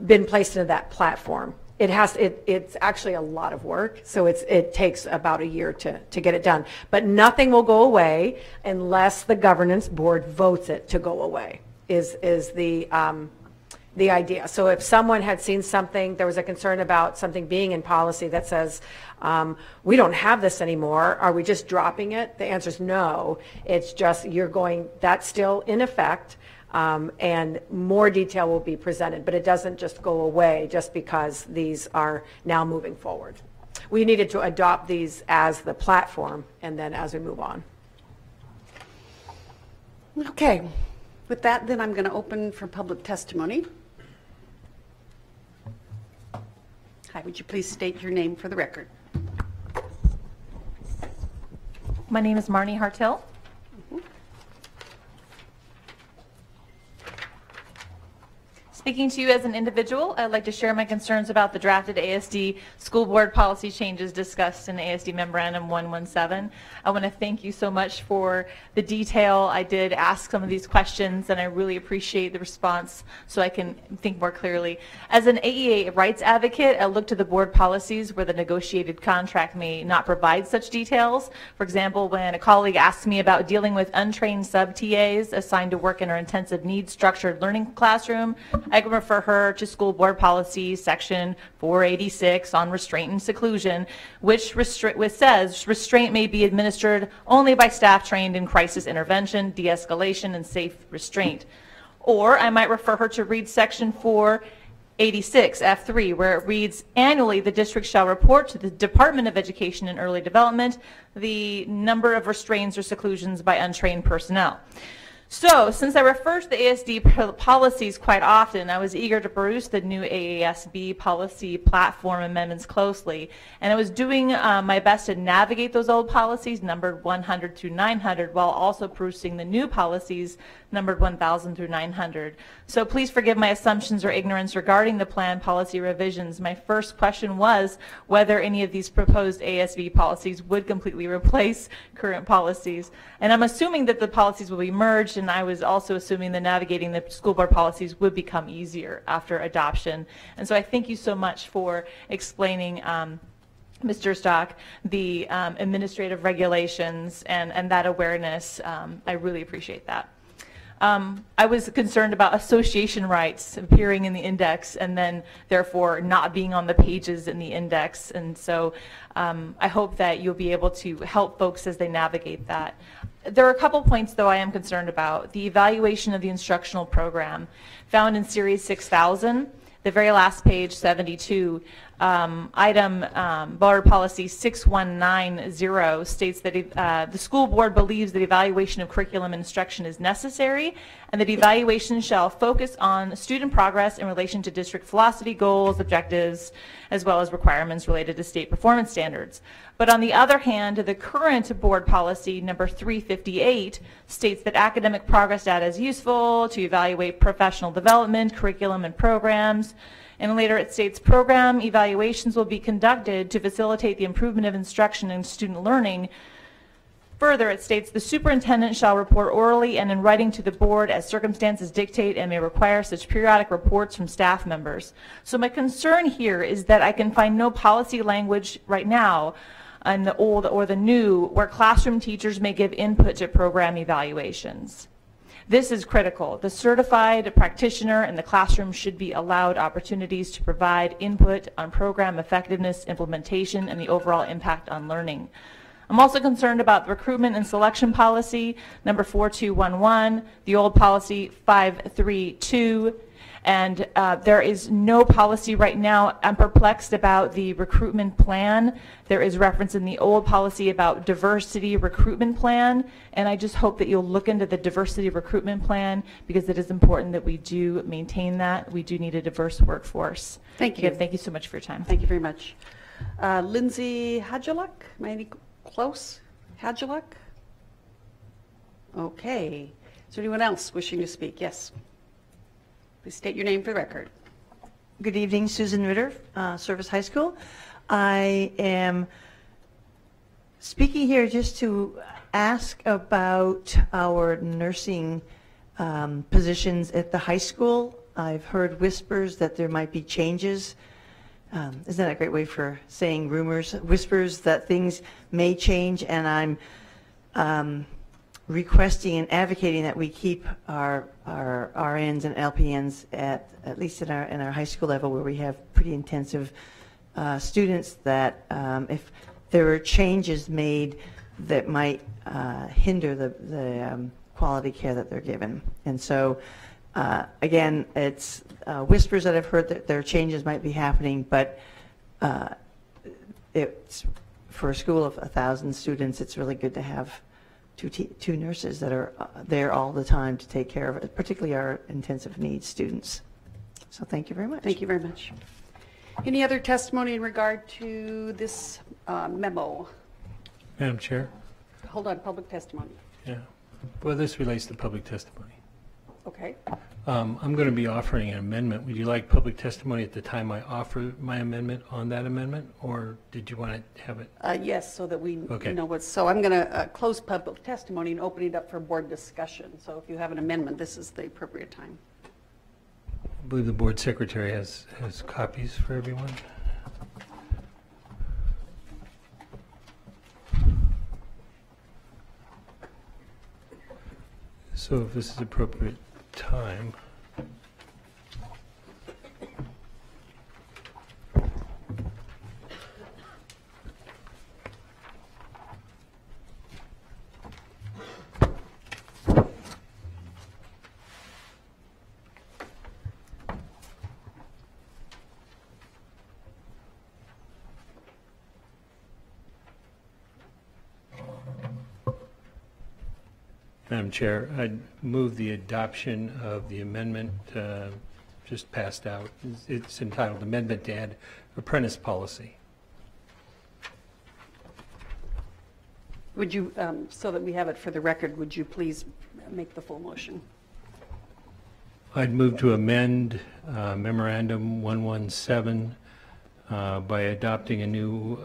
been placed into that platform. It's actually a lot of work, so it takes about a year to get it done. But nothing will go away unless the governance board votes it to go away, is the idea. So if someone had seen something, there was a concern about something being in policy that says, we don't have this anymore, are we just dropping it? The answer is no. It's just that's still in effect. And more detail will be presented, but it doesn't just go away just because these are now moving forward. We needed to adopt these as the platform, and then as we move on. Okay, with that, then I'm going to open for public testimony. Hi, would you please state your name for the record? My name is Marnie Hartel. Speaking to you as an individual, I'd like to share my concerns about the drafted ASD school board policy changes discussed in ASD Memorandum 117. I want to thank you so much for the detail. I did ask some of these questions, and I really appreciate the response so I can think more clearly. As an AEA rights advocate, I look to the board policies where the negotiated contract may not provide such details. For example, when a colleague asked me about dealing with untrained sub-TAs assigned to work in our intensive needs structured learning classroom, I can refer her to school board policy section 486 on restraint and seclusion, which says restraint may be administered only by staff trained in crisis intervention, de-escalation, and safe restraint. Or I might refer her to read section 4 86, F3, where it reads, annually the district shall report to the Department of Education and Early Development the number of restraints or seclusions by untrained personnel. So, since I refer to the ASD policies quite often, I was eager to peruse the new AASB policy platform amendments closely, and I was doing my best to navigate those old policies numbered 100 through 900 while also perusing the new policies numbered 1000 through 900. So please forgive my assumptions or ignorance regarding the planned policy revisions. My first question was whether any of these proposed ASB policies would completely replace current policies. And I'm assuming that the policies will be merged, and I was also assuming that navigating the school board policies would become easier after adoption. And so I thank you so much for explaining Mr. Stock, the administrative regulations and that awareness. I really appreciate that. I was concerned about association rights appearing in the index and then therefore not being on the pages in the index, and so I hope that you'll be able to help folks as they navigate that. There are a couple points though I am concerned about. The evaluation of the instructional program found in Series 6000, the very last page, 72, Board Policy 6190 states that the school board believes that evaluation of curriculum and instruction is necessary, and that evaluation shall focus on student progress in relation to district philosophy, goals, objectives, as well as requirements related to state performance standards. But on the other hand, the current board policy number 358 states that academic progress data is useful to evaluate professional development, curriculum, and programs. And later it states program evaluations will be conducted to facilitate the improvement of instruction and student learning. Further, it states the superintendent shall report orally and in writing to the board as circumstances dictate and may require such periodic reports from staff members. So my concern here is that I can find no policy language right now in the old or the new where classroom teachers may give input to program evaluations. This is critical. The certified practitioner in the classroom should be allowed opportunities to provide input on program effectiveness, implementation, and the overall impact on learning. I'm also concerned about the recruitment and selection policy, number 4211, the old policy 532, and there is no policy right now. I'm perplexed about the recruitment plan. There is reference in the old policy about diversity recruitment plan, and I just hope that you'll look into the diversity recruitment plan because it is important that we do maintain that. We do need a diverse workforce. Thank you. Again, thank you so much for your time. Thank you very much. Lindsay Hadjaluk, am I any close? Hadjaluk? Okay. Is there anyone else wishing to speak? Yes. Please state your name for the record. Good evening, Susan Ritter, Service High School. I am speaking here just to ask about our nursing positions at the high school. I've heard whispers that there might be changes. Isn't that a great way for saying rumors? Whispers that things may change, and I'm requesting and advocating that we keep our RNs and LPNs at least in our high school level where we have pretty intensive students, that if there are changes made that might hinder the quality care that they're given. And so again, it's whispers that I've heard that there are changes might be happening, but it's for a school of 1,000 students, it's really good to have two nurses that are there all the time to take care of it, particularly our intensive needs students. So thank you very much. Thank you very much. Any other testimony in regard to this memo? Madam Chair? Hold on, public testimony. Yeah. Well, this relates to public testimony. Okay. I'm going to be offering an amendment. Would you like public testimony at the time I offer my amendment on that amendment, or did you want to have it? Yes, so that we Okay. know what's, so I'm going to close public testimony and open it up for board discussion. So if you have an amendment, this is the appropriate time. I believe the board secretary has copies for everyone. So if this is appropriate time. Madam Chair, I'd move the adoption of the amendment just passed out. It's entitled Amendment to Add Apprentice Policy. Would you, so that we have it for the record, would you please make the full motion? I'd move to amend Memorandum 117 by adopting a new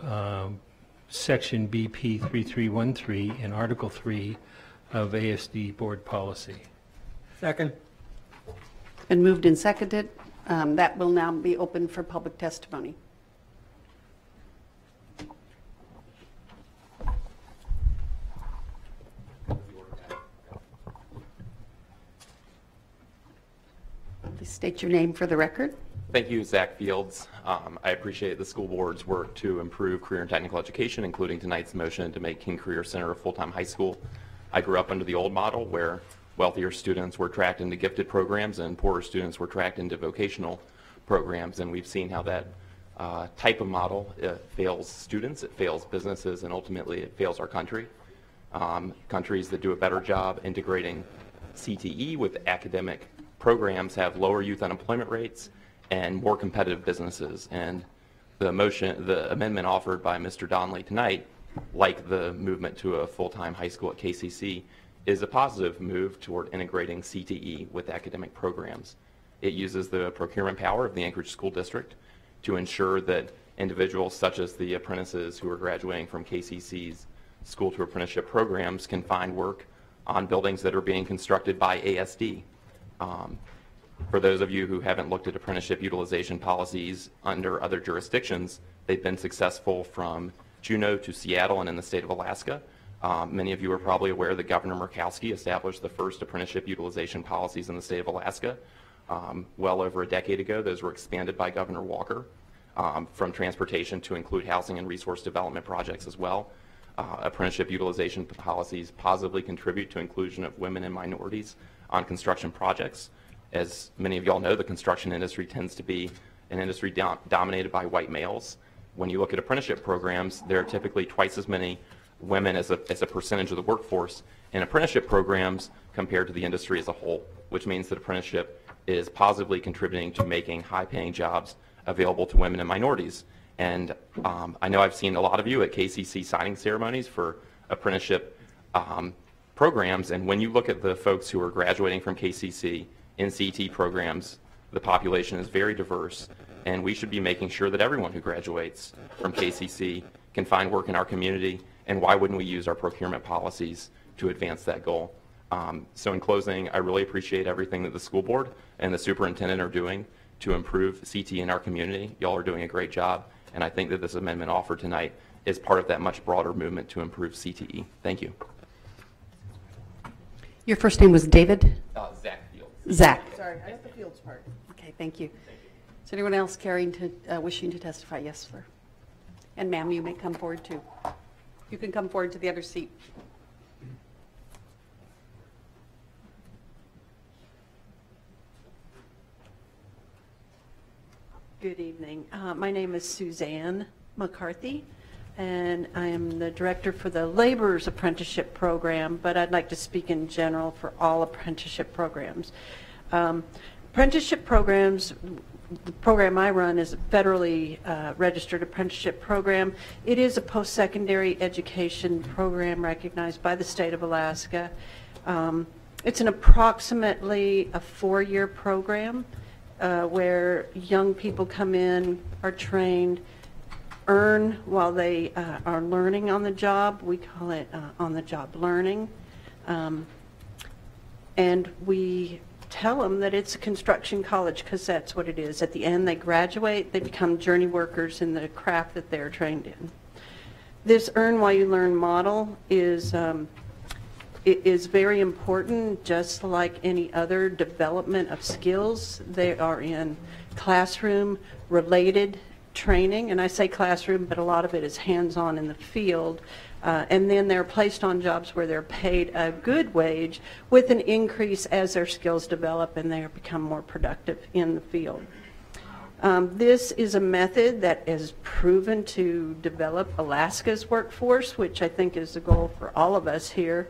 Section BP 3313 in Article 3 of ASD Board Policy. Second. It's been moved and seconded. That will now be open for public testimony. Please state your name for the record. Thank you, Zach Fields. I appreciate the school board's work to improve career and technical education, including tonight's motion to make King Career Center a full-time high school. I grew up under the old model where wealthier students were tracked into gifted programs and poorer students were tracked into vocational programs, and we've seen how that type of model fails students, it fails businesses, and ultimately it fails our country. Countries that do a better job integrating CTE with academic programs have lower youth unemployment rates and more competitive businesses. And the amendment offered by Mr. Donley tonight, like the movement to a full-time high school at KCC, is a positive move toward integrating CTE with academic programs. It uses the procurement power of the Anchorage School District to ensure that individuals such as the apprentices who are graduating from KCC's school to apprenticeship programs can find work on buildings that are being constructed by ASD. For those of you who haven't looked at apprenticeship utilization policies under other jurisdictions, they've been successful from Juneau to Seattle and in the state of Alaska. Many of you are probably aware that Governor Murkowski established the first apprenticeship utilization policies in the state of Alaska. Well over a decade ago, those were expanded by Governor Walker from transportation to include housing and resource development projects as well. Apprenticeship utilization policies positively contribute to inclusion of women and minorities on construction projects. As many of y'all know, the construction industry tends to be an industry dominated by white males. When you look at apprenticeship programs, there are typically twice as many women as a percentage of the workforce in apprenticeship programs compared to the industry as a whole, which means that apprenticeship is positively contributing to making high-paying jobs available to women and minorities. And I know I've seen a lot of you at KCC signing ceremonies for apprenticeship programs, and when you look at the folks who are graduating from KCC in CT programs, the population is very diverse, and we should be making sure that everyone who graduates from KCC can find work in our community, and why wouldn't we use our procurement policies to advance that goal? So in closing, I really appreciate everything that the school board and the superintendent are doing to improve CT in our community. Y'all are doing a great job, and I think that this amendment offered tonight is part of that much broader movement to improve CTE. Thank you. Your first name was David? Zach Fields. Zach. Sorry, I got the Fields part. Okay, thank you. Is anyone else wishing to testify? Yes, sir. And ma'am, you may come forward too. You can come forward to the other seat. Good evening. My name is Suzanne McCarthy, and I am the director for the Laborers Apprenticeship Program, but I'd like to speak in general for all apprenticeship programs. Apprenticeship programs, the program I run is a federally registered apprenticeship program. It is a post-secondary education program recognized by the state of Alaska. It's an approximately a 4-year program where young people come in, are trained, earn while they are learning on the job. We call it on-the-job learning. And we tell them that it's a construction college because that's what it is. At the end, they graduate, they become journey workers in the craft that they're trained in. This earn while you learn model is very important, just like any other development of skills. They are in classroom-related training, and I say classroom, but a lot of it is hands-on in the field. And then they're placed on jobs where they're paid a good wage with an increase as their skills develop and they become more productive in the field. This is a method that is proven to develop Alaska's workforce, which I think is the goal for all of us here.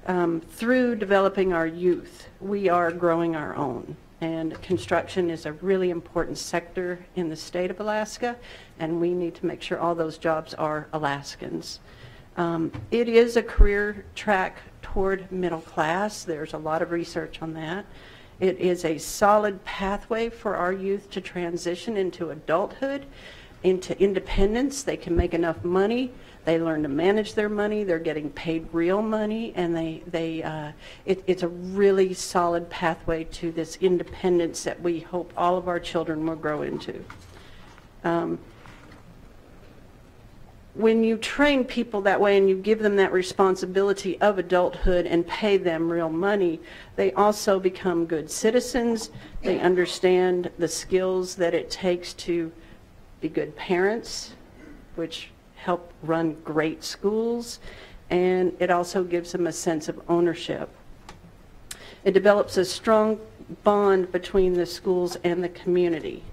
through developing our youth, we are growing our own. And construction is a really important sector in the state of Alaska, and we need to make sure all those jobs are Alaskans. It is a career track toward middle class. There's a lot of research on that. It is a solid pathway for our youth to transition into adulthood, into independence. They can make enough money. They learn to manage their money. They're getting paid real money, and it's a really solid pathway to this independence that we hope all of our children will grow into. When you train people that way and you give them that responsibility of adulthood and pay them real money, they also become good citizens. They understand the skills that it takes to be good parents, which help run great schools, and it also gives them a sense of ownership. It develops a strong bond between the schools and the community.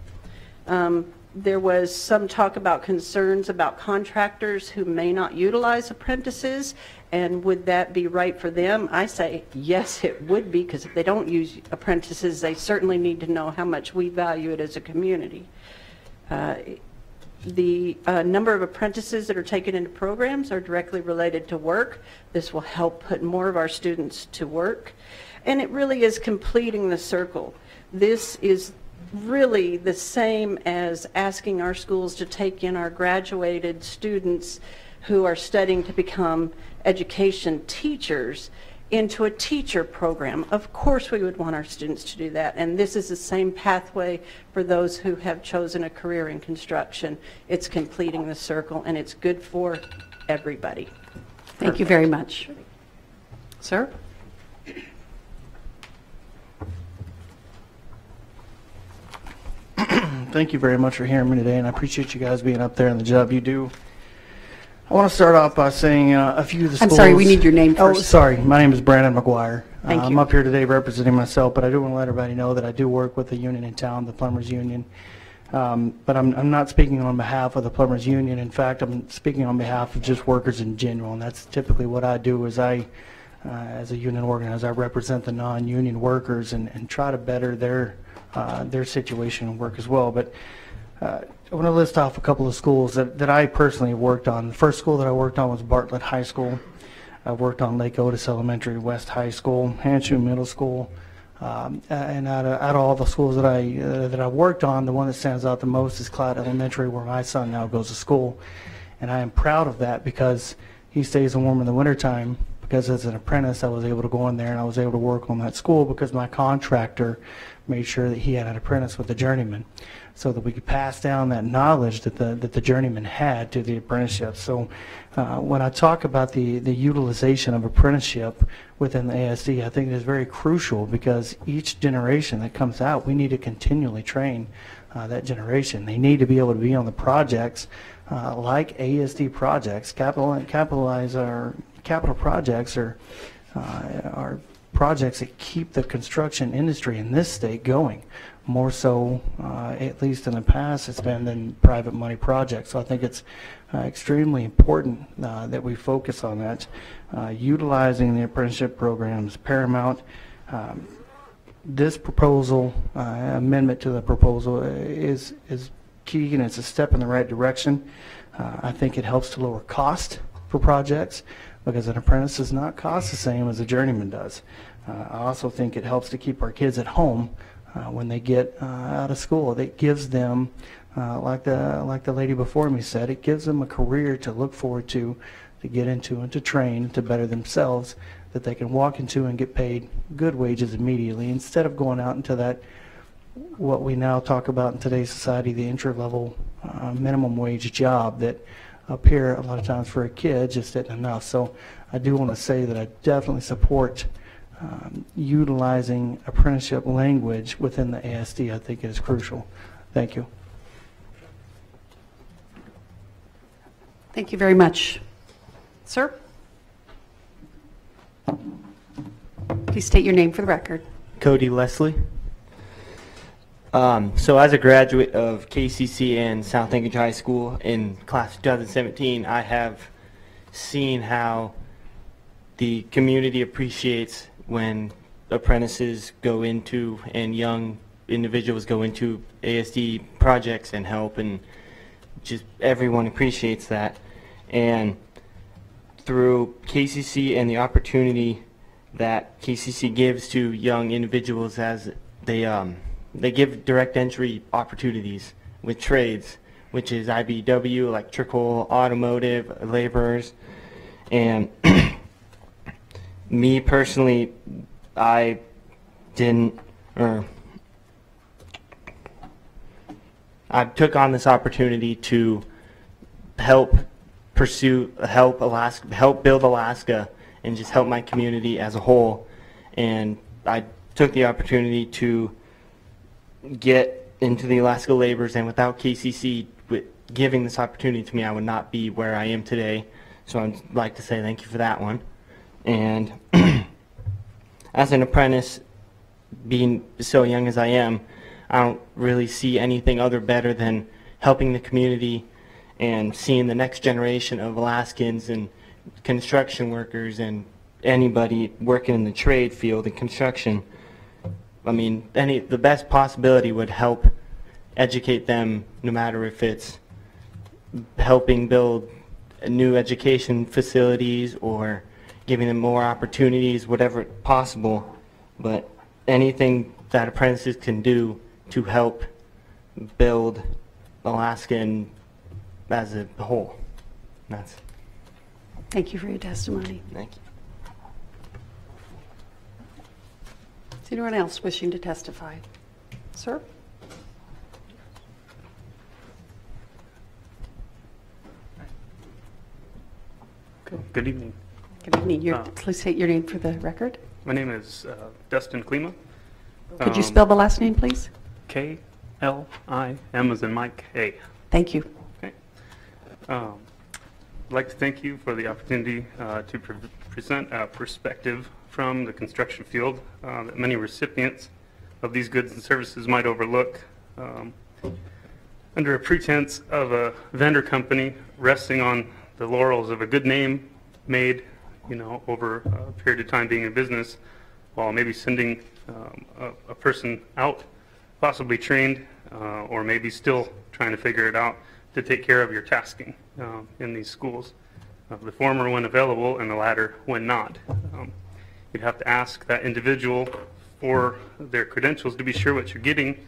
There was some talk about concerns about contractors who may not utilize apprentices, and would that be right for them? I say yes, it would be, because if they don't use apprentices, they certainly need to know how much we value it as a community. The number of apprentices that are taken into programs are directly related to work. This will help put more of our students to work, and it really is completing the circle. This is really the same as asking our schools to take in our graduated students who are studying to become education teachers into a teacher program. Of course we would want our students to do that, and this is the same pathway for those who have chosen a career in construction. It's completing the circle, and it's good for everybody. Thank you very much. Sir? Thank you very much for hearing me today, and I appreciate you guys being up there and the job you do. I want to start off by saying a few of the schools. I'm sorry, we need your name first. Oh, sorry. My name is Brandon McGuire. Thank you. I'm up here today representing myself, but I do want to let everybody know that I do work with the union in town, the Plumbers Union. But I'm not speaking on behalf of the Plumbers Union. In fact, I'm speaking on behalf of just workers in general, and that's typically what I do. Is as a union organizer, I represent the non-union workers and try to better their situation and work as well. But I want to list off a couple of schools that I personally worked on. The first school that I worked on was Bartlett High School. I worked on Lake Otis Elementary, West High School, Hanshu Middle School, and out of all the schools that I worked on, the one that stands out the most is Cloud Elementary, where my son now goes to school. And I am proud of that because he stays warm in the wintertime. Because as an apprentice, I was able to go in there and I was able to work on that school because my contractor made sure that he had an apprentice with a journeyman, so that we could pass down that knowledge that the journeyman had to the apprenticeship. So when I talk about the utilization of apprenticeship within the ASD, I think it is very crucial because each generation that comes out, we need to continually train that generation. They need to be able to be on the projects like ASD projects. Capital projects are projects that keep the construction industry in this state going. More so, at least in the past, it's been than private money projects. So I think it's extremely important that we focus on that. Utilizing the apprenticeship program is paramount. This proposal, amendment to the proposal, is key, and it's a step in the right direction. I think it helps to lower cost for projects because an apprentice does not cost the same as a journeyman does. I also think it helps to keep our kids at home when they get out of school. It gives them, like the lady before me said, it gives them a career to look forward to get into and to train to better themselves, that they can walk into and get paid good wages immediately instead of going out into that, what we now talk about in today's society, the entry-level minimum wage job that up here a lot of times for a kid just isn't enough. So I do want to say that I definitely support utilizing apprenticeship language within the ASD. I think it is crucial. Thank you. Thank you very much. Sir? Please state your name for the record. Cody Leslie. So as a graduate of KCC and South Anchorage High School in class 2017, I have seen how the community appreciates when apprentices go into and young individuals go into ASD projects and help, and just everyone appreciates that. And through KCC and the opportunity that KCC gives to young individuals, as they give direct entry opportunities with trades, which is IBW, electrical, automotive, laborers. And me personally, I took on this opportunity to help build Alaska and just help my community as a whole. And I took the opportunity to get into the Alaska Laborers, and without KCC giving this opportunity to me, I would not be where I am today. So I'd like to say thank you for that one. And as an apprentice, being so young as I am, I don't really see anything other better than helping the community and seeing the next generation of Alaskans and construction workers and anybody working in the trade field and construction. I mean, the best possibility would help educate them, no matter if it's helping build new education facilities or giving them more opportunities, whatever possible. But anything that apprentices can do to help build Alaska and as a whole. That's. Thank you for your testimony. Thank you. Is anyone else wishing to testify? Sir? Good evening. Good evening. Please state your name for the record. My name is Dustin Klima. Could you spell the last name, please? K-L-I-M as in Mike, A. Thank you. Okay. I'd like to thank you for the opportunity to present a perspective from the construction field that many recipients of these goods and services might overlook. Under a pretense of a vendor company resting on the laurels of a good name made, over a period of time being in business, while maybe sending a person out, possibly trained, or maybe still trying to figure it out, to take care of your tasking in these schools. The former when available and the latter when not. You'd have to ask that individual for their credentials to be sure what you're getting.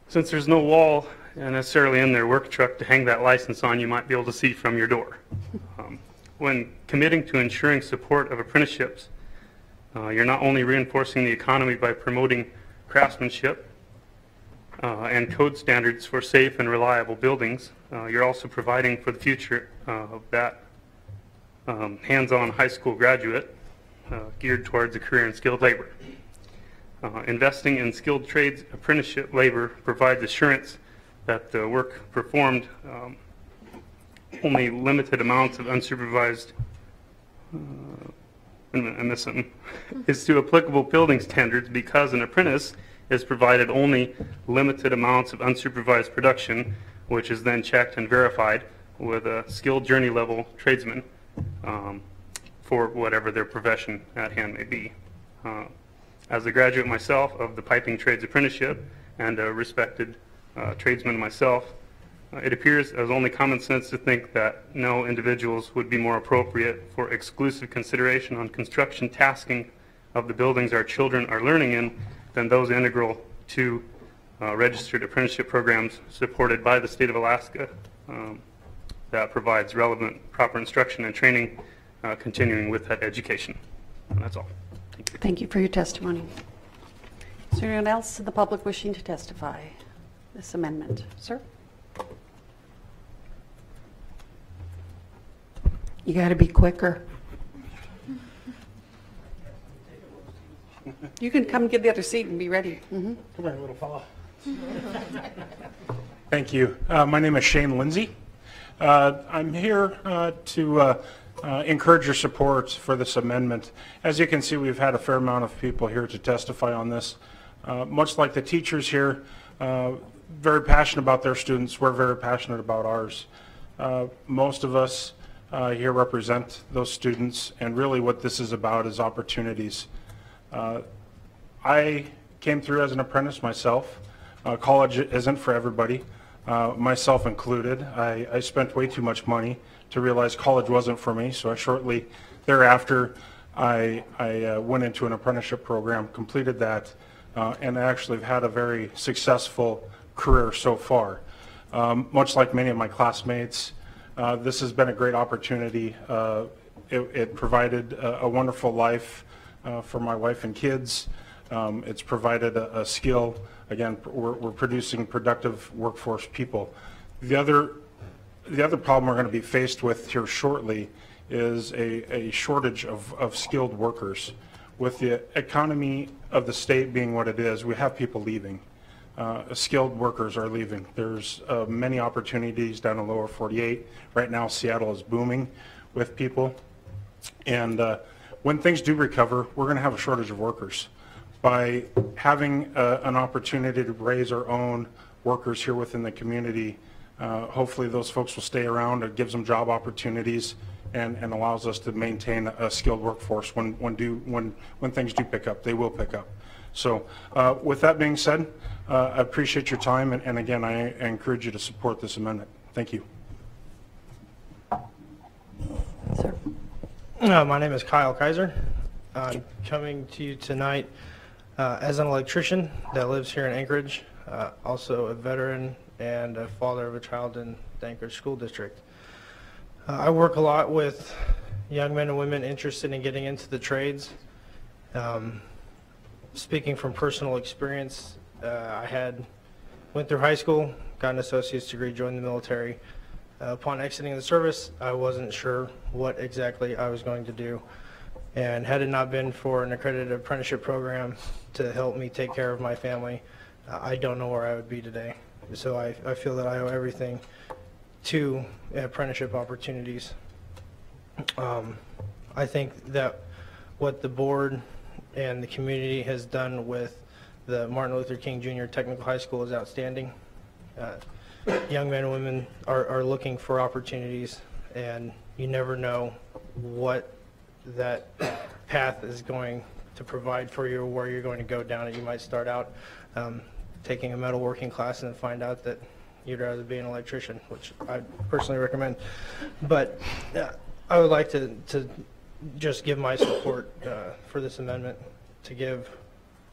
Since there's no wall necessarily in their work truck to hang that license on, you might be able to see from your door. When committing to ensuring support of apprenticeships, you're not only reinforcing the economy by promoting craftsmanship and code standards for safe and reliable buildings, you're also providing for the future of that hands-on high school graduate geared towards a career in skilled labor. Investing in skilled trades apprenticeship labor provides assurance that the work performed only limited amounts of unsupervised I missed something, is to applicable building standards, because an apprentice is provided only limited amounts of unsupervised production, which is then checked and verified with a skilled journey level tradesman for whatever their profession at hand may be. As a graduate myself of the piping trades apprenticeship and a respected tradesman myself, it appears as only common sense to think that no individuals would be more appropriate for exclusive consideration on construction tasking of the buildings our children are learning in than those integral to registered apprenticeship programs supported by the state of Alaska that provides relevant, proper instruction and training, continuing with that education. And that's all. Thank you. Thank you for your testimony. Is there anyone else in the public wishing to testify this amendment? Sir? You got to be quicker. You can come get the other seat and be ready. Come here, little fella. Thank you. My name is Shane Lindsay. I'm here to encourage your support for this amendment. As you can see, we've had a fair amount of people here to testify on this. Much like the teachers here, very passionate about their students. We're very passionate about ours. Most of us here represent those students, and really what this is about is opportunities. I came through as an apprentice myself. College isn't for everybody, myself included. I spent way too much money to realize college wasn't for me, so shortly thereafter I went into an apprenticeship program, completed that, and I actually have had a very successful career so far. Much like many of my classmates, this has been a great opportunity. It provided a wonderful life for my wife and kids. It's provided a skill. Again, we're producing productive workforce people. The other problem we're going to be faced with here shortly is a shortage of skilled workers. With the economy of the state being what it is, we have people leaving. Skilled workers are leaving. There's many opportunities down in lower 48. Right now, Seattle is booming with people. And when things do recover, we're going to have a shortage of workers. By having an opportunity to raise our own workers here within the community, hopefully those folks will stay around. It gives them job opportunities and allows us to maintain a skilled workforce when things do pick up. They will pick up. So with that being said, I appreciate your time, and again, I encourage you to support this amendment. Thank you. Sir. My name is Kyle Kaiser. I'm coming to you tonight as an electrician that lives here in Anchorage, also a veteran and a father of a child in the Anchorage School District. I work a lot with young men and women interested in getting into the trades. Speaking from personal experience, I went through high school, got an associate's degree, joined the military. Upon exiting the service, I wasn't sure what exactly I was going to do. And had it not been for an accredited apprenticeship program to help me take care of my family, I don't know where I would be today. So I feel that I owe everything to apprenticeship opportunities. I think that what the board and the community has done with the Martin Luther King Jr. Technical High School is outstanding. Young men and women are looking for opportunities, and you never know what that path is going to provide for you, or where you're going to go down it. You might start out taking a metalworking class and find out that you'd rather be an electrician, which I personally recommend. But I would like to just give my support for this amendment, to give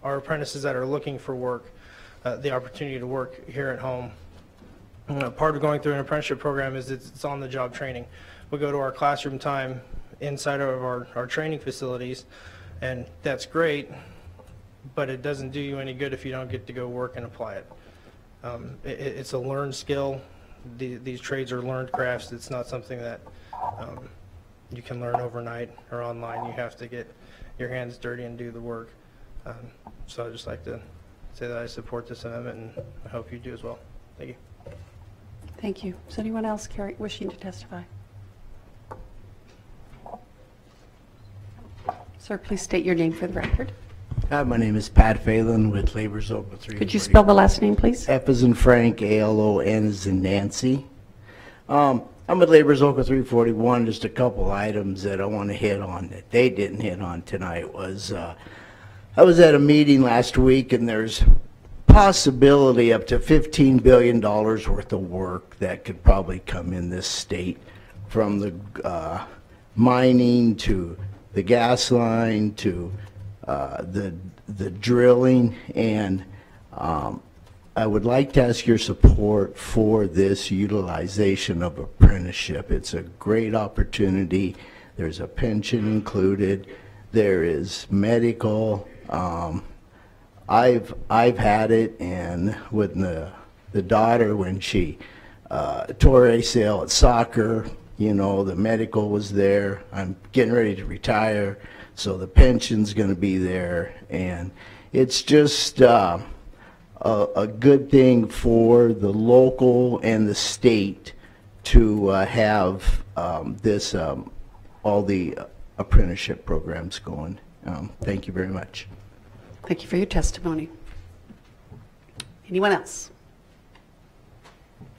our apprentices that are looking for work the opportunity to work here at home. Part of going through an apprenticeship program is it's on-the-job training. We go to our classroom time inside of our training facilities, and that's great, but it doesn't do you any good if you don't get to go work and apply it. It's a learned skill. These trades are learned crafts. It's not something that you can learn overnight or online. You have to get your hands dirty and do the work. So I'd just like to say that I support this amendment, and I hope you do as well. Thank you. Thank you. Is anyone else wishing to testify? Sir, please state your name for the record. Hi, my name is Pat Phelan with Labor's Open 3. Could you spell the last name, please? F as in Frank, A-L-O-N as in Nancy. I'm with Labor's Open 341. Just a couple items that I want to hit on that they didn't hit on tonight was I was at a meeting last week, and there's possibility up to $15 billion worth of work that could probably come in this state, from the mining to the gas line to the drilling, and I would like to ask your support for this utilization of apprenticeship. It's a great opportunity. There's a pension included. There is medical. I've had it, and with the daughter, when she tore ACL at soccer, you know, the medical was there. I'm getting ready to retire, so the pension's going to be there, and it's just a good thing for the local and the state to have this all the apprenticeship programs going. Thank you very much. Thank you for your testimony. Anyone else?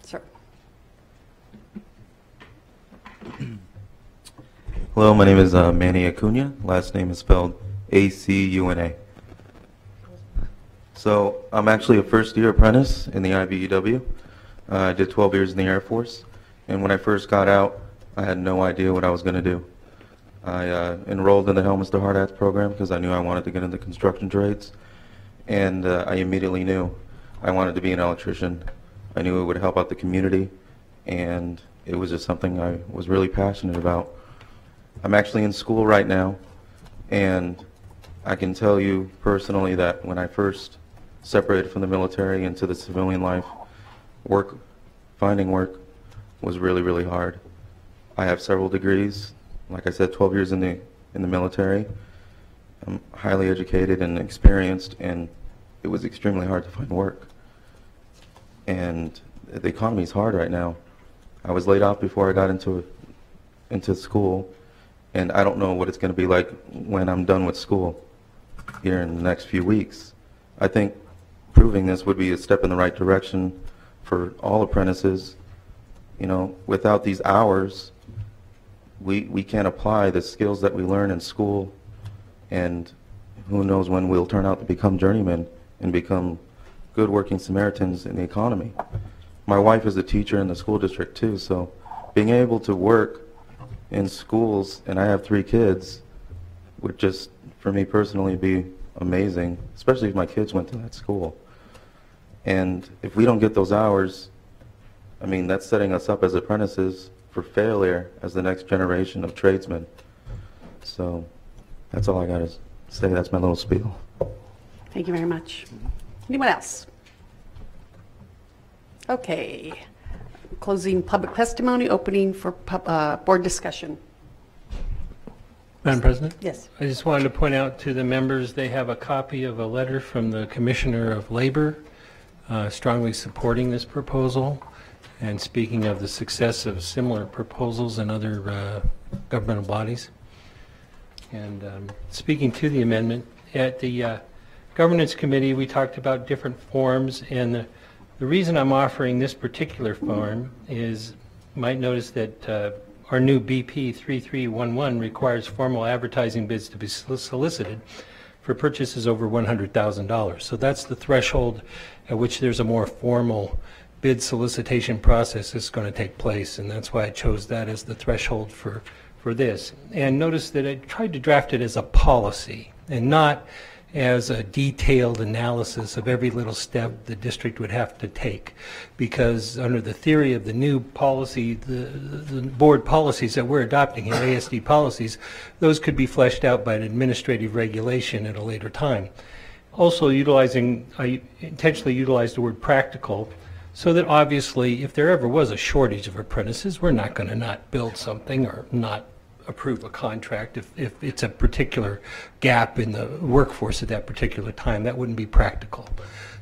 Sir. Hello, my name is Manny Acuna. Last name is spelled A-C-U-N-A. So I'm actually a first-year apprentice in the IBEW. I did 12 years in the Air Force, and when I first got out, I had no idea what I was going to do. I enrolled in the Helmets to Hard Hats program because I knew I wanted to get into construction trades, and I immediately knew I wanted to be an electrician. I knew it would help out the community, and it was just something I was really passionate about. I'm actually in school right now, and I can tell you personally that when I first separated from the military into the civilian life, finding work was really, really hard. I have several degrees. Like I said, 12 years in the military. I'm highly educated and experienced, and it was extremely hard to find work. And the economy is hard right now. I was laid off before I got into school, and I don't know what it's going to be like when I'm done with school here in the next few weeks. I think proving this would be a step in the right direction for all apprentices. You know, without these hours, we can't apply the skills that we learn in school, and who knows when we'll turn out to become journeymen and become good working Samaritans in the economy. My wife is a teacher in the school district too, so being able to work in schools, and I have 3 kids, would just, for me personally, be amazing, especially if my kids went to that school. And if we don't get those hours, I mean, that's setting us up as apprentices for failure as the next generation of tradesmen. So that's all I got to say. That's my little spiel. Thank you very much. Anyone else? Okay. Closing public testimony, opening for board discussion. Madam President? Yes. I just wanted to point out to the members they have a copy of a letter from the Commissioner of Labor strongly supporting this proposal and speaking of the success of similar proposals in other governmental bodies. And speaking to the amendment, at the Governance Committee we talked about different forms, and the reason I'm offering this particular form is, you might notice that our new BP 3311 requires formal advertising bids to be solicited for purchases over $100,000. So that's the threshold at which there's a more formal bid solicitation process that's going to take place, and that's why I chose that as the threshold for this. And notice that I tried to draft it as a policy and not as a detailed analysis of every little step the district would have to take, because under the theory of the new policy, the board policies that we're adopting here, ASD policies, those could be fleshed out by an administrative regulation at a later time. Also I intentionally utilized the word practical, so that obviously if there ever was a shortage of apprentices, we're not going to not build something or not approve a contract if it's a particular gap in the workforce at that particular time. That wouldn't be practical.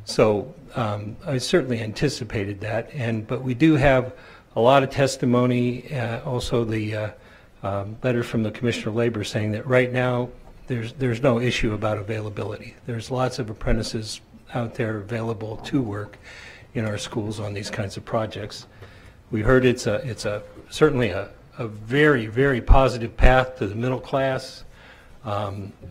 So I certainly anticipated that, but we do have a lot of testimony, also the letter from the Commissioner of Labor saying that right now there's no issue about availability. There's lots of apprentices out there available to work in our schools on these kinds of projects. We heard it's certainly a very, very positive path to the middle class.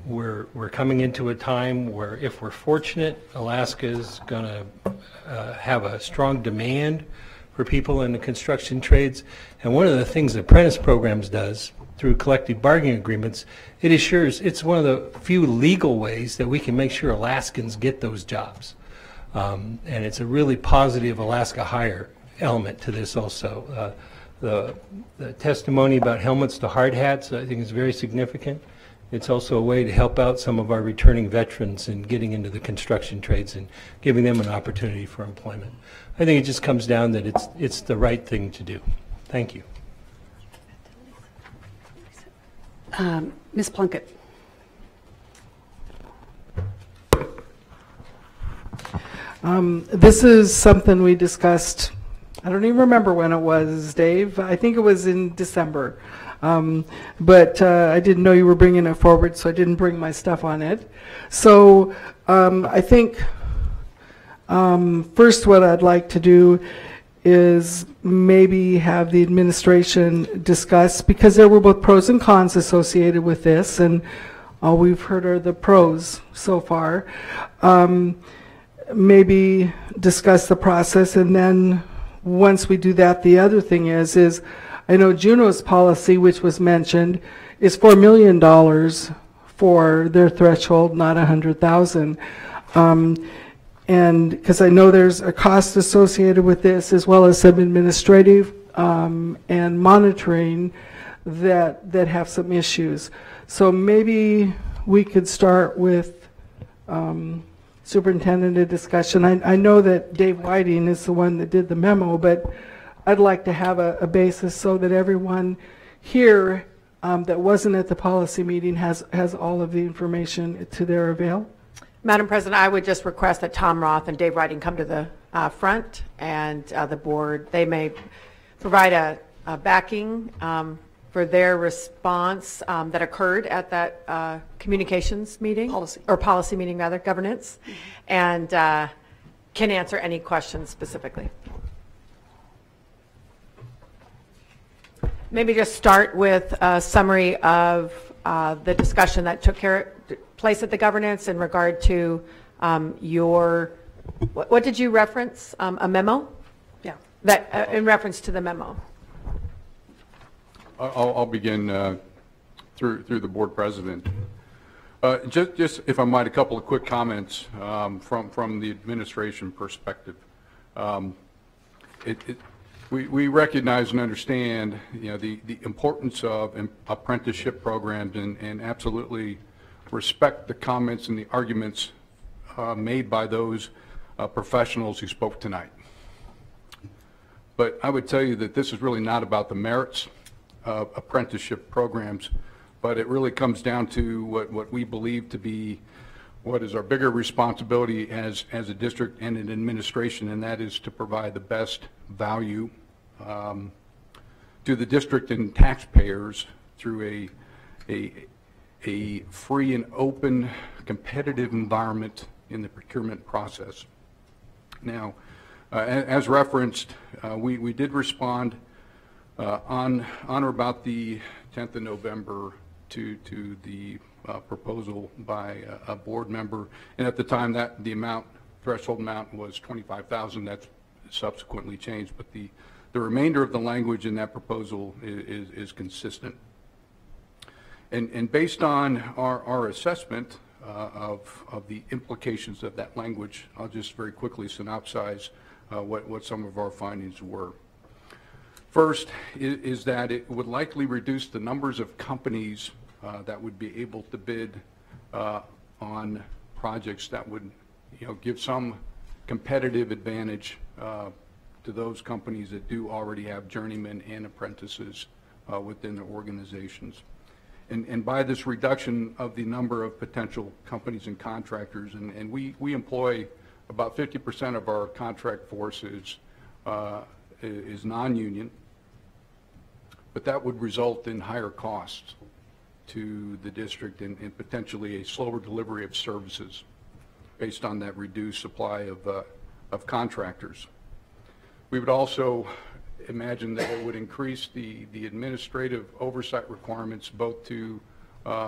We're coming into a time where, if we're fortunate, Alaska is going to have a strong demand for people in the construction trades. And one of the things the apprentice programs does through collective bargaining agreements, it's one of the few legal ways that we can make sure Alaskans get those jobs. And it's a really positive Alaska hire element to this also. The testimony about helmets to hard hats, I think, is very significant. It's also a way to help out some of our returning veterans in getting into the construction trades and giving them an opportunity for employment. I think it just comes down that it's the right thing to do. Thank you. Ms. Plunkett. This is something we discussed, I don't even remember when it was, Dave. I think it was in December. But I didn't know you were bringing it forward, so I didn't bring my stuff on it. So I think first what I'd like to do is maybe have the administration discuss, because there were both pros and cons associated with this, and all we've heard are the pros so far. Maybe discuss the process, and then once we do that, the other thing is I know Juneau's policy, which was mentioned, is $4 million for their threshold, not $100,000. And because I know there's a cost associated with this, as well as some administrative and monitoring that have some issues. So maybe we could start with superintendent a discussion. I know that Dave Whiting is the one that did the memo, but I'd like to have a basis so that everyone here that wasn't at the policy meeting has all of the information to their avail. Madam President, I would just request that Tom Roth and Dave Whiting come to the front, and the board, they may provide a backing for their response that occurred at that communications meeting, policy meeting rather, governance, and can answer any questions specifically. Maybe just start with a summary of the discussion that took place at the governance in regard to what did you reference? A memo? Yeah. That in reference to the memo. I'll begin through the board president. Just if I might, a couple of quick comments from the administration perspective. We recognize and understand, the importance of apprenticeship programs, and absolutely respect the comments and the arguments made by those professionals who spoke tonight. But I would tell you that this is really not about the merits of apprenticeship programs, but it really comes down to what we believe to be what is our bigger responsibility as a district and an administration, and that is to provide the best value to the district and taxpayers through a free and open competitive environment in the procurement process. Now, as referenced, we did respond on or about the 10th of November to the proposal by a board member, and at the time that the threshold amount was $25,000. That's subsequently changed, but the remainder of the language in that proposal is consistent. And based on our assessment of the implications of that language, I'll just very quickly synopsize what some of our findings were. First is that it would likely reduce the numbers of companies that would be able to bid on projects that would give some competitive advantage to those companies that do already have journeymen and apprentices within their organizations. And by this reduction of the number of potential companies and contractors, and we employ about 50% of our contract force is non-union, but that would result in higher costs to the district and potentially a slower delivery of services based on that reduced supply of contractors. We would also imagine that it would increase the administrative oversight requirements both to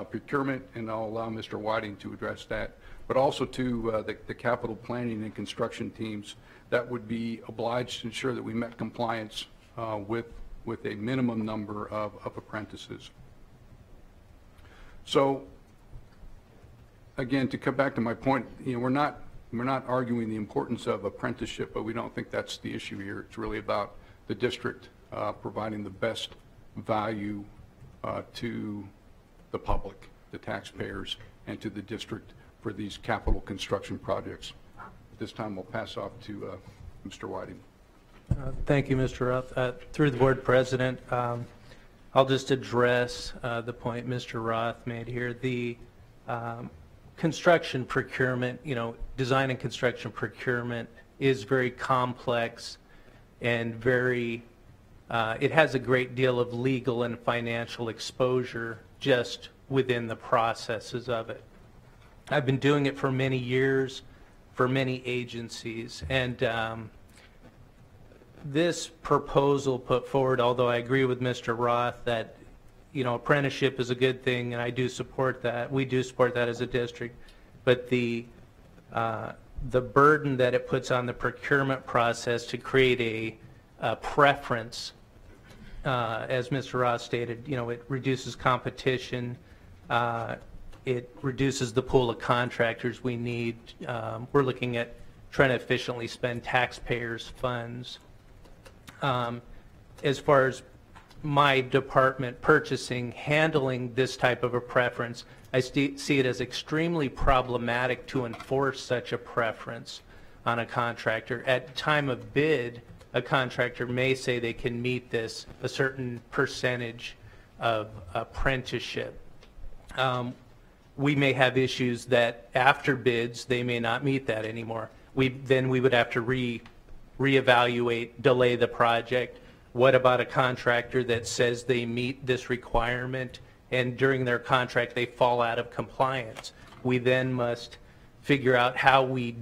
procurement, and I'll allow Mr. Whiting to address that, but also to the capital planning and construction teams that would be obliged to ensure that we met compliance with a minimum number of apprentices. So again, to come back to my point, we're not arguing the importance of apprenticeship, but we don't think that's the issue here. It's really about the district providing the best value to the public, the taxpayers, and to the district for these capital construction projects. At this time, we'll pass off to Mr. Whiting. Thank you, Mr. Roth. Through the board president, I'll just address the point Mr. Roth made here. The construction procurement, design and construction procurement is very complex and very, it has a great deal of legal and financial exposure just within the processes of it. I've been doing it for many years for many agencies, and this proposal put forward, although I agree with Mr. Roth that, you know, apprenticeship is a good thing, and I do support that. We do support that as a district, but the burden that it puts on the procurement process to create a preference, as Mr. Roth stated, you know, it reduces competition. It reduces the pool of contractors we need. We're looking at trying to efficiently spend taxpayers' funds. As far as my department purchasing, handling this type of a preference, I see it as extremely problematic to enforce such a preference on a contractor. At time of bid, a contractor may say they can meet this, a certain percentage of apprenticeship. We may have issues that after bids, they may not meet that anymore. Then we would have to reevaluate, delay the project. What about a contractor that says they meet this requirement and during their contract they fall out of compliance? We then must figure out how we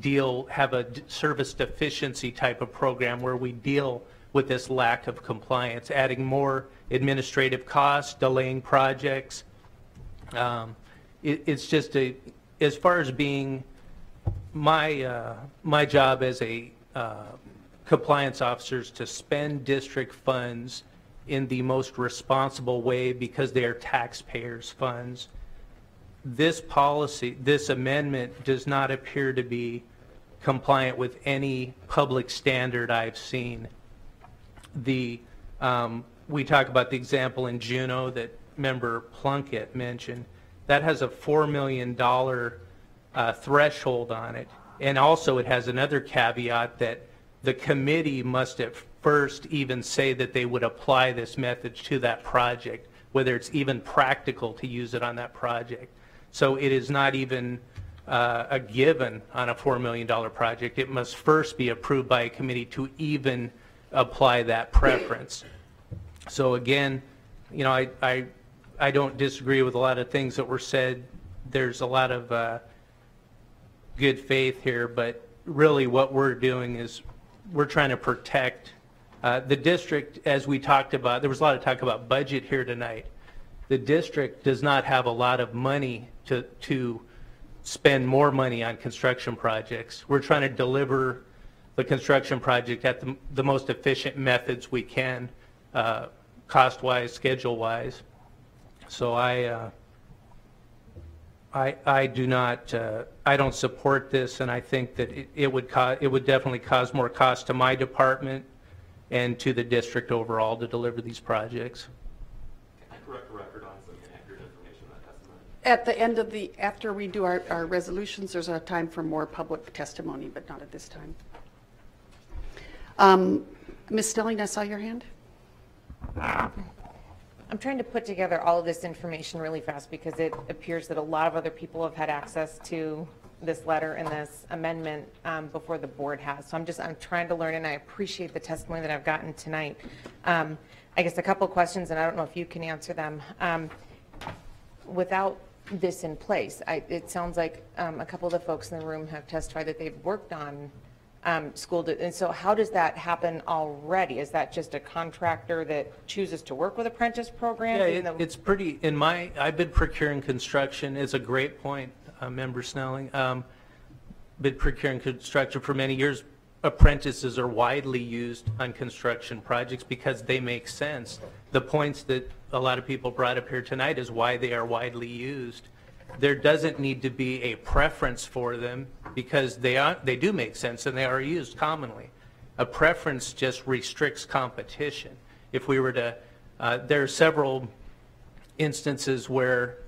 have a service deficiency type of program where we deal with this lack of compliance, adding more administrative costs, delaying projects. It's just as far as being my job as a compliance officer is to spend district funds in the most responsible way because they are taxpayers' funds. This policy, this amendment does not appear to be compliant with any public standard I've seen. We talk about the example in Juneau that Member Plunkett mentioned. That has a $4 million threshold on it. And also it has another caveat that the committee must at first even say that they would apply this method to that project, whether it's even practical to use it on that project. So it is not even a given on a $4 million project. It must first be approved by a committee to even apply that preference. So again, you know, I don't disagree with a lot of things that were said. There's a lot of good faith here, but really what we're doing is we're trying to protect the district. As we talked about, there was a lot of talk about budget here tonight. The district does not have a lot of money to spend more money on construction projects. We're trying to deliver the construction project at the most efficient methods we can, cost-wise, schedule-wise. So I don't support this, and I think that it would definitely cause more cost to my department and to the district overall to deliver these projects. Can I correct the record on some inaccurate information in that testimony? At the end of after we do our resolutions, there's a time for more public testimony, but not at this time. Ms. Snelling, I saw your hand. I'm trying to put together all of this information really fast because it appears that a lot of other people have had access to this letter and this amendment before the board has. So I'm trying to learn, and I appreciate the testimony that I've gotten tonight. I guess a couple of questions, and I don't know if you can answer them. Without this in place, it sounds like a couple of the folks in the room have testified that they've worked on and so how does that happen already? Is that just a contractor that chooses to work with apprentice programs? Yeah, it's pretty, I've been procuring construction. It's a great point, Member Snelling. Been procuring construction for many years. Apprentices are widely used on construction projects because they make sense. The points that a lot of people brought up here tonight is why they are widely used. There doesn't need to be a preference for them because they do make sense and they are used commonly. A preference just restricts competition. If we were to, there are several instances where,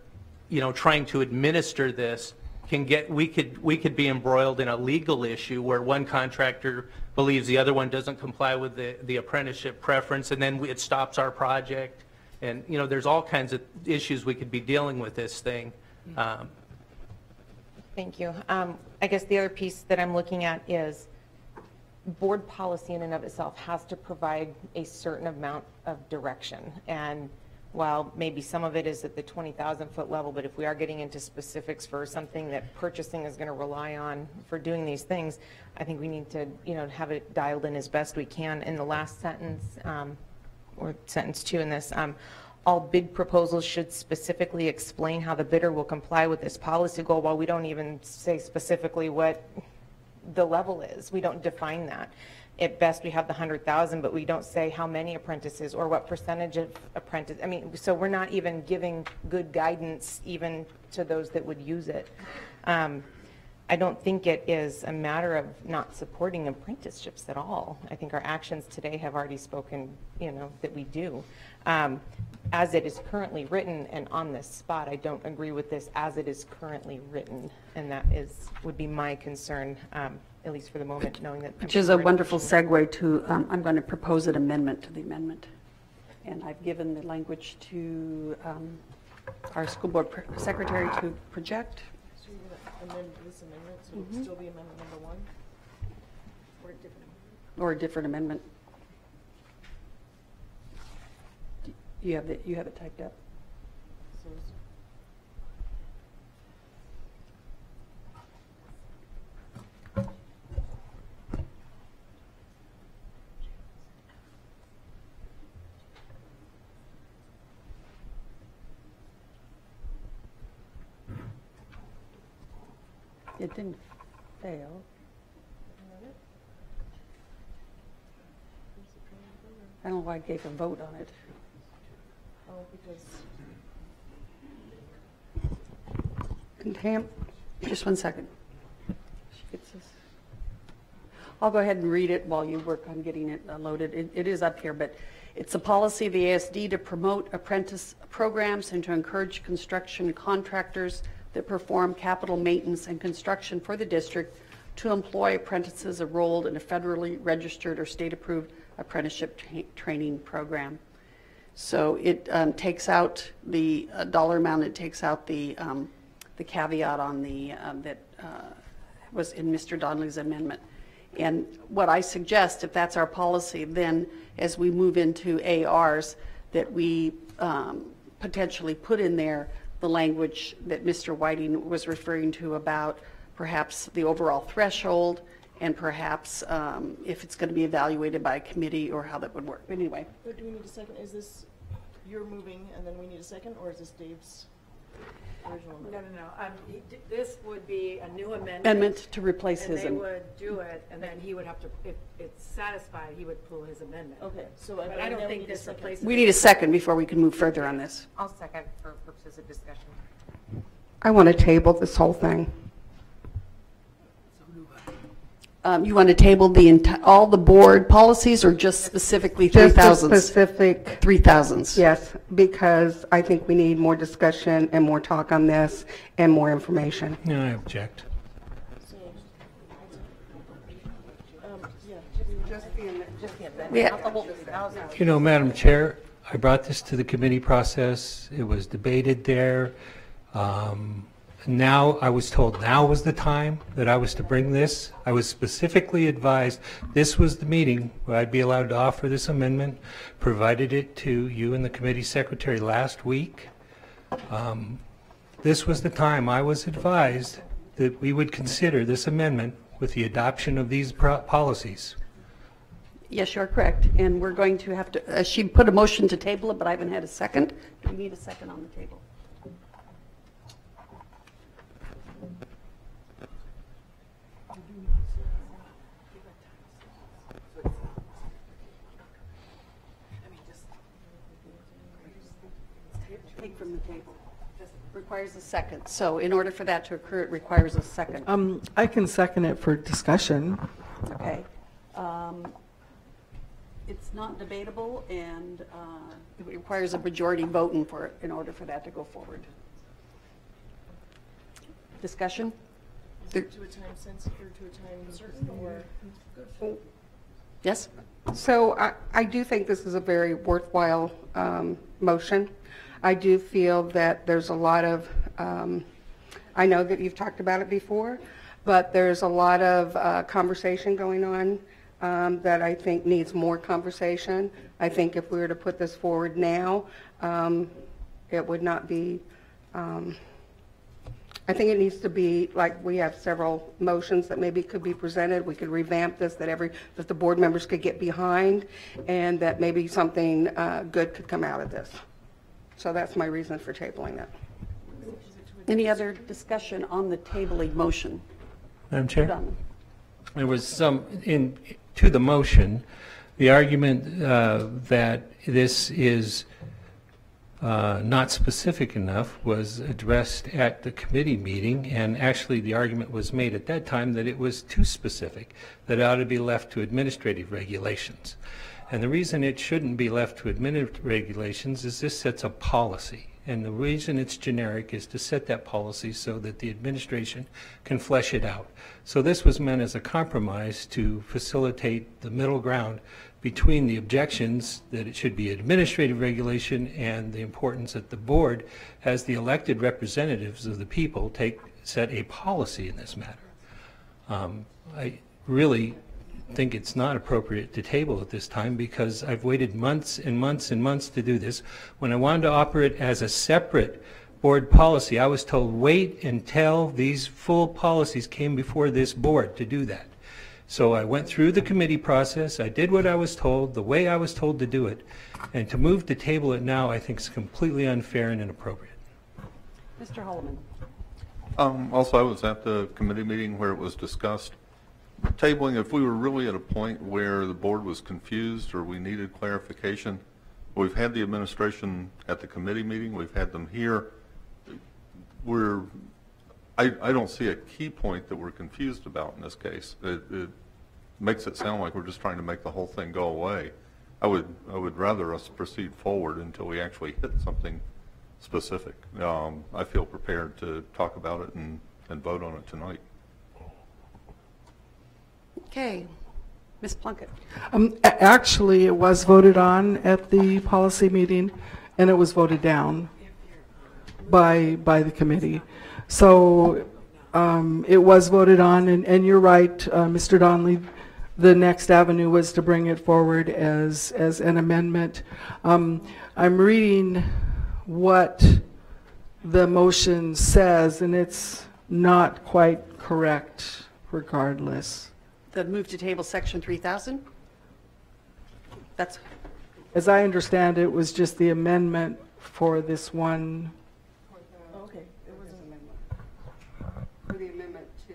you know, trying to administer this can get, we could be embroiled in a legal issue where one contractor believes the other one doesn't comply with the apprenticeship preference, and then it stops our project. And, you know, there's all kinds of issues we could be dealing with this thing. Thank you. I guess the other piece that I'm looking at is board policy in and of itself has to provide a certain amount of direction. And while maybe some of it is at the 20,000 foot level, but if we are getting into specifics for something that purchasing is going to rely on for doing these things, I think we need to, have it dialed in as best we can. In the last sentence, or sentence 2 in this, all bid proposals should specifically explain how the bidder will comply with this policy goal. While we don't even say specifically what the level is, we don't define that. At best, we have the 100,000, but we don't say how many apprentices or what percentage of apprentice. I mean, so we're not even giving good guidance even to those that would use it. I don't think it is a matter of not supporting apprenticeships at all. I think our actions today have already spoken, that we do. As it is currently written and on this spot, I don't agree with this as it is currently written, and that would be my concern, at least for the moment, knowing that. Which is a wonderful segue to, I'm going to propose an amendment to the amendment. And I've given the language to our school board secretary to project. So you're going to amend this amendment, so it would still be amendment number 1? Or a different amendment? Or a different amendment. You have it typed up. So it didn't fail. I don't know why I gave a vote on it. Oh, because. Tam, just one second. She gets this. I'll go ahead and read it while you work on getting it loaded. It is up here, but it's a policy of the ASD to promote apprentice programs and to encourage construction contractors that perform capital maintenance and construction for the district to employ apprentices enrolled in a federally registered or state-approved apprenticeship training program. So it takes out the dollar amount. It takes out the caveat on the that was in Mr. Donley's amendment. And what I suggest, if that's our policy, then as we move into ARs, that we potentially put in there the language that Mr. Whiting was referring to about perhaps the overall threshold and perhaps if it's going to be evaluated by a committee or how that would work. But anyway. But do we need a second? Is this you're moving and then we need a second, or is this Dave's original amendment? No. This would be a new amendment. Amendment to replace and his. They would do it, and then he would have to, if it's satisfied, he would pull his amendment. Okay, so but I don't think this replaces. We need a second before we can move further on this. I'll second for purposes of discussion. I want to table this whole thing. You want to table all the board policies or just specifically 3,000s? Just the specific 3,000s. Yes, because I think we need more discussion and more talk on this and more information. No, I object. Yeah. Not the whole 3,000. You know, Madam Chair, I brought this to the committee process. It was debated there. Now I was told now was the time that I was to bring this. I was specifically advised this was the meeting where I'd be allowed to offer this amendment, provided it to you and the committee secretary last week. This was the time I was advised that we would consider this amendment with the adoption of these policies. Yes, you're correct. And we're going to have to, she put a motion to table it, but I haven't had a second. Do we need a second on the table? Take from the table. Requires a second. So in order for that to occur, it requires a second. I can second it for discussion. Okay. It's not debatable, and it requires a majority vote in order for that to go forward. Discussion? To a time sensitive or to a time certain, or? Yes? So I do think this is a very worthwhile motion. I do feel that there's a lot of, I know that you've talked about it before, but there's a lot of conversation going on that I think needs more conversation. I think if we were to put this forward now, it would not be, I think it needs to be, like, we have several motions that maybe could be presented. We could revamp this, that the board members could get behind, and that maybe something good could come out of this. So that's my reason for tabling it. Any other discussion on the tabling motion? Madam Chair? Done. There was some, to the motion, the argument that this is not specific enough was addressed at the committee meeting, and actually the argument was made at that time that it was too specific, that it ought to be left to administrative regulations. And the reason it shouldn't be left to administrative regulations is this sets a policy. And the reason it's generic is to set that policy so that the administration can flesh it out. So this was meant as a compromise to facilitate the middle ground between the objections that it should be administrative regulation and the importance that the board, as the elected representatives of the people, set a policy in this matter. I really think it's not appropriate to table at this time because I've waited months and months and months to do this. When I wanted to offer it as a separate board policy, I was told wait until these full policies came before this board to do that. So I went through the committee process, I did what I was told, the way I was told to do it, and to move to table it now I think is completely unfair and inappropriate. Mr. Holleman. Also, I was at the committee meeting where it was discussed. Tabling, if we were really at a point where the board was confused or we needed clarification, we've had the administration at the committee meeting, we've had them here. I don't see a key point that we're confused about in this case. It makes it sound like we're just trying to make the whole thing go away. I would rather us proceed forward until we actually hit something specific. I feel prepared to talk about it and vote on it tonight. Okay. Ms. Plunkett. Actually, it was voted on at the policy meeting, and it was voted down by the committee. So it was voted on, and you're right, Mr. Donley, the next avenue was to bring it forward as an amendment. I'm reading what the motion says, and it's not quite correct regardless. The move to table section 3000? That's. As I understand it, was just the amendment for this one. Okay, it was an amendment. For the amendment to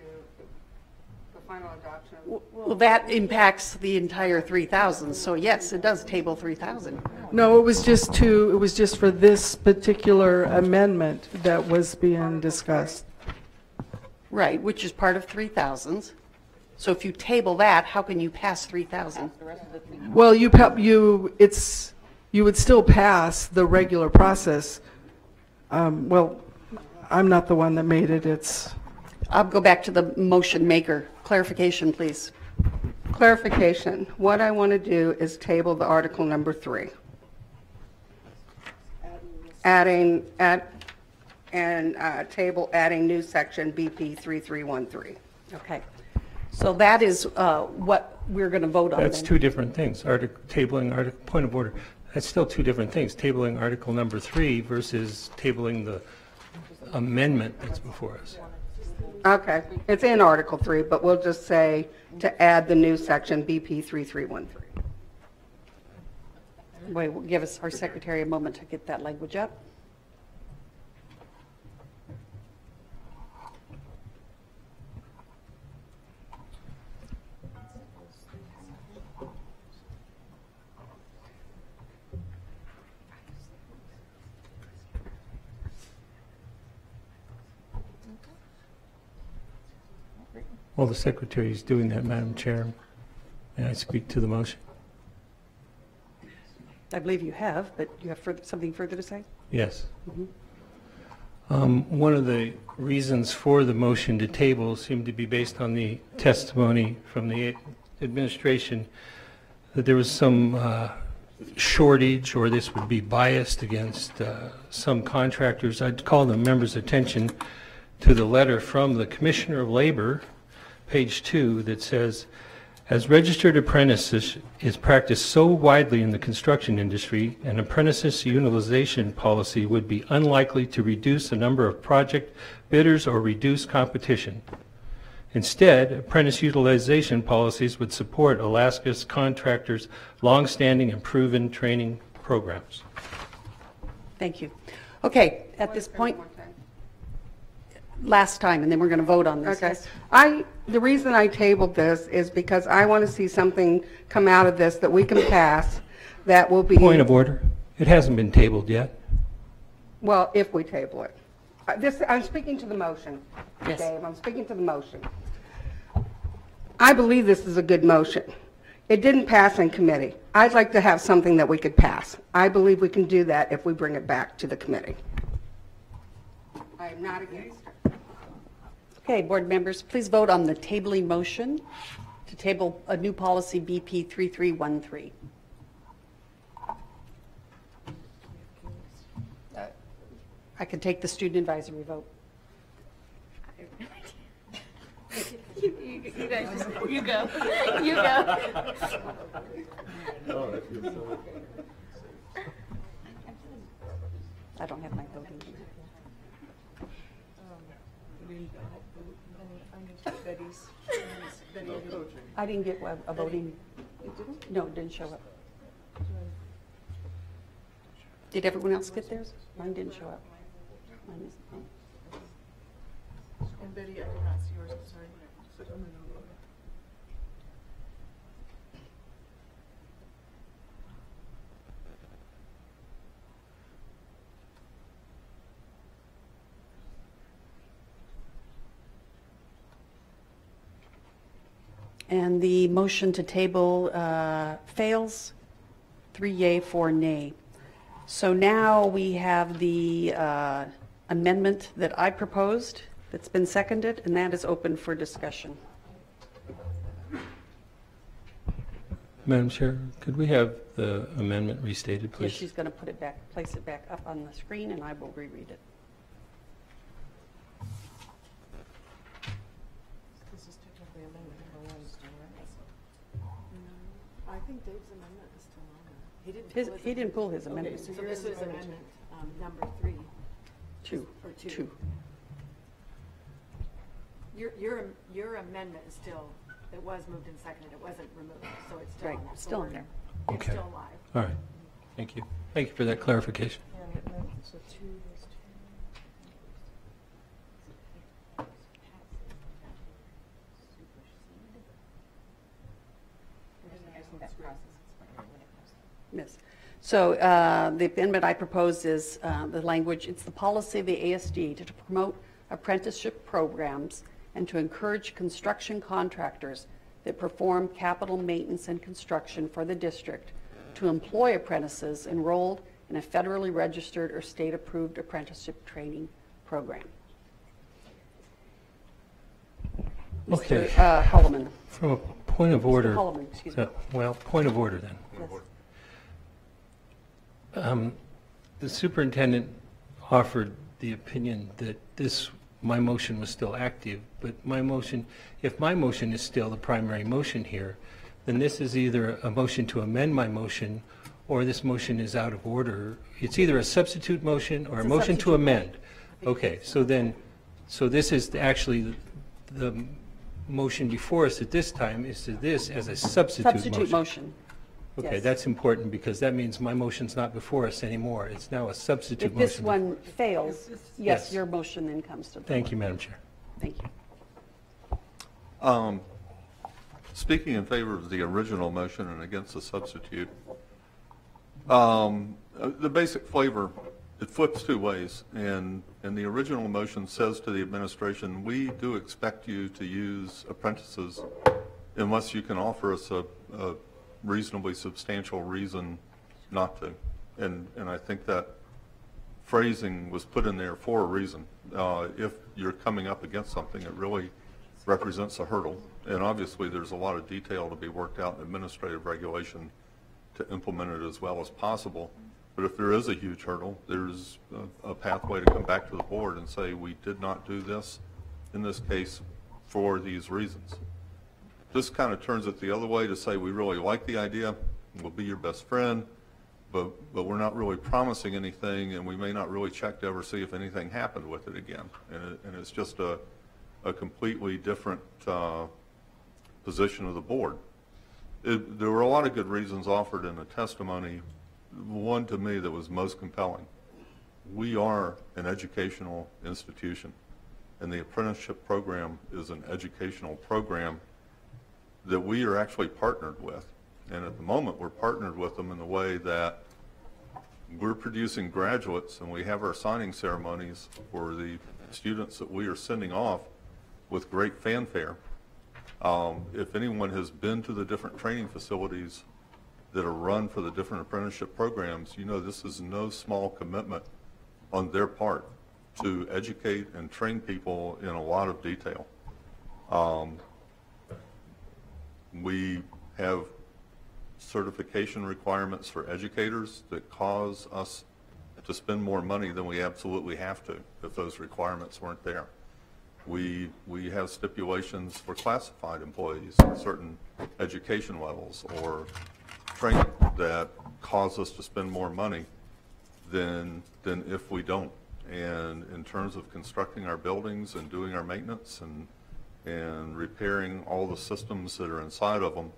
the final adoption. Well, that impacts the entire 3000, so yes, it does table 3000. No, it was just for this particular amendment that was being discussed. Right, which is part of 3000s. So if you table that, how can you pass 3000? Well, you would still pass the regular process. Well, I'm not the one that made it. I'll go back to the motion maker. Clarification, please. Clarification. What I want to do is table the article number 3. Adding new section BP 3313. Okay. So that is what we're going to vote on. That's then. two different things. Point of order. That's still two different things. Tabling article number 3 versus tabling the amendment that's before us. Okay, it's in Article 3, but we'll just say to add the new section BP 3313. Wait, we'll give us our secretary a moment to get that language up. While the secretary is doing that, Madam Chair, may I speak to the motion? I believe you have, but you have something further to say? Yes. One of the reasons for the motion to table seemed to be based on the testimony from the administration that there was some shortage, or this would be biased against some contractors. I'd call the members' attention to the letter from the Commissioner of Labor, page 2, that says, As registered apprenticeship is practiced so widely in the construction industry, an apprentice utilization policy would be unlikely to reduce the number of project bidders or reduce competition. Instead, apprentice utilization policies would support Alaska's contractors' long-standing and proven training programs. Thank you. Okay, at this point, last time, and then we're going to vote on this. Okay. Yes. The reason I tabled this is because I want to see something come out of this that we can pass that will be. Point of order. It hasn't been tabled yet. Well, if we table it. I'm speaking to the motion, Yes. Dave. I'm speaking to the motion. I believe this is a good motion. It didn't pass in committee. I'd like to have something that we could pass. I believe we can do that if we bring it back to the committee. I am not against it. Okay, board members, please vote on the tabling motion to table a new policy BP 3313. I can take the student advisory vote. You guys just, you go. You go. I don't have my voting. I didn't get a voting. No, it didn't show up. Did everyone else get theirs? Mine didn't show up. Mine is, And Betty, I did not see yours, I'm sorry. And the motion to table fails, 3 yea, 4 nay. So now we have the amendment that I proposed that's been seconded, and that is open for discussion. Madam Chair, could we have the amendment restated, Yes, please? she's going to put it back, place it back up on the screen, and I will reread it. This is technically amendment number 1 still, right? No, I think Dave's amendment is still on there. He didn't pull his amendment. Okay, so yours is amendment number 3. Two. Or 2. Two. Your amendment is still, it was moved and seconded, it wasn't removed, so it's still Right, on there. So still we're- in there. It's Okay. still live. All right. Thank you. Thank you for that clarification. So 2 is 2. Yes. So the amendment I propose is the language, it's the policy of the ASD to promote apprenticeship programs and to encourage construction contractors that perform capital maintenance and construction for the district to employ apprentices enrolled in a federally registered or state-approved apprenticeship training program. Okay. Mr. Holleman. From a point of order. Holleman, excuse me. Well, point of order then. Yes. The superintendent offered the opinion that my motion was still active, but my motion, if my motion is still the primary motion here, then this is either a motion to amend my motion or this motion is out of order. It's either a substitute motion or a motion to amend. Okay, so this is actually the motion before us at this time is to this as a substitute motion. Okay, Yes. that's important because that means my motion's not before us anymore. It's now a substitute If motion. this one fails, yes, your motion then comes to the Thank floor. you, Madam Chair. Thank you. Speaking in favor of the original motion and against the substitute, the basic flavor, it flips two ways. And the original motion says to the administration, we do expect you to use apprentices unless you can offer us a reasonably substantial reason not to. And I think that phrasing was put in there for a reason. If you're coming up against something, it really represents a hurdle. And obviously there's a lot of detail to be worked out in administrative regulation to implement it as well as possible. But if there is a huge hurdle, there's a pathway to come back to the board and say we did not do this in this case for these reasons. This kind of turns it the other way to say we really like the idea, we'll be your best friend, but we're not really promising anything, and we may not really check to ever see if anything happened with it again. And it's just a completely different position of the board. There were a lot of good reasons offered in the testimony. One to me that was most compelling. We are an educational institution, and the apprenticeship program is an educational program that we are actually partnered with. And at the moment, we're partnered with them in the way that we're producing graduates, and we have our signing ceremonies for the students that we are sending off with great fanfare. If anyone has been to the different training facilities that are run for the different apprenticeship programs, you know this is no small commitment on their part to educate and train people in a lot of detail. We have certification requirements for educators that cause us to spend more money than we absolutely have to if those requirements weren't there. We have stipulations for classified employees at certain education levels or training that cause us to spend more money than if we don't. And in terms of constructing our buildings and doing our maintenance and repairing all the systems that are inside of them,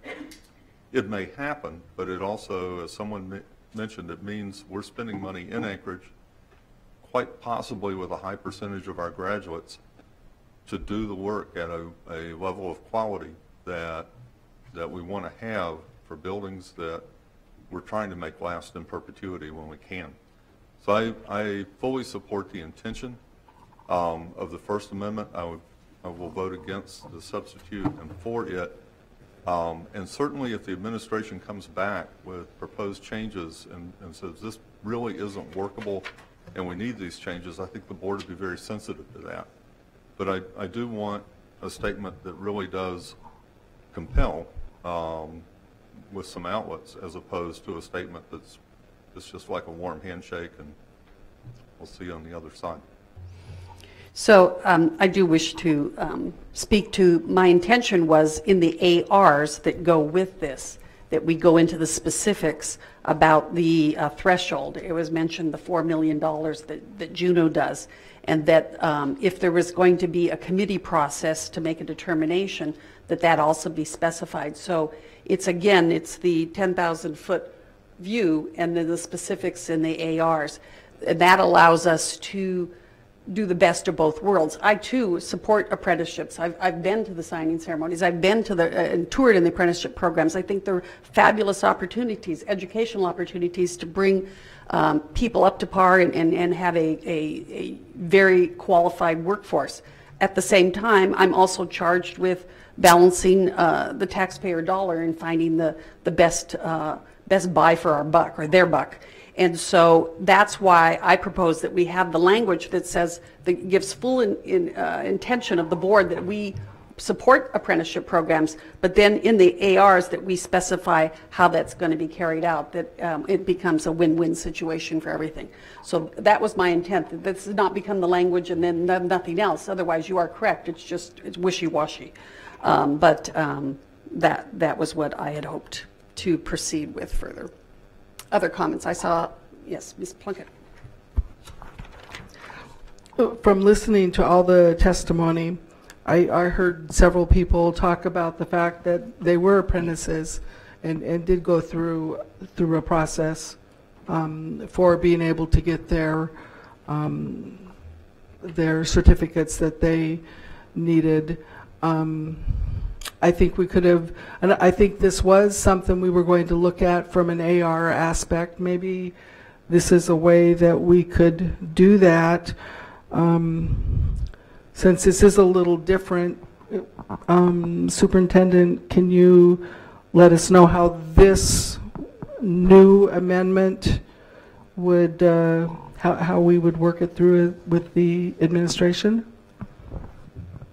it may happen, but it also, as someone mentioned, it means we're spending money in Anchorage, quite possibly with a high percentage of our graduates, to do the work at a level of quality that we want to have for buildings that we're trying to make last in perpetuity when we can. So I fully support the intention of the First Amendment. I will vote against the substitute and for it. And certainly if the administration comes back with proposed changes and says this really isn't workable and we need these changes, I think the board would be very sensitive to that. But I do want a statement that really does compel with some outlets, as opposed to a statement that's just like a warm handshake and we'll see you on the other side. So I do wish to speak to, my intention was in the ARs that go with this, that we go into the specifics about the threshold. It was mentioned the $4 million that Juneau does, and that if there was going to be a committee process to make a determination, that also be specified. So it's, again, it's the 10,000-foot view and then the specifics in the ARs. That allows us to do the best of both worlds. I too support apprenticeships. I've been to the signing ceremonies. I've been to and toured in the apprenticeship programs. I think they're fabulous opportunities, educational opportunities to bring people up to par and have a very qualified workforce. At the same time, I'm also charged with balancing the taxpayer dollar and finding the best buy for our buck, or their buck. And so that's why I propose that we have the language that says, that gives full intention of the board that we support apprenticeship programs, but then in the ARs that we specify how that's going to be carried out, that it becomes a win-win situation for everything. So that was my intent, that this does not become the language and then nothing else. Otherwise, you are correct. It's wishy-washy. But that was what I had hoped to proceed with further. Other comments? I saw, yes, Ms. Plunkett. From listening to all the testimony, I heard several people talk about the fact that they were apprentices and did go through a process for being able to get their certificates that they needed. I think we could have, and I think this was something we were going to look at from an AR aspect. Maybe this is a way that we could do that. Since this is a little different, Superintendent, can you let us know how this new amendment would, how we would work it through with the administration?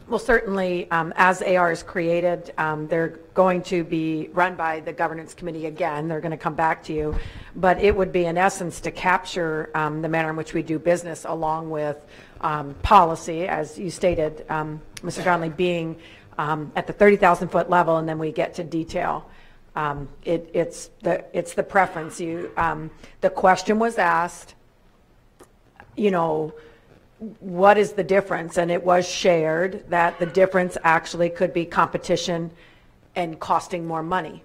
Well, certainly, as AR is created, they're going to be run by the governance committee again. They're going to come back to you. But it would be, in essence, to capture the manner in which we do business along with policy, as you stated, Mr. Donley, being at the 30,000 foot level, and then we get to detail. It's the preference. The question was asked, you know, what is the difference? And it was shared that the difference actually could be competition and costing more money.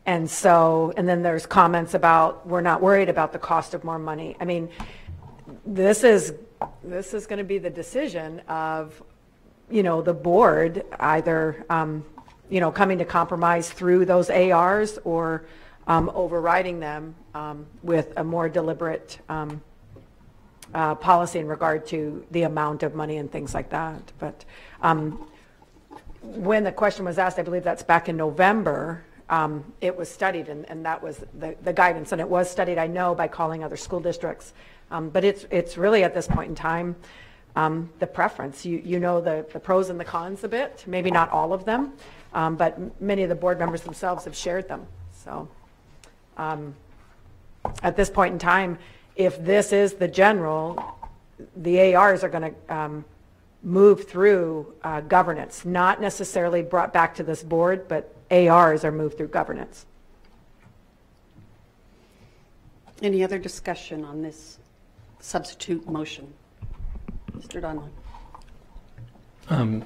And so, and then there's comments about we're not worried about the cost of more money. I mean, this is going to be the decision of, you know, the board either, you know, coming to compromise through those ARs or overriding them with a more deliberate policy in regard to the amount of money and things like that. But when the question was asked, I believe that's back in November, it was studied, and that was the guidance, and it was studied, I know, by calling other school districts. But it's really at this point in time the preference. You know the pros and the cons a bit, maybe not all of them, but many of the board members themselves have shared them. So at this point in time, if this is the general, the ARs are going to move through governance, not necessarily brought back to this board, but ARs are moved through governance. Any other discussion on this substitute motion? Mr. Donley. I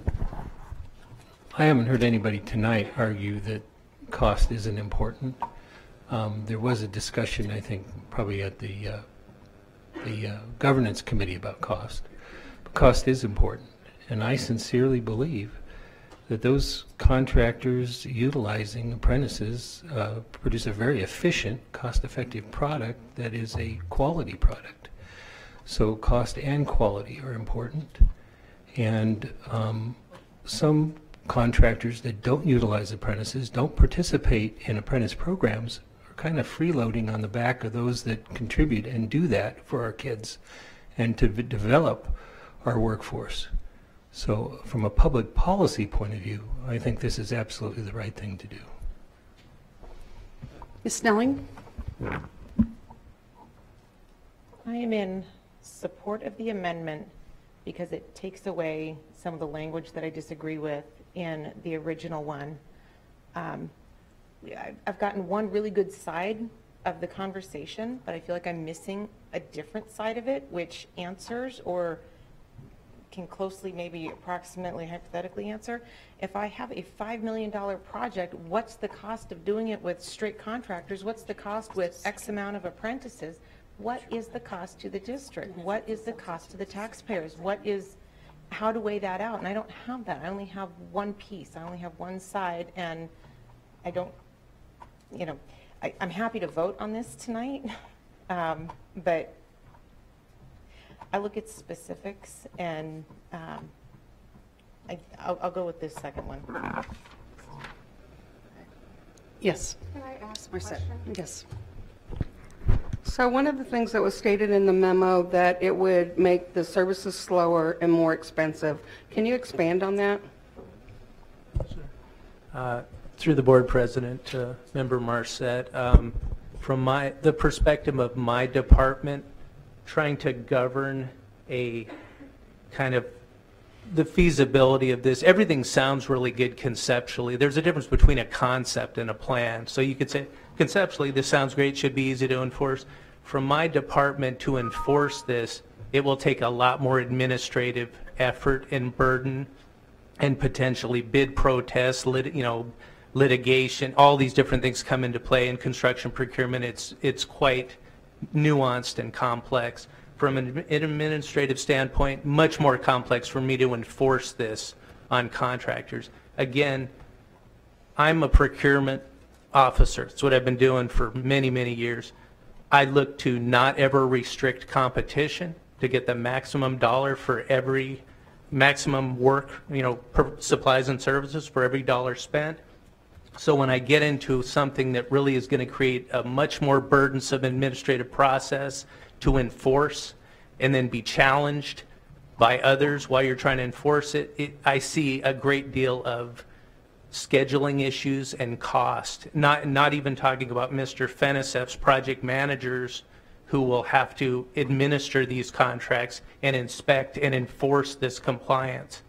haven't heard anybody tonight argue that cost isn't important. There was a discussion, I think, probably at the governance committee about cost. But cost is important, and I sincerely believe that those contractors utilizing apprentices produce a very efficient, cost-effective product that is a quality product. So cost and quality are important, and some contractors that don't utilize apprentices, don't participate in apprentice programs, are kind of freeloading on the back of those that contribute and do that for our kids and to develop our workforce. So from a public policy point of view, I think this is absolutely the right thing to do. Ms. Snelling? I am in support of the amendment because it takes away some of the language that I disagree with in the original one. I've gotten one really good side of the conversation, but I feel like I'm missing a different side of it, which answers or can closely, maybe approximately, hypothetically answer. If I have a $5 million project, what's the cost of doing it with straight contractors? What's the cost with X amount of apprentices? What is the cost to the district? What is the cost to the taxpayers? How to weigh that out? And I don't have that. I only have one piece. I only have one side, and I don't, you know, I'm happy to vote on this tonight, but I look at specifics, and I'll go with this second one. Yes. Can I ask a Marsett. question? Yes. So one of the things that was stated in the memo that it would make the services slower and more expensive. Can you expand on that? Through the board president, Member Marsett, from the perspective of my department, trying to govern a kind of the feasibility of this, everything sounds really good conceptually. There's a difference between a concept and a plan. So you could say, conceptually, this sounds great, should be easy to enforce. From my department to enforce this, it will take a lot more administrative effort and burden, and potentially bid protests, litigation, all these different things come into play in construction procurement. It's quite nuanced and complex. From an administrative standpoint, much more complex for me to enforce this on contractors. Again, I'm a procurement officer. It's what I've been doing for many, many years. I look to not ever restrict competition to get the maximum dollar for every maximum work, supplies and services for every dollar spent. So when I get into something that really is going to create a much more burdensome administrative process to enforce and then be challenged by others while you're trying to enforce it, I see a great deal of scheduling issues and cost. Not even talking about Mr. Feniseff's project managers who will have to administer these contracts and inspect and enforce this compliance.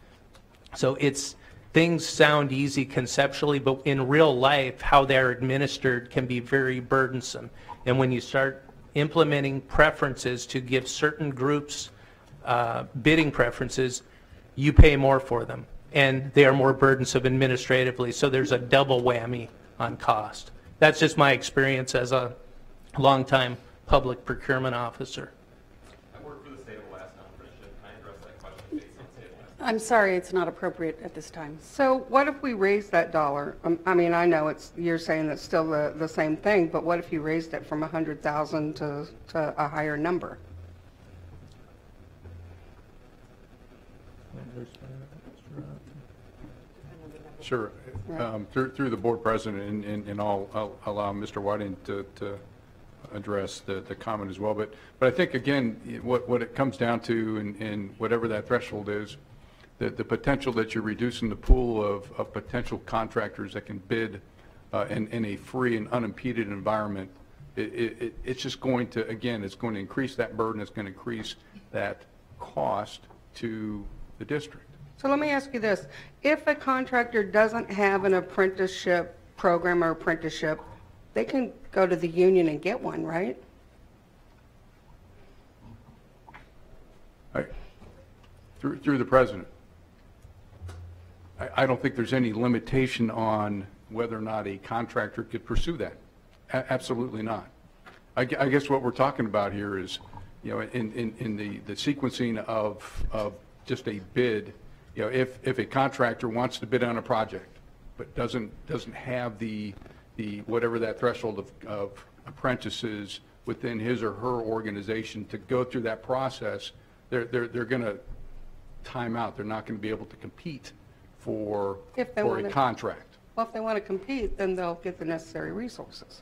So it's things sound easy conceptually, but in real life, how they're administered can be very burdensome. And when you start implementing preferences to give certain groups bidding preferences, you pay more for them, and they are more burdensome administratively, so there's a double whammy on cost. That's just my experience as a longtime public procurement officer. I work for the state of Alaska on apprenticeship. Can I address that question based on the state of Alaska? I'm sorry, it's not appropriate at this time. So what if we raise that dollar? I mean, I know you're saying it's still the same thing, but what if you raised it from 100,000 to a higher number? Sure. Through the board president, and I'll allow Mr. Whiting to address the comment as well. But I think, again, what it comes down to, and whatever that threshold is, the potential that you're reducing the pool of potential contractors that can bid in a free and unimpeded environment, it's just going to, again, it's going to increase that burden. It's going to increase that cost to the district. So let me ask you this. If a contractor doesn't have an apprenticeship program or apprenticeship, they can go to the union and get one, right? Through the president. I don't think there's any limitation on whether or not a contractor could pursue that. Absolutely not. I guess what we're talking about here is, you know, in the sequencing of just a bid. You know, if a contractor wants to bid on a project, but doesn't have the whatever that threshold of apprentices within his or her organization to go through that process, they're going to time out. They're not going to be able to compete for a contract. Well, if they want to compete, then they'll get the necessary resources.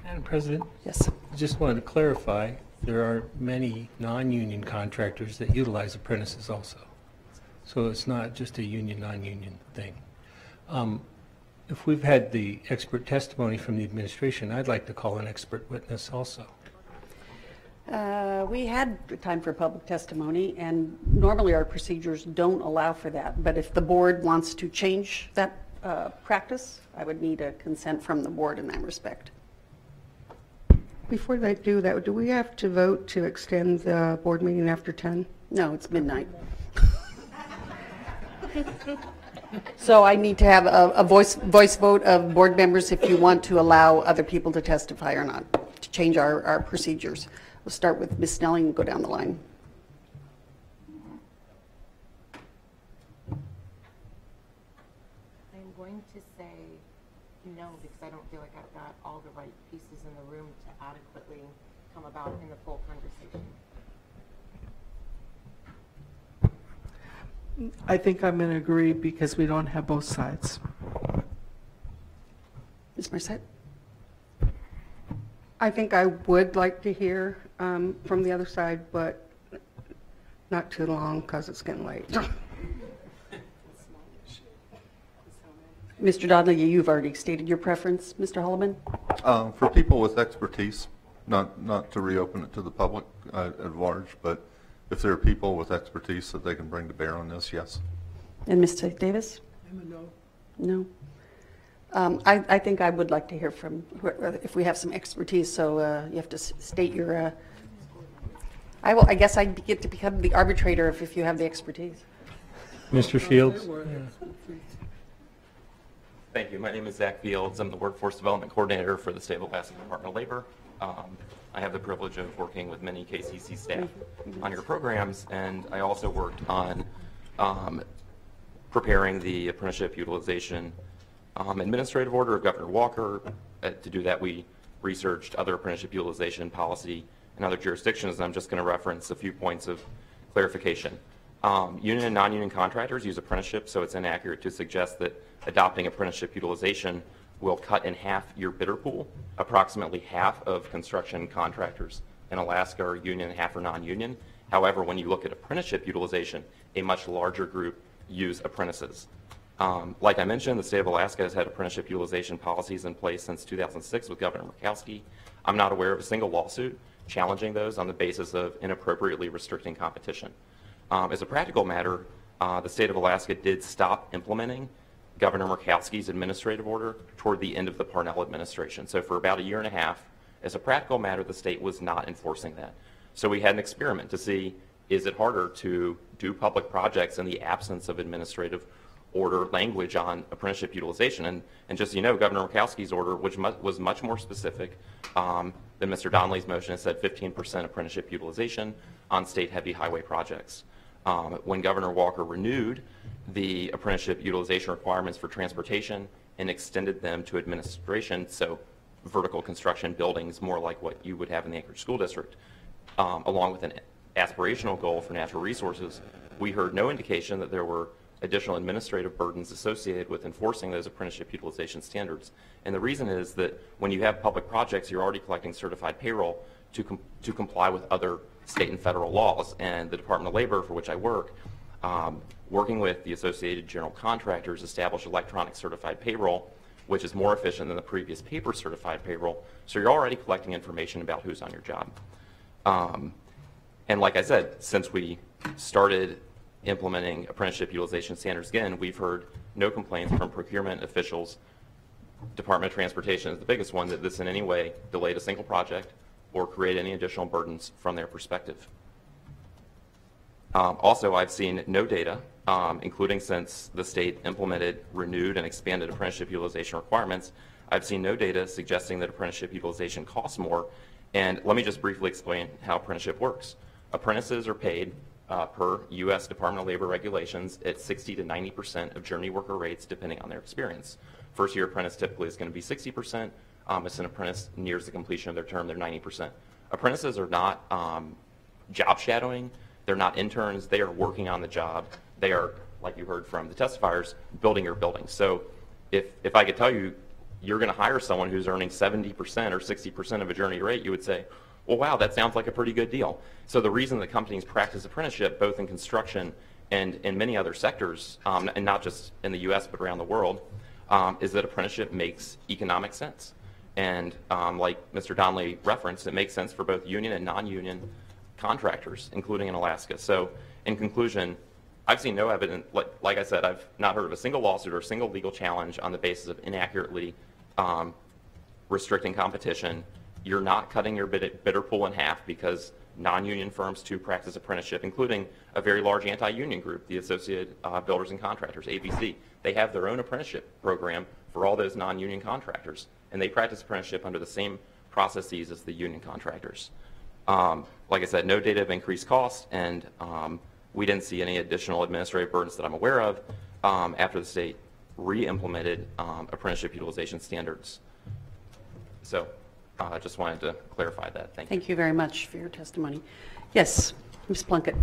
Madam President? Yes. I just wanted to clarify, there are many non-union contractors that utilize apprentices also. So it's not just a union, non-union thing. If we've had the expert testimony from the administration, I'd like to call an expert witness also. We had time for public testimony, and normally our procedures don't allow for that. But if the board wants to change that practice, I would need a consent from the board in that respect. Before they do that, do we have to vote to extend the board meeting after 10? No, it's midnight. So I need to have a voice vote of board members if you want to allow other people to testify or not, to change our procedures. We'll start with Ms. Snelling and go down the line. I'm going to say no, because I don't feel like I've got all the right pieces in the room to adequately come about in the full conversation. I think I'm going to agree because we don't have both sides. Ms. Marsett? I think I would like to hear from the other side, but not too long because it's getting late. Mr. Donley, you've already stated your preference. Mr. Holleman? For people with expertise, not to reopen it to the public at large, but if there are people with expertise that they can bring to bear on this, yes. And Ms. Davis? I'm a no. No. I think I would like to hear from, if we have some expertise, so you have to state your, I guess I get to become the arbitrator if you have the expertise. Mr. Fields? Thank you. My name is Zach Fields. I'm the Workforce Development Coordinator for the State of Alaska Department of Labor. I have the privilege of working with many KCC staff on your programs, and I also worked on preparing the apprenticeship utilization administrative order of Governor Walker. To do that, we researched other apprenticeship utilization policy in other jurisdictions, and I'm just going to reference a few points of clarification. Union and non-union contractors use apprenticeship, so it's inaccurate to suggest that adopting apprenticeship utilization will cut in half your bidder pool. Approximately half of construction contractors in Alaska are union and half are non-union. However, when you look at apprenticeship utilization, a much larger group use apprentices. Like I mentioned, the state of Alaska has had apprenticeship utilization policies in place since 2006 with Governor Murkowski. I'm not aware of a single lawsuit challenging those on the basis of inappropriately restricting competition. As a practical matter, the state of Alaska did stop implementing Governor Murkowski's administrative order toward the end of the Parnell administration. So for about a year and a half, as a practical matter, the state was not enforcing that. So we had an experiment to see, is it harder to do public projects in the absence of administrative order language on apprenticeship utilization? And just so you know, Governor Murkowski's order, which was much more specific than Mr. Donley's motion, it said 15% apprenticeship utilization on state heavy highway projects. When Governor Walker renewed the apprenticeship utilization requirements for transportation and extended them to administration, so vertical construction buildings, more like what you would have in the Anchorage School District, along with an aspirational goal for natural resources, we heard no indication that there were additional administrative burdens associated with enforcing those apprenticeship utilization standards. And the reason is that when you have public projects, you're already collecting certified payroll to comply with other state and federal laws. And the Department of Labor, for which I work, working with the Associated General Contractors, established electronic certified payroll, which is more efficient than the previous paper certified payroll. So you're already collecting information about who's on your job. And like I said, since we started implementing apprenticeship utilization standards again, we've heard no complaints from procurement officials. Department of Transportation is the biggest one, that this in any way delayed a single project or create any additional burdens from their perspective. Also, I've seen no data, including since the state implemented renewed and expanded apprenticeship utilization requirements, I've seen no data suggesting that apprenticeship utilization costs more. And let me just briefly explain how apprenticeship works. Apprentices are paid per U.S. Department of Labor regulations at 60 to 90% of journey worker rates depending on their experience. First year apprentice typically is going to be 60%. As an apprentice nears the completion of their term, they're 90%. Apprentices are not job shadowing. They're not interns. They are working on the job. They are, like you heard from the testifiers, building your building. So if I could tell you, you're going to hire someone who's earning 70% or 60% of a journey rate, you would say, well, wow, that sounds like a pretty good deal. So the reason that companies practice apprenticeship, both in construction and in many other sectors, and not just in the U.S. but around the world, is that apprenticeship makes economic sense. And like Mr. Donley referenced, it makes sense for both union and non-union contractors, including in Alaska. So in conclusion, I've seen no evidence, like I said, I've not heard of a single lawsuit or a single legal challenge on the basis of inaccurately restricting competition. You're not cutting your bidder pool in half because non-union firms too practice apprenticeship, including a very large anti-union group, the Associated Builders and Contractors, ABC. They have their own apprenticeship program for all those non-union contractors, and they practice apprenticeship under the same processes as the union contractors. Like I said, no data of increased costs, and we didn't see any additional administrative burdens that I'm aware of after the state re-implemented apprenticeship utilization standards. So I just wanted to clarify that. Thank you. Thank you very much for your testimony. Yes, Ms. Plunkett.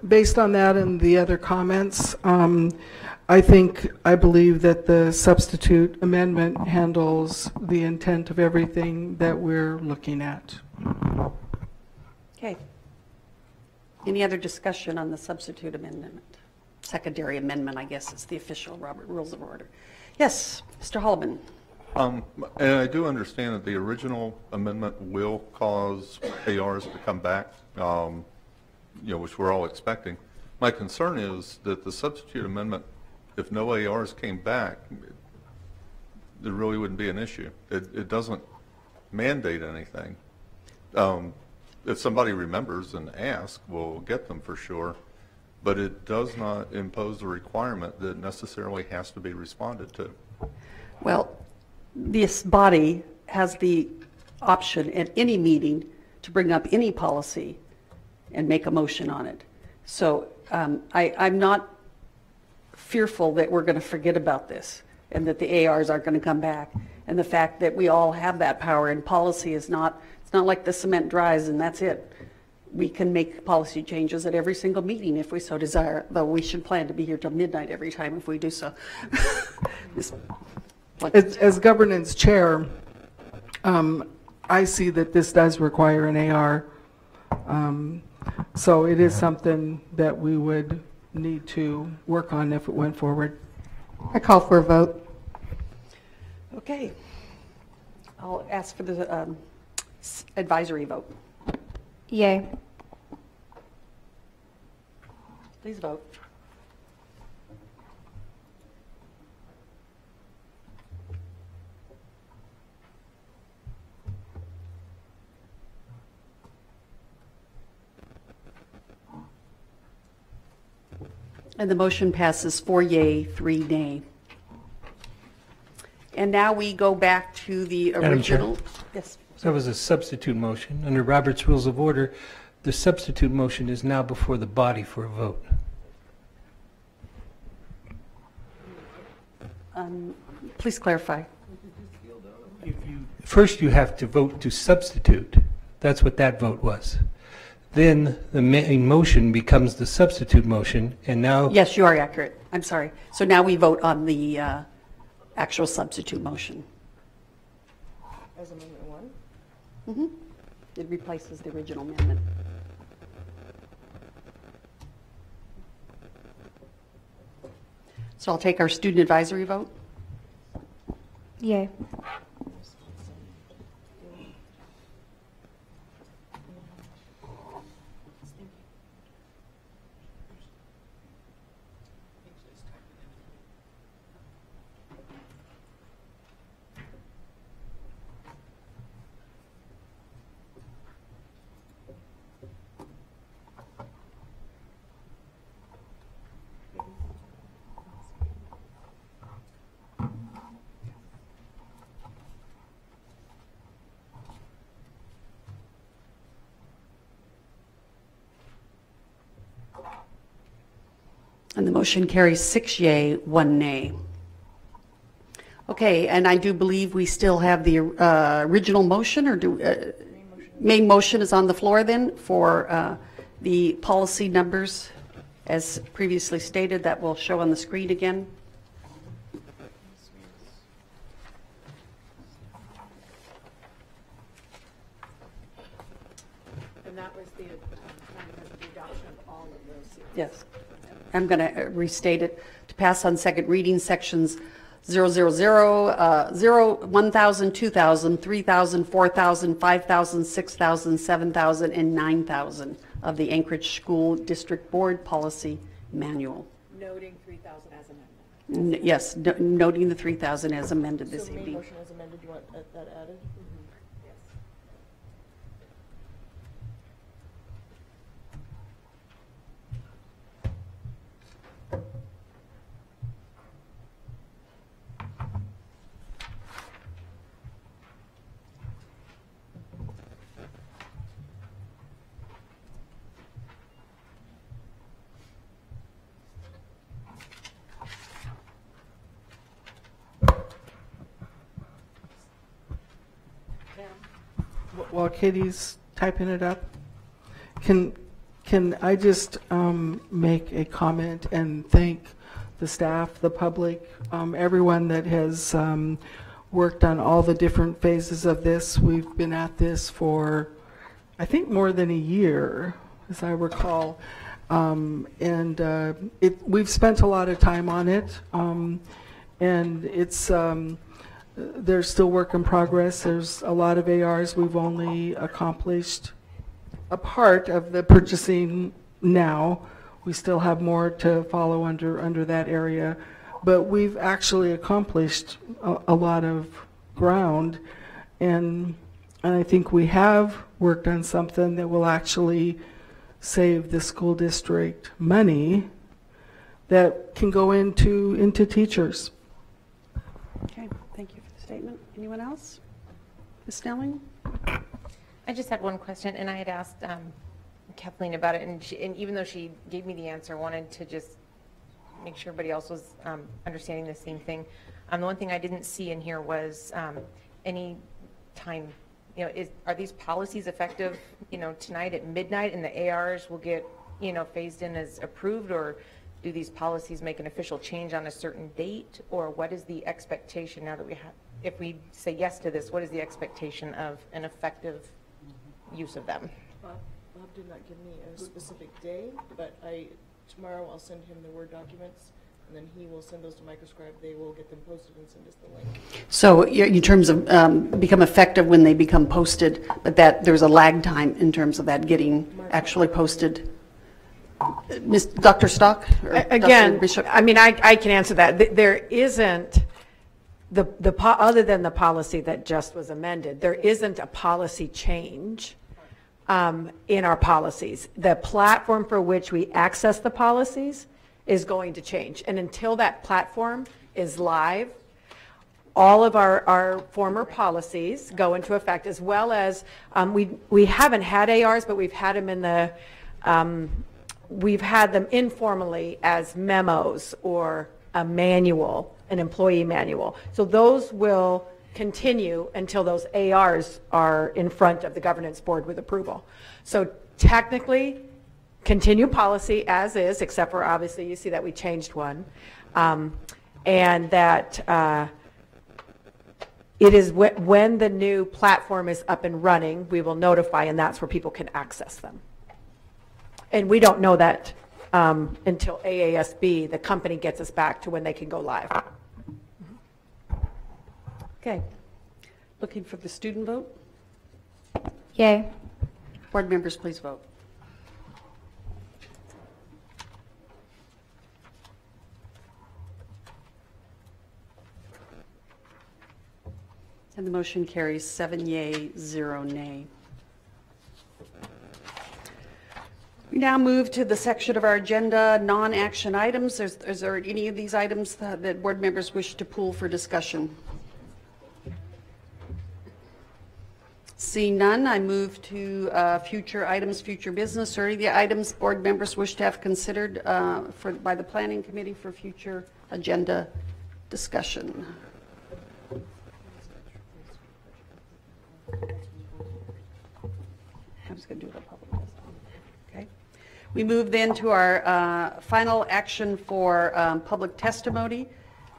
Based on that and the other comments, I believe that the substitute amendment handles the intent of everything that we're looking at. Okay. Any other discussion on the substitute amendment? Secondary amendment, I guess, is the official Robert Rules of Order. Yes, Mr. Holleman. And I do understand that the original amendment will cause ARs to come back, which we're all expecting. My concern is that the substitute amendment, if no ARs came back, there really wouldn't be an issue. It doesn't mandate anything. If somebody remembers and asks, we'll get them for sure, but it does not impose a requirement that necessarily has to be responded to. Well, this body has the option at any meeting to bring up any policy and make a motion on it. So I'm not fearful that we're going to forget about this and that the ARs aren't going to come back. And the fact that we all have that power, and policy is not, it's not like the cement dries and that's it. We can make policy changes at every single meeting if we so desire, though we should plan to be here till midnight every time if we do so. As governance chair, I see that this does require an AR. So it is something that we would need to work on if it went forward. I call for a vote. Okay. I'll ask for the advisory vote. Yay. Please vote. And the motion passes 4 yea, 3 nay. And now we go back to the original. Madam Chair. Yes. That was a substitute motion. Under Robert's Rules of Order, the substitute motion is now before the body for a vote. Please clarify. First, you have to vote to substitute. That's what that vote was. Then the main motion becomes the substitute motion, and now... Yes, you are accurate. I'm sorry. So now we vote on the actual substitute motion. As Amendment 1? Mm-hmm. It replaces the original amendment. So I'll take our student advisory vote. Yay. And the motion carries 6 yea, 1 nay. Okay, and I do believe we still have the original motion, or do main motion is on the floor then for the policy numbers as previously stated. That will show on the screen again. And that was the adoption of all of those. Yes. I'm going to restate it. To pass on second reading, sections 000, 0, 1,000, 2,000, 3,000, 4,000, 5,000, 6,000, 7,000, and 9,000 of the Anchorage School District Board Policy Manual. Noting 3,000 as amendment. Yes, noting the 3,000 as amended this So main evening. motion as amended, you want that added? Yes. While Katie's typing it up, can I just make a comment and thank the staff, the public, everyone that has worked on all the different phases of this. We've been at this for, I think, more than a year, as I recall. We've spent a lot of time on it, and it's there's still work in progress. There's a lot of ARs. We've only accomplished a part of the purchasing now. We still have more to follow under that area, but we've actually accomplished a lot of ground, and I think we have worked on something that will actually save the school district money that can go into teachers. Okay, thank you for the statement. Anyone else? Ms. Snelling? I just had one question, and I had asked Kathleen about it, and even though she gave me the answer, wanted to just make sure everybody else was understanding the same thing. The one thing I didn't see in here was any time, are these policies effective, tonight at midnight, and the ARs will get, phased in as approved, or do these policies make an official change on a certain date, or what is the expectation now that we have, if we say yes to this, what is the expectation of an effective use of them? Bob did not give me a specific day, but tomorrow I'll send him the Word documents, and then he will send those to Microscribe. They will get them posted and send us the link. So in terms of become effective when they become posted, but that there's a lag time in terms of that getting actually posted? Dr. Stock? Or Again, Dr. Bishop? I mean, I can answer that. There isn't, other than the policy that just was amended, there isn't a policy change in our policies. The platform for which we access the policies is going to change. And until that platform is live, all of our former policies go into effect, as well as we haven't had ARs, but we've had them in the we've had them informally as memos or a manual, an employee manual. So those will continue until those ARs are in front of the governance board with approval. So technically, continue policy as is, except for obviously you see that we changed one, and that it is when the new platform is up and running, we will notify, and that's where people can access them. And we don't know that until AASB, the company, gets us back to when they can go live. Okay. Looking for the student vote? Yay. Board members, please vote. And the motion carries 7 yea, 0 nay. We now move to the section of our agenda, non-action items. Is there any of these items that board members wish to pull for discussion? Seeing none, I move to future items, future business, or any of the items board members wish to have considered by the planning committee for future agenda discussion. I'm just going to do it on public testimony. Okay. We move then to our final action for public testimony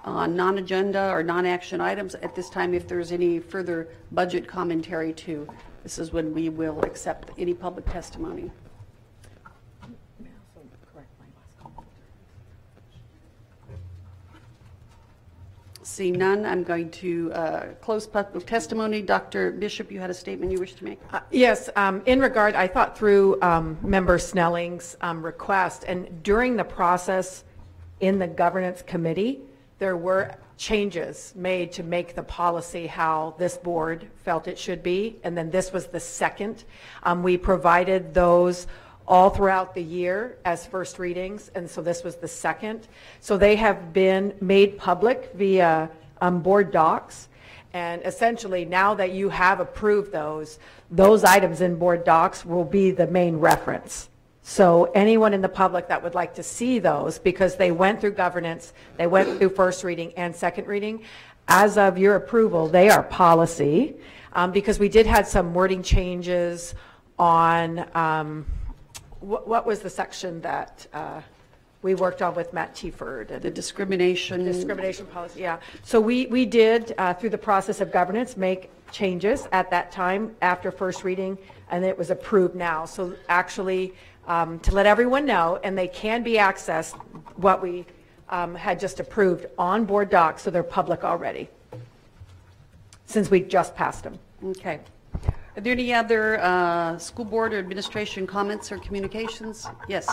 on non-agenda or non-action items. At this time, if there's any further budget commentary too, this is when we will accept any public testimony. Seeing none, I'm going to close public testimony. Dr. Bishop, you had a statement you wish to make? Yes, in regard, I thought through Member Snelling's request, and during the process in the governance committee, there were changes made to make the policy how this board felt it should be, and then this was the second. We provided those all throughout the year as first readings, and so this was the second. So they have been made public via board docs, and essentially now that you have approved those items in board docs will be the main reference. So anyone in the public that would like to see those, because they went through governance, they went through first reading and second reading, as of your approval, they are policy, because we did have some wording changes on what was the section that we worked on with Matt Tieford? The discrimination policy, yeah. So we did, through the process of governance, make changes at that time after first reading, and it was approved now. So actually, to let everyone know, and they can be accessed, what we had just approved on board docs, so they're public already, since we just passed them. Okay. Are there any other school board or administration comments or communications? Yes.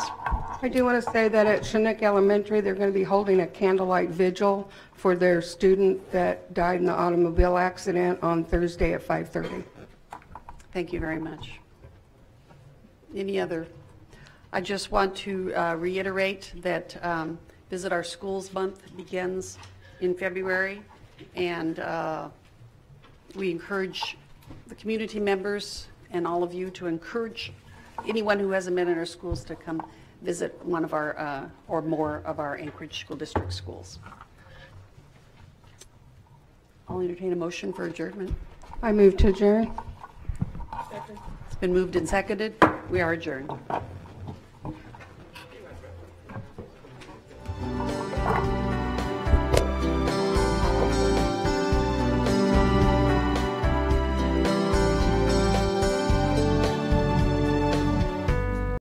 I do want to say that at Chinook Elementary, they're going to be holding a candlelight vigil for their student that died in the automobile accident on Thursday at 5:30. Thank you very much. Any other? I just want to reiterate that Visit Our Schools Month begins in February, and we encourage the community members and all of you to encourage anyone who hasn't been in our schools to come visit one of our or more of our Anchorage School District schools. I'll entertain a motion for adjournment. I move to adjourn. It's been moved and seconded. We are adjourned.